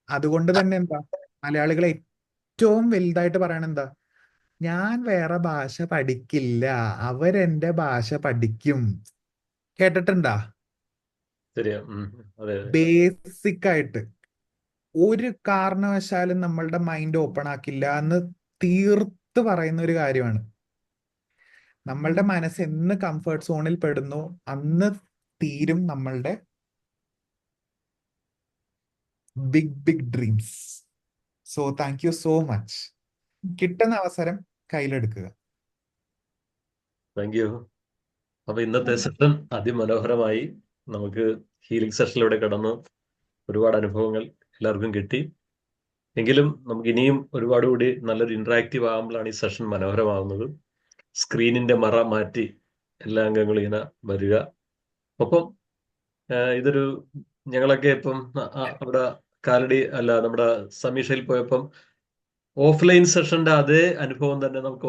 അതുകൊണ്ട് തന്നെ എന്താ മലയാളികൾ ഏറ്റവും വലുതായിട്ട് പറയണ എന്താ, ഞാൻ വേറെ ഭാഷ പഠിക്കില്ല, അവരെന്റെ ഭാഷ പഠിക്കും. കേട്ടിട്ടുണ്ടാ? ശരിയാ. അതെ. ബേസിക് ആയിട്ട് ഒരു കാരണവശാലും നമ്മളുടെ മൈൻഡ് ഓപ്പൺ ആക്കില്ല എന്ന് തീർത്ത് പറയുന്ന ഒരു കാര്യമാണ്. നമ്മളുടെ മനസ്സ് എന്ന് കംഫർട്ട് സോണിൽ പെടുന്നു അന്ന് തീരും നമ്മളുടെ big dreams. So thank you so much. കിട്ടുന്ന അവസരം കയ്യിലെടുക്കുക. Thank you. അപ്പൊ ഇന്നത്തെ സെഷൻ അതിമനോഹരമായി. നമുക്ക് ഹീലിംഗ് സെഷനിലൂടെ കടന്ന് ഒരുപാട് അനുഭവങ്ങൾ എല്ലാവർക്കും കിട്ടി. എങ്കിലും നമുക്ക് ഇനിയും ഒരുപാട് കൂടി നല്ലൊരു ഇന്ററാക്റ്റീവ് ആകുമ്പോഴാണ് ഈ സെഷൻ മനോഹരമാകുന്നത്. സ്ക്രീനിന്റെ മറ മാറ്റി എല്ലാ അംഗങ്ങളും ഇങ്ങനെ വരിക. ഒപ്പം ഇതൊരു ഞങ്ങളൊക്കെ ഇപ്പം അവിടെ കാലടി അല്ല നമ്മുടെ സമീക്ഷയിൽ പോയപ്പം ഓഫ്ലൈൻ സെഷന്റെ അതേ അനുഭവം തന്നെ നമുക്ക്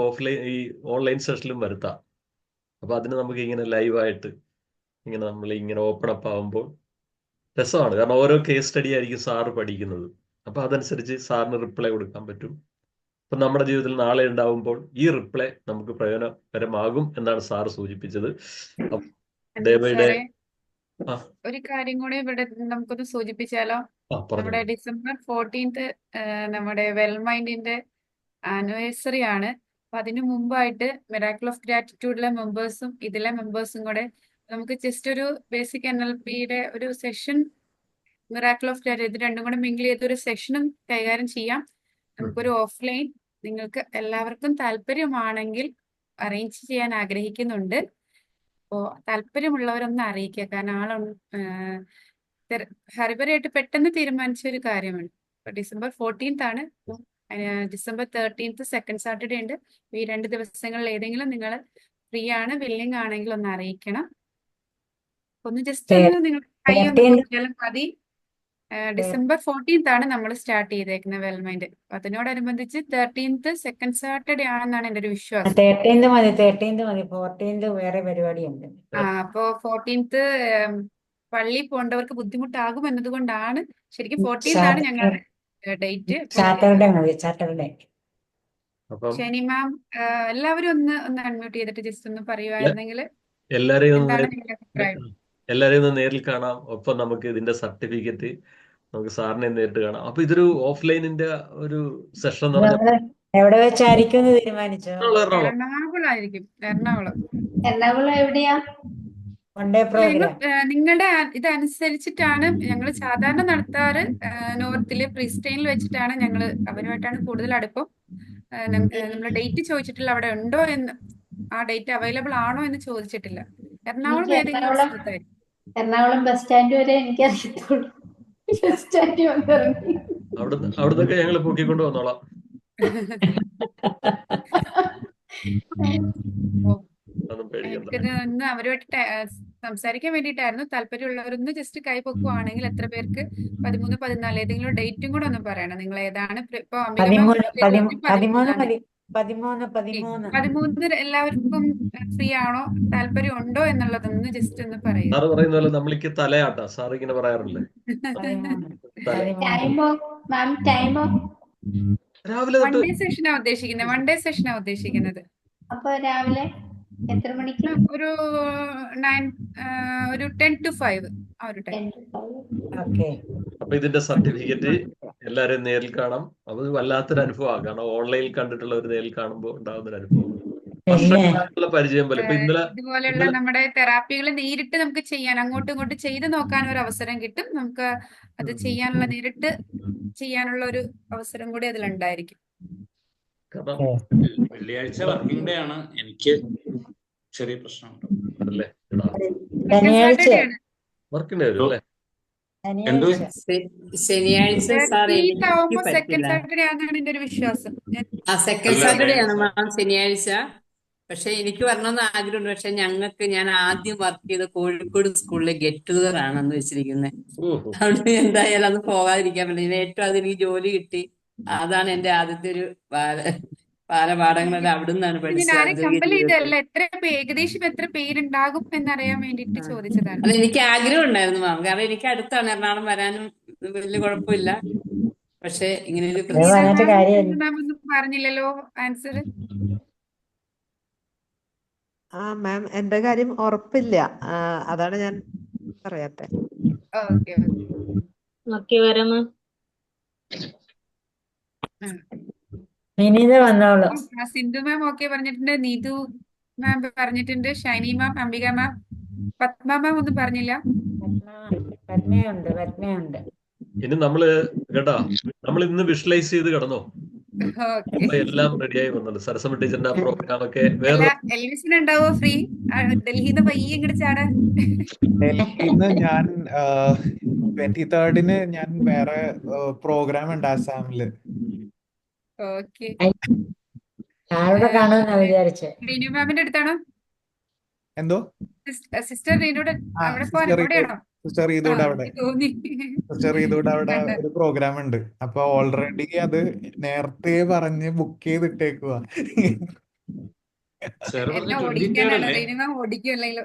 ഈ ഓൺലൈൻ സെഷനിലും വരുത്താം. അപ്പൊ അതിന് നമുക്ക് ഇങ്ങനെ ലൈവായിട്ട് ഇങ്ങനെ നമ്മൾ ഇങ്ങനെ ഓപ്പൺ അപ്പ് ആകുമ്പോൾ രസമാണ്. കാരണം ഓരോ കേസ് സ്റ്റഡി ആയിരിക്കും സാറ് പഠിക്കുന്നത്. അപ്പൊ അതനുസരിച്ച് സാറിന് റിപ്ലൈ കൊടുക്കാൻ പറ്റും. അപ്പൊ നമ്മുടെ ജീവിതത്തിൽ നാളെ ഉണ്ടാവുമ്പോൾ ഈ റിപ്ലൈ നമുക്ക് പ്രയോജനകരമാകും എന്നാണ് സാറ് സൂചിപ്പിച്ചത്. ദേവയുടെ ഒരു കാര്യം കൂടി ഇവിടെ നമുക്കൊന്ന് സൂചിപ്പിച്ചാലോ? നമ്മുടെ ഡിസംബർ 14th നമ്മുടെ വെൽമൈൻഡിന്റെ ആനിവേഴ്സറി ആണ്. അപ്പൊ അതിനു മുമ്പായിട്ട് മിറാക്കിൾ ഓഫ് ഗ്രാറ്റിറ്റ്യൂഡിലെ മെമ്പേഴ്സും ഇതിലെ മെമ്പേഴ്സും കൂടെ നമുക്ക് ജസ്റ്റ് ഒരു ബേസിക് NLPയുടെ ഒരു സെഷൻ, മിറാക്കിൾ ഓഫ് ഗ്രാറ്റിറ്റ്യൂഡ്, ഇത് രണ്ടും കൂടെ മിങ്കിൾ ചെയ്തൊരു സെഷനും കൈകാര്യം ചെയ്യാം. നമുക്കൊരു ഓഫ്ലൈൻ നിങ്ങൾക്ക് എല്ലാവർക്കും താല്പര്യമാണെങ്കിൽ അറേഞ്ച് ചെയ്യാൻ ആഗ്രഹിക്കുന്നുണ്ട്. അപ്പോൾ താല്പര്യമുള്ളവരൊന്ന് അറിയിക്കുക. കാരണം ഹരിബറിയായിട്ട് പെട്ടെന്ന് തീരുമാനിച്ച ഒരു കാര്യമാണ്. ഇപ്പൊ ഡിസംബർ 14th ആണ്. ഡിസംബർ 13th സെക്കൻഡ് സാറ്റർഡേ ഉണ്ട്. ഈ 2 ദിവസങ്ങളിൽ ഏതെങ്കിലും നിങ്ങൾ ഫ്രീ ആണ്, വില്ലിംഗ് ആണെങ്കിൽ ഒന്ന് അറിയിക്കണം. ഒന്ന് ജസ്റ്റ് ഒന്ന് നിങ്ങൾ കൈ ഒന്ന് കൊടുത്താലും മതി. ഡിസംബർ 14th ആണ് നമ്മൾ സ്റ്റാർട്ട് ചെയ്തേക്കുന്നത് വെൽമൈൻഡ്. അതിനോടനുബന്ധിച്ച് 13th സെക്കൻഡ് സാറ്റർഡേ ആണെന്നാണ് എൻ്റെ ഒരു വിശ്വാസം. 13th മതി. 14th വേറെ പരിപാടിയുണ്ട്. അപ്പോ 14th പള്ളി പോകേണ്ടവർക്ക് ബുദ്ധിമുട്ടാകും എന്നതുകൊണ്ടാണ് ശരിക്കും 14th ആണ് ഞങ്ങളുടെ ഡേറ്റ്. സാറ്റർഡേ മതി. സാറ്റർഡേ. ശനി മാം എല്ലാവരും ഒന്ന് അൺമ്യൂട്ട് ചെയ്തിട്ട് ജസ്റ്റ് ഒന്ന് പറയുവായിരുന്നെങ്കിൽ. എല്ലാരെയും ഒന്ന് നേരിൽ കാണാം. ഒപ്പം നമുക്ക് ഇതിന്റെ സർട്ടിഫിക്കറ്റ് നമുക്ക് സാറിനെ നേരിട്ട് കാണാം. അപ്പൊ ഇതൊരു ഓഫ്ലൈനിന്റെ ഒരു സെഷൻ എന്ന് പറഞ്ഞാൽ എവിടെ വെച്ചായിരിക്കും തീരുമാനിച്ചോ? എറണാകുളമായിരിക്കും. എറണാകുളം എവിടെയാ? നിങ്ങളുടെ ഇതനുസരിച്ചിട്ടാണ് ഞങ്ങൾ സാധാരണ നടത്താറ്. നോർത്തില് പ്രിസ്റ്റൈനിൽ വെച്ചിട്ടാണ് ഞങ്ങൾ അവരുമായിട്ടാണ് കൂടുതൽ അടുപ്പം. നമ്മൾ ഡേറ്റ് ചോദിച്ചിട്ടില്ല അവിടെ ഉണ്ടോ എന്ന്, ആ ഡേറ്റ് അവൈലബിൾ ആണോ എന്ന് ചോദിച്ചിട്ടില്ല. എറണാകുളം ഏതെങ്കിലും സ്ഥലത്തായിരിക്കും. എറണാകുളം ബസ് സ്റ്റാൻഡ് വരെ എനിക്ക് അറിയത്തുള്ളൂ. ബസ് സ്റ്റാൻഡ് അവിടുന്നൊക്കെ ഞങ്ങൾ പൊക്കിക്കൊണ്ട് വന്നോളാം. എനിക്കിത് അവരുമായിട്ട് സംസാരിക്കാൻ വേണ്ടിയിട്ടായിരുന്നു. താല്പര്യമുള്ളവരൊന്ന് ജസ്റ്റ് കൈ പൊക്കുവാണെങ്കിൽ എത്ര പേർക്ക് 13, 14 ഏതെങ്കിലും ഡേറ്റും കൂടെ ഒന്ന് പറയണം. നിങ്ങൾ ഏതാണ് ഇപ്പൊ 13 എല്ലാവർക്കും ഫ്രീ ആണോ, താല്പര്യം ഉണ്ടോ എന്നുള്ളതൊന്ന് ജസ്റ്റ് ഒന്ന് പറയുക. സാറ് പറയുന്ന പോലെ നമ്മൾക്ക് തലയാട്ടാ സാർ ഇങ്ങനെ പറയാറില്ലേ? രാവിലെ വൺ ഡേ സെഷനാ ഉദ്ദേശിക്കുന്നത്. അപ്പൊ രാവിലെ എത്ര മണിക്ക്? ഒരു 10 to 5 ആ ഒരു ടൈം. അപ്പൊ ഇതിന്റെ സർട്ടിഫിക്കറ്റ് എല്ലാരെയും നേരിൽ കാണാം. അത് വല്ലാത്തൊരു അനുഭവമാണ്. കാരണം ഓൺലൈനിൽ കണ്ടിട്ടുള്ള ഒരു നേരിൽ കാണുമ്പോൾ ഉണ്ടാകുന്ന ഒരു അനുഭവം, വർഷങ്ങളായിട്ടുള്ള പരിചയം പോലെ. ഇതുപോലെയുള്ള നമ്മുടെ തെറാപ്പികൾ നേരിട്ട് നമുക്ക് ചെയ്യാൻ, അങ്ങോട്ടും ഇങ്ങോട്ടും ചെയ്ത് നോക്കാൻ ഒരു അവസരം കിട്ടും. നമുക്ക് അത് നേരിട്ട് ചെയ്യാനുള്ള ഒരു അവസരം കൂടി അതിലുണ്ടായിരിക്കും. വെള്ളിയാഴ്ച വർക്കിംഗ് ഡേ ആണ്. എനിക്ക് ചെറിയ പ്രശ്നമുണ്ട്. ശനിയാഴ്ച സെക്കൻഡ് സാറ്റർഡേ ആണെന്നാണ് എന്റെ ഒരു വിശ്വാസം. സെക്കൻഡ് സാറ്റർഡേ ആണ് മാം ശനിയാഴ്ച. പക്ഷെ എനിക്ക് വരണമെന്ന് ആഗ്രഹമുണ്ട്. പക്ഷെ ഞാൻ ആദ്യം വർക്ക് ചെയ്ത കോഴിക്കോട് സ്കൂളിലെ ഗെറ്റ് ടുഗദർ ആണെന്ന് വെച്ചിരിക്കുന്നത്. അതുകൊണ്ട് എന്തായാലും അത് പോകാതിരിക്കാൻ പറ്റില്ല. ഏറ്റവും അതെനിക്ക് ജോലി കിട്ടി. അതാണ് എന്റെ ആദ്യത്തെ ഒരു പല പാഠങ്ങളെല്ലാം അവിടെ നിന്നാണ് ഞാൻ പഠിച്ചത് ആരെ ഔദ്യോഗിക കമ്പൽ ജീവിതത്തിൽ. ചെയ്തല്ല, ഏകദേശം എത്ര പേരുണ്ടാകും എന്നറിയാൻ വേണ്ടിയിട്ട് ചോദിച്ചതാണ്. അല്ല, എനിക്ക് ആഗ്രഹം ഉണ്ടായിരുന്നു മാം, കാരണം എനിക്ക് അടുത്താണ് എറണാകുളം വരാനും വലിയ കുഴപ്പമില്ല. പക്ഷെ ഇങ്ങനെ ഒരു അത് പറഞ്ഞിട്ട് കാര്യം മാം ഒന്നും പറഞ്ഞില്ലല്ലോ ആൻസർ. മാം എന്റെ കാര്യം ഉറപ്പില്ല. അതാണ് ഞാൻ പറയാത്തെ. ഓക്കെ ഓക്കെ വരാം മാം. വിനീത വന്നോളൂ. സിന്ധു മാം ഓക്കെ പറഞ്ഞിട്ടുണ്ട്, നീതു മാം പറഞ്ഞിട്ടുണ്ട്, ഷൈനി മാം, അംബിക മാം, പത്മ മാം ഒന്നും പറഞ്ഞില്ല. പത്മയുണ്ട്. ഇനി നമ്മള് കേട്ടാ, നമ്മൾ ഇന്ന് വിഷ്വലൈസ് ചെയ്ത് കിടന്നോ? ഓക്കെ, അപ്പൊ എല്ലാം റെഡിയായി വന്നുള്ളൂ. സരസ്വതി ടീച്ചറിന്റെ ആ പ്രോഗ്രാം ഒക്കെ അല്ല വേറെ എൽവിസിന് ഉണ്ടാവോ ഫ്രീ? ഡൽഹിന്ന് പയ്യെ ഇങ്ങോട്ട് ചാടാൻ. ഡൽഹിന്ന് ഞാൻ 23rd ഞാൻ വേറെ പ്രോഗ്രാം ഉണ്ട് ആസാമില്. ഓക്കെ, ആരുടെ കാണുമെന്നാ വിചാരിച്ചേ. റീനു മാമിന്റെ അടുത്താണോ? എന്തോ സിസ്റ്റർ റീനുടെ അവിടെ പോകാൻ എവിടെയാണോ? സിസ്റ്റർ ഈദോട് അവിടെ എനിക്ക് തോന്നി. സിസ്റ്റർ ഈദോട് അവിടെ കണ്ട. ഒരു പ്രോഗ്രാം ഉണ്ട്. അപ്പൊ ഓൾറെഡി അത് നേരത്തെ പറഞ്ഞ് ബുക്ക് ചെയ്തിട്ടേക്കുവാ. സാർ പറഞ്ഞ എന്നെ 23rd ഓടിക്കാനാണ് അല്ലേ? റീനു മാം ഓടിക്കുമല്ലോ.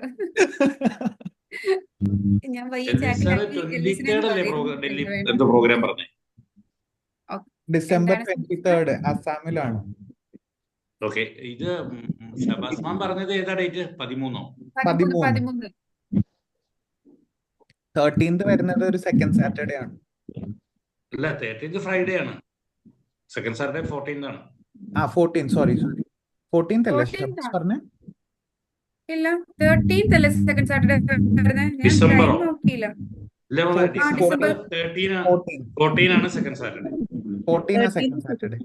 ഞാൻ പയ്യെ സാറ് ചാറ്റിലാക്കി 23rd അല്ലേ ഡൽഹി വേണം. എന്തോ പ്രോഗ്രാം പറഞ്ഞേ? ഡിസംബർ എന്താണ് 23rd ആസാമിലാണ്. ഓക്കെ, ഇത് ഷബാസ് മാം പറഞ്ഞത് ഏതാ ഡേറ്റ്? 13 13. 13th വരുന്നത് ഒരു സെക്കൻഡ് സാറ്റർഡേ ആണ്. അല്ല, 13th ഫ്രൈഡേ ആണ്. സെക്കൻഡ് സാറ്റർഡേ 14th ആണ്. 14th സോറി 14th അല്ലേ 14th ആ? പറഞ്ഞേ? ഇല്ല, 13th അല്ലേ സെക്കൻഡ് സാറ്റർഡേ വരുന്നത്? ഞാൻ ഡിസംബറോ? ടൈം നോക്കിയില്ല. ഇല്ല മോളെ, ഡിസംബർ ഡിസംബർ 14 ആണ് second Saturday. 14 second Saturday.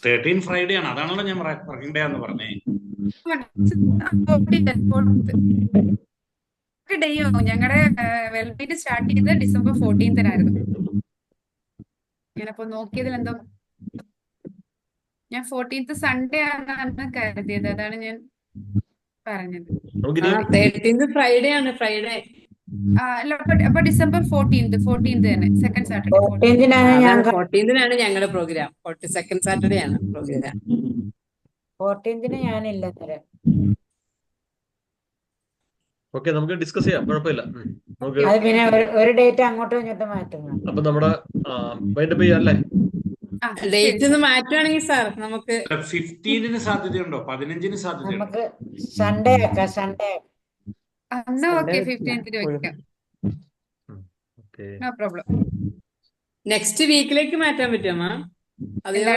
13 Friday ആണ്. അതാണല്ലോ ഞാൻ വർക്കിംഗ് ഡേ എന്ന് പറഞ്ഞേ. ഡേയോ ഞങ്ങളുടെ വെൽമീറ്റ് സ്റ്റാർട്ട് ചെയ്തത് ഡിസംബർ 14th ഞാനപ്പോ നോക്കിയതിൽ എന്തോ ഞാൻ 14th സൺഡേ ആണെന്ന് കരുതിയത്, അതാണ് ഞാൻ പറഞ്ഞത്. നമുക്കിനി 13th ഫ്രൈഡേ ആണ്, ഫ്രൈഡേ. അല്ല, അപ്പൊ ഡിസംബർ 14th തന്നെ സെക്കൻഡ് സാറ്റർഡേ. 14th ഞങ്ങളുടെ പ്രോഗ്രാം. സെക്കൻഡ് സാറ്റർഡേ ആണ് പ്രോഗ്രാം. 14th ഞാനില്ല അന്നേരം. ഓക്കെ, നമുക്ക് ഡിസ്കസ് ചെയ്യാം, കുഴപ്പമില്ല. നമുക്ക് അത് പിന്നെ ഒരു ഡേറ്റ് അങ്ങോട്ടും ഇങ്ങോട്ടും മാറ്റുന്നു. അപ്പൊ നമ്മുടെ വൈൻഡപ്പ് ചെയ്യാം അല്ലേ? ഡേറ്റ് ഒന്ന് മാറ്റുവാണെങ്കിൽ സാർ നമുക്ക് 15ന് സാധ്യതയുണ്ടോ? 15ന് സാധ്യതയുണ്ടോ? നമുക്ക് സൺഡേ ആക്കാം. സൺഡേ അന്ന് ഓക്കെ, 15th വെക്കാം. No problem. നെക്സ്റ്റ് വീക്കിലേക്ക് മാറ്റാൻ പറ്റുമോ മാം? അതെയോ,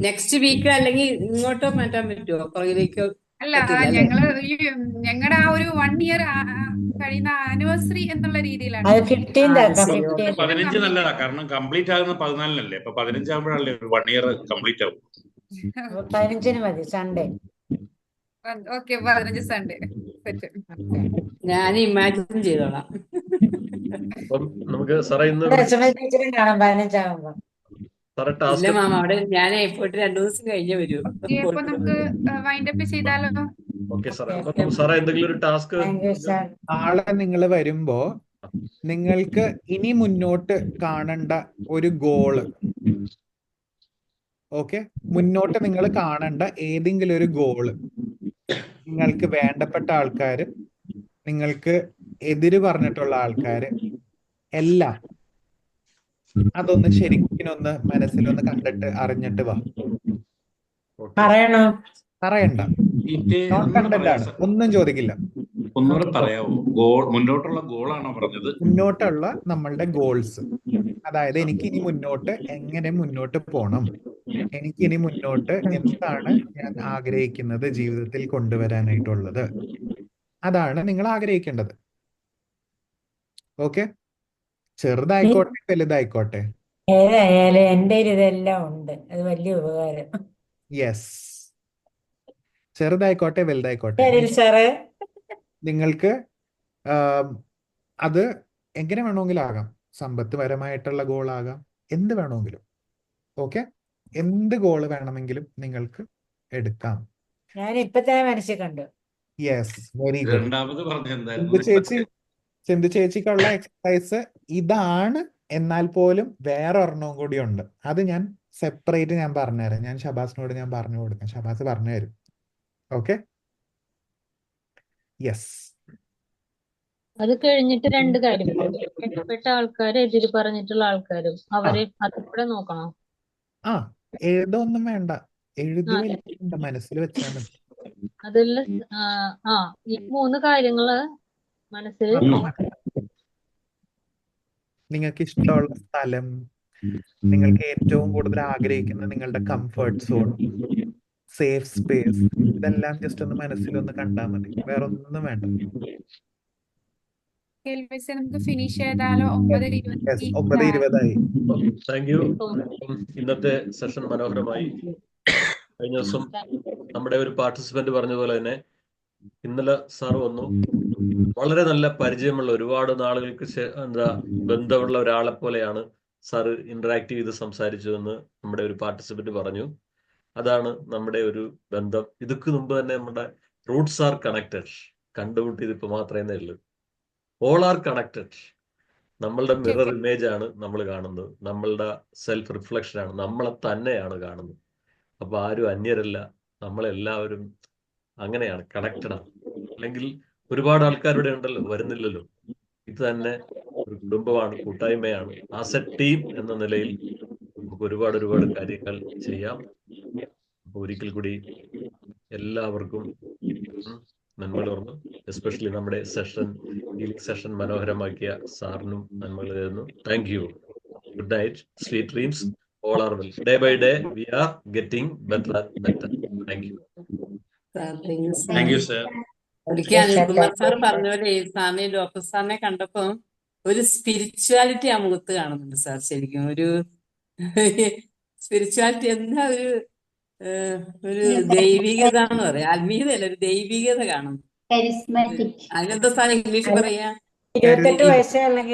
നെക്സ്റ്റ് വീക്ക് അല്ലെങ്കിൽ ഇങ്ങോട്ടോ മാറ്റാൻ പറ്റുമോ? പുറകിലേക്കോ? അല്ല, ഞങ്ങളുടെ ആ ഒരു 1 year കഴിയുന്ന ആനിവേഴ്സറി എന്നുള്ള രീതിയിലാണ്. 15 നല്ലതാ, കാരണം കംപ്ലീറ്റ് ആകുന്ന 14നല്ലേ. അപ്പൊ 15 ആകുമ്പോഴല്ലേ 1 year കംപ്ലീറ്റ് ആവും. 15 മതി സൺഡേ. Okay, 15 Sunday set. ഞാൻ ഇമാജിൻ ചെയ്തോളാം. അപ്പം നമുക്ക് സാറേ ഇന്ന് ടീച്ചറും കാണാം 15 ആകുമ്പോ. സാറേ ഇല്ല ടാസ്ക് മാം, അവിടെ ഞാൻ പോയിട്ട് 2 ദിവസം കഴിഞ്ഞേ വരൂ. അപ്പൊ നമുക്ക് വൈൻഡപ്പ് ചെയ്താലോ? ഓക്കെ സാറേ. അപ്പം സാറേ എന്തെങ്കിലും ഒരു ടാസ്ക് നാളെ നിങ്ങൾ വരുമ്പോ നിങ്ങൾക്ക് ഇനി മുന്നോട്ട് കാണേണ്ട ഒരു ഗോള്, ഓക്കെ, മുന്നോട്ട് നിങ്ങൾ കാണേണ്ട ഏതെങ്കിലും ഒരു ഗോള്, നിങ്ങൾക്ക് വേണ്ടപ്പെട്ട ആൾക്കാര്, നിങ്ങൾക്ക് എതിര് പറഞ്ഞിട്ടുള്ള ആൾക്കാര് എല്ലാം അതൊന്ന് ശരിക്കും മനസ്സിലൊന്ന് കണ്ടിട്ട് അറിഞ്ഞിട്ട് വാ. പറയണോ? പറയണ്ട, കണ്ടിട്ടാണ്, ഒന്നും ചോദിക്കില്ല. ഒന്നുകൂടെ പറയാവോ? മുന്നോട്ടുള്ള ഗോളാണോ പറഞ്ഞത്? മുന്നോട്ടുള്ള നമ്മളുടെ ഗോൾസ്, അതായത് എനിക്ക് ഇനി മുന്നോട്ട് എങ്ങനെ മുന്നോട്ട് പോണം, എനിക്കിനി മുന്നോട്ട് എന്താണ് ഞാൻ ആഗ്രഹിക്കുന്നത് ജീവിതത്തിൽ കൊണ്ടുവരാനായിട്ടുള്ളത്, അതാണ് നിങ്ങൾ ആഗ്രഹിക്കേണ്ടത്. ഓക്കെ, ചെറുതായിക്കോട്ടെ വലുതായിക്കോട്ടെ. ഏതായാലും എന്റെ ഇതെല്ലാം ഉണ്ട്, അത് വലിയ ഉപകാരം. യെസ്, ചെറുതായിക്കോട്ടെ വലുതായിക്കോട്ടെ, നിങ്ങൾക്ക് അത് എങ്ങനെ വേണമെങ്കിലും ആകാം. സമ്പത്ത് പരമായിട്ടുള്ള ഗോളാകാം, എന്ത് വേണമെങ്കിലും. ഓക്കെ, എന്ത് ഗോള് വേണമെങ്കിലും നിങ്ങൾക്ക് എടുക്കാം. ഞാൻ ഇപ്പൊ തന്നെ മനസ്സിൽ കണ്ടു. Yes, very good. രണ്ടാമത് പറഞ്ഞ എന്തായിരുന്നു? സിന്ധു ചേച്ചിക്കുള്ള എക്സസൈസ് ഇതാണ് എന്നാൽ പോലും വേറെ ഒരെണ്ണവും കൂടി ഉണ്ട്. അത് ഞാൻ സെപ്പറേറ്റ് ഞാൻ പറഞ്ഞുതരാം. ഞാൻ ഷബാസിനോട് ഞാൻ പറഞ്ഞു കൊടുക്കാം. ഷബാസ് പറഞ്ഞു തരും. Okay, yes. അത് കഴിഞ്ഞിട്ട് രണ്ട് കാര്യം, ഇഷ്ടപ്പെട്ട ആൾക്കാര്, എതിര് പറഞ്ഞിട്ടുള്ള ആൾക്കാരും, അവരെ അതുകൂടെ നോക്കണോ? ആ, എഴുതൊന്നും വേണ്ട, എഴുതി ആ വലിക്കണ്ട, മനസ്സിൽ വെച്ചാൽ മതി. അതിൽ ഈ 3 കാര്യങ്ങള് മനസ്സിൽ നിങ്ങൾക്ക് ഇഷ്ടമുള്ള സ്ഥലം, നിങ്ങൾക്ക് ഏറ്റവും കൂടുതൽ ആഗ്രഹിക്കുന്ന നിങ്ങളുടെ കംഫർട്ട് സോൺ, സേഫ് സ്പേസ്, ഇതെല്ലാം ജസ്റ്റ് ഒന്ന് മനസ്സിലൊന്ന് കണ്ടാൽ മതി, വേറെ ഒന്നും വേണ്ട. കേൾവിസെ നമുക്ക് ഫിനിഷ് ചെയ്താലോ? 9:20 താങ്ക് യു. ഇന്നത്തെ സെഷൻ മനോഹരമായി. കഴിഞ്ഞ ദിവസം നമ്മുടെ ഒരു പാർട്ടിസിപ്പന്റ് പറഞ്ഞ പോലെ തന്നെ ഇന്നലെ സാറ് വന്നു. വളരെ നല്ല പരിചയമുള്ള, ഒരുപാട് നാളുകൾക്ക് ബന്ധമുള്ള ഒരാളെ പോലെയാണ് സാറ് ഇന്ററാക്ട് ചെയ്ത് സംസാരിച്ചതെന്ന് നമ്മുടെ ഒരു പാർട്ടിസിപ്പന്റ് പറഞ്ഞു. അതാണ് നമ്മുടെ ഒരു ബന്ധം. ഇതൊക്കെ മുമ്പ് തന്നെ നമ്മുടെ റൂട്ട്സ് ആർ കണക്റ്റഡ്. കണ്ടുമുട്ടിയത് ഇപ്പൊ മാത്രമേ ഉള്ളൂ. All are connected. നമ്മളുടെ മിറർ ഇമേജ് ആണ് നമ്മൾ കാണുന്നത്, നമ്മളുടെ സെൽഫ് റിഫ്ലക്ഷൻ ആണ്, നമ്മളെ തന്നെയാണ് കാണുന്നത്. അപ്പൊ ആരും അന്യരല്ല, നമ്മളെല്ലാവരും അങ്ങനെയാണ്, കണക്റ്റഡ് ആണ്. അല്ലെങ്കിൽ ഒരുപാട് ആൾക്കാരുടെ ഉണ്ടല്ലോ, വരുന്നില്ലല്ലോ. ഇത് തന്നെ ഒരു കുടുംബമാണ്, കൂട്ടായ്മയാണ്. ആസ് എ ടീം എന്ന നിലയിൽ നമുക്ക് ഒരുപാട് കാര്യങ്ങൾ ചെയ്യാം. അപ്പൊ ഒരിക്കൽ കൂടി എല്ലാവർക്കും നന്മകൾ ഓർമ്മ, എസ്പെഷ്യലി നമ്മുടെ സെഷൻ മനോഹരമാക്കിയ സാറിനും നന്മകൾ തരുന്നു. Thank you. Good night, sweet dreams, all are well. Day by day we are getting better and better. Thank you. Thank you sir. ഒരിക്കൽ അനിൽകുമാർ സാർ പറഞ്ഞ പോലെ സാറിനെ, ഡോക്ടർ സാറിനെ കണ്ടപ്പോ ഒരു സ്പിരിച്വാലിറ്റി ആ മുഖത്ത് കാണുന്നുണ്ട് സാർ. ശരിക്കും ഒരു സ്പിരിച്വാലിറ്റി എന്താ, ഒരു ദൈവികത എന്ന് പറയാം. ആത്മീയതയല്ല, ഒരു ദൈവികത കാണുന്നു. അതിനെന്താ സാർ ഇംഗ്ലീഷ് പറയാ? 28 വയസ്സേ അല്ലെങ്കിൽ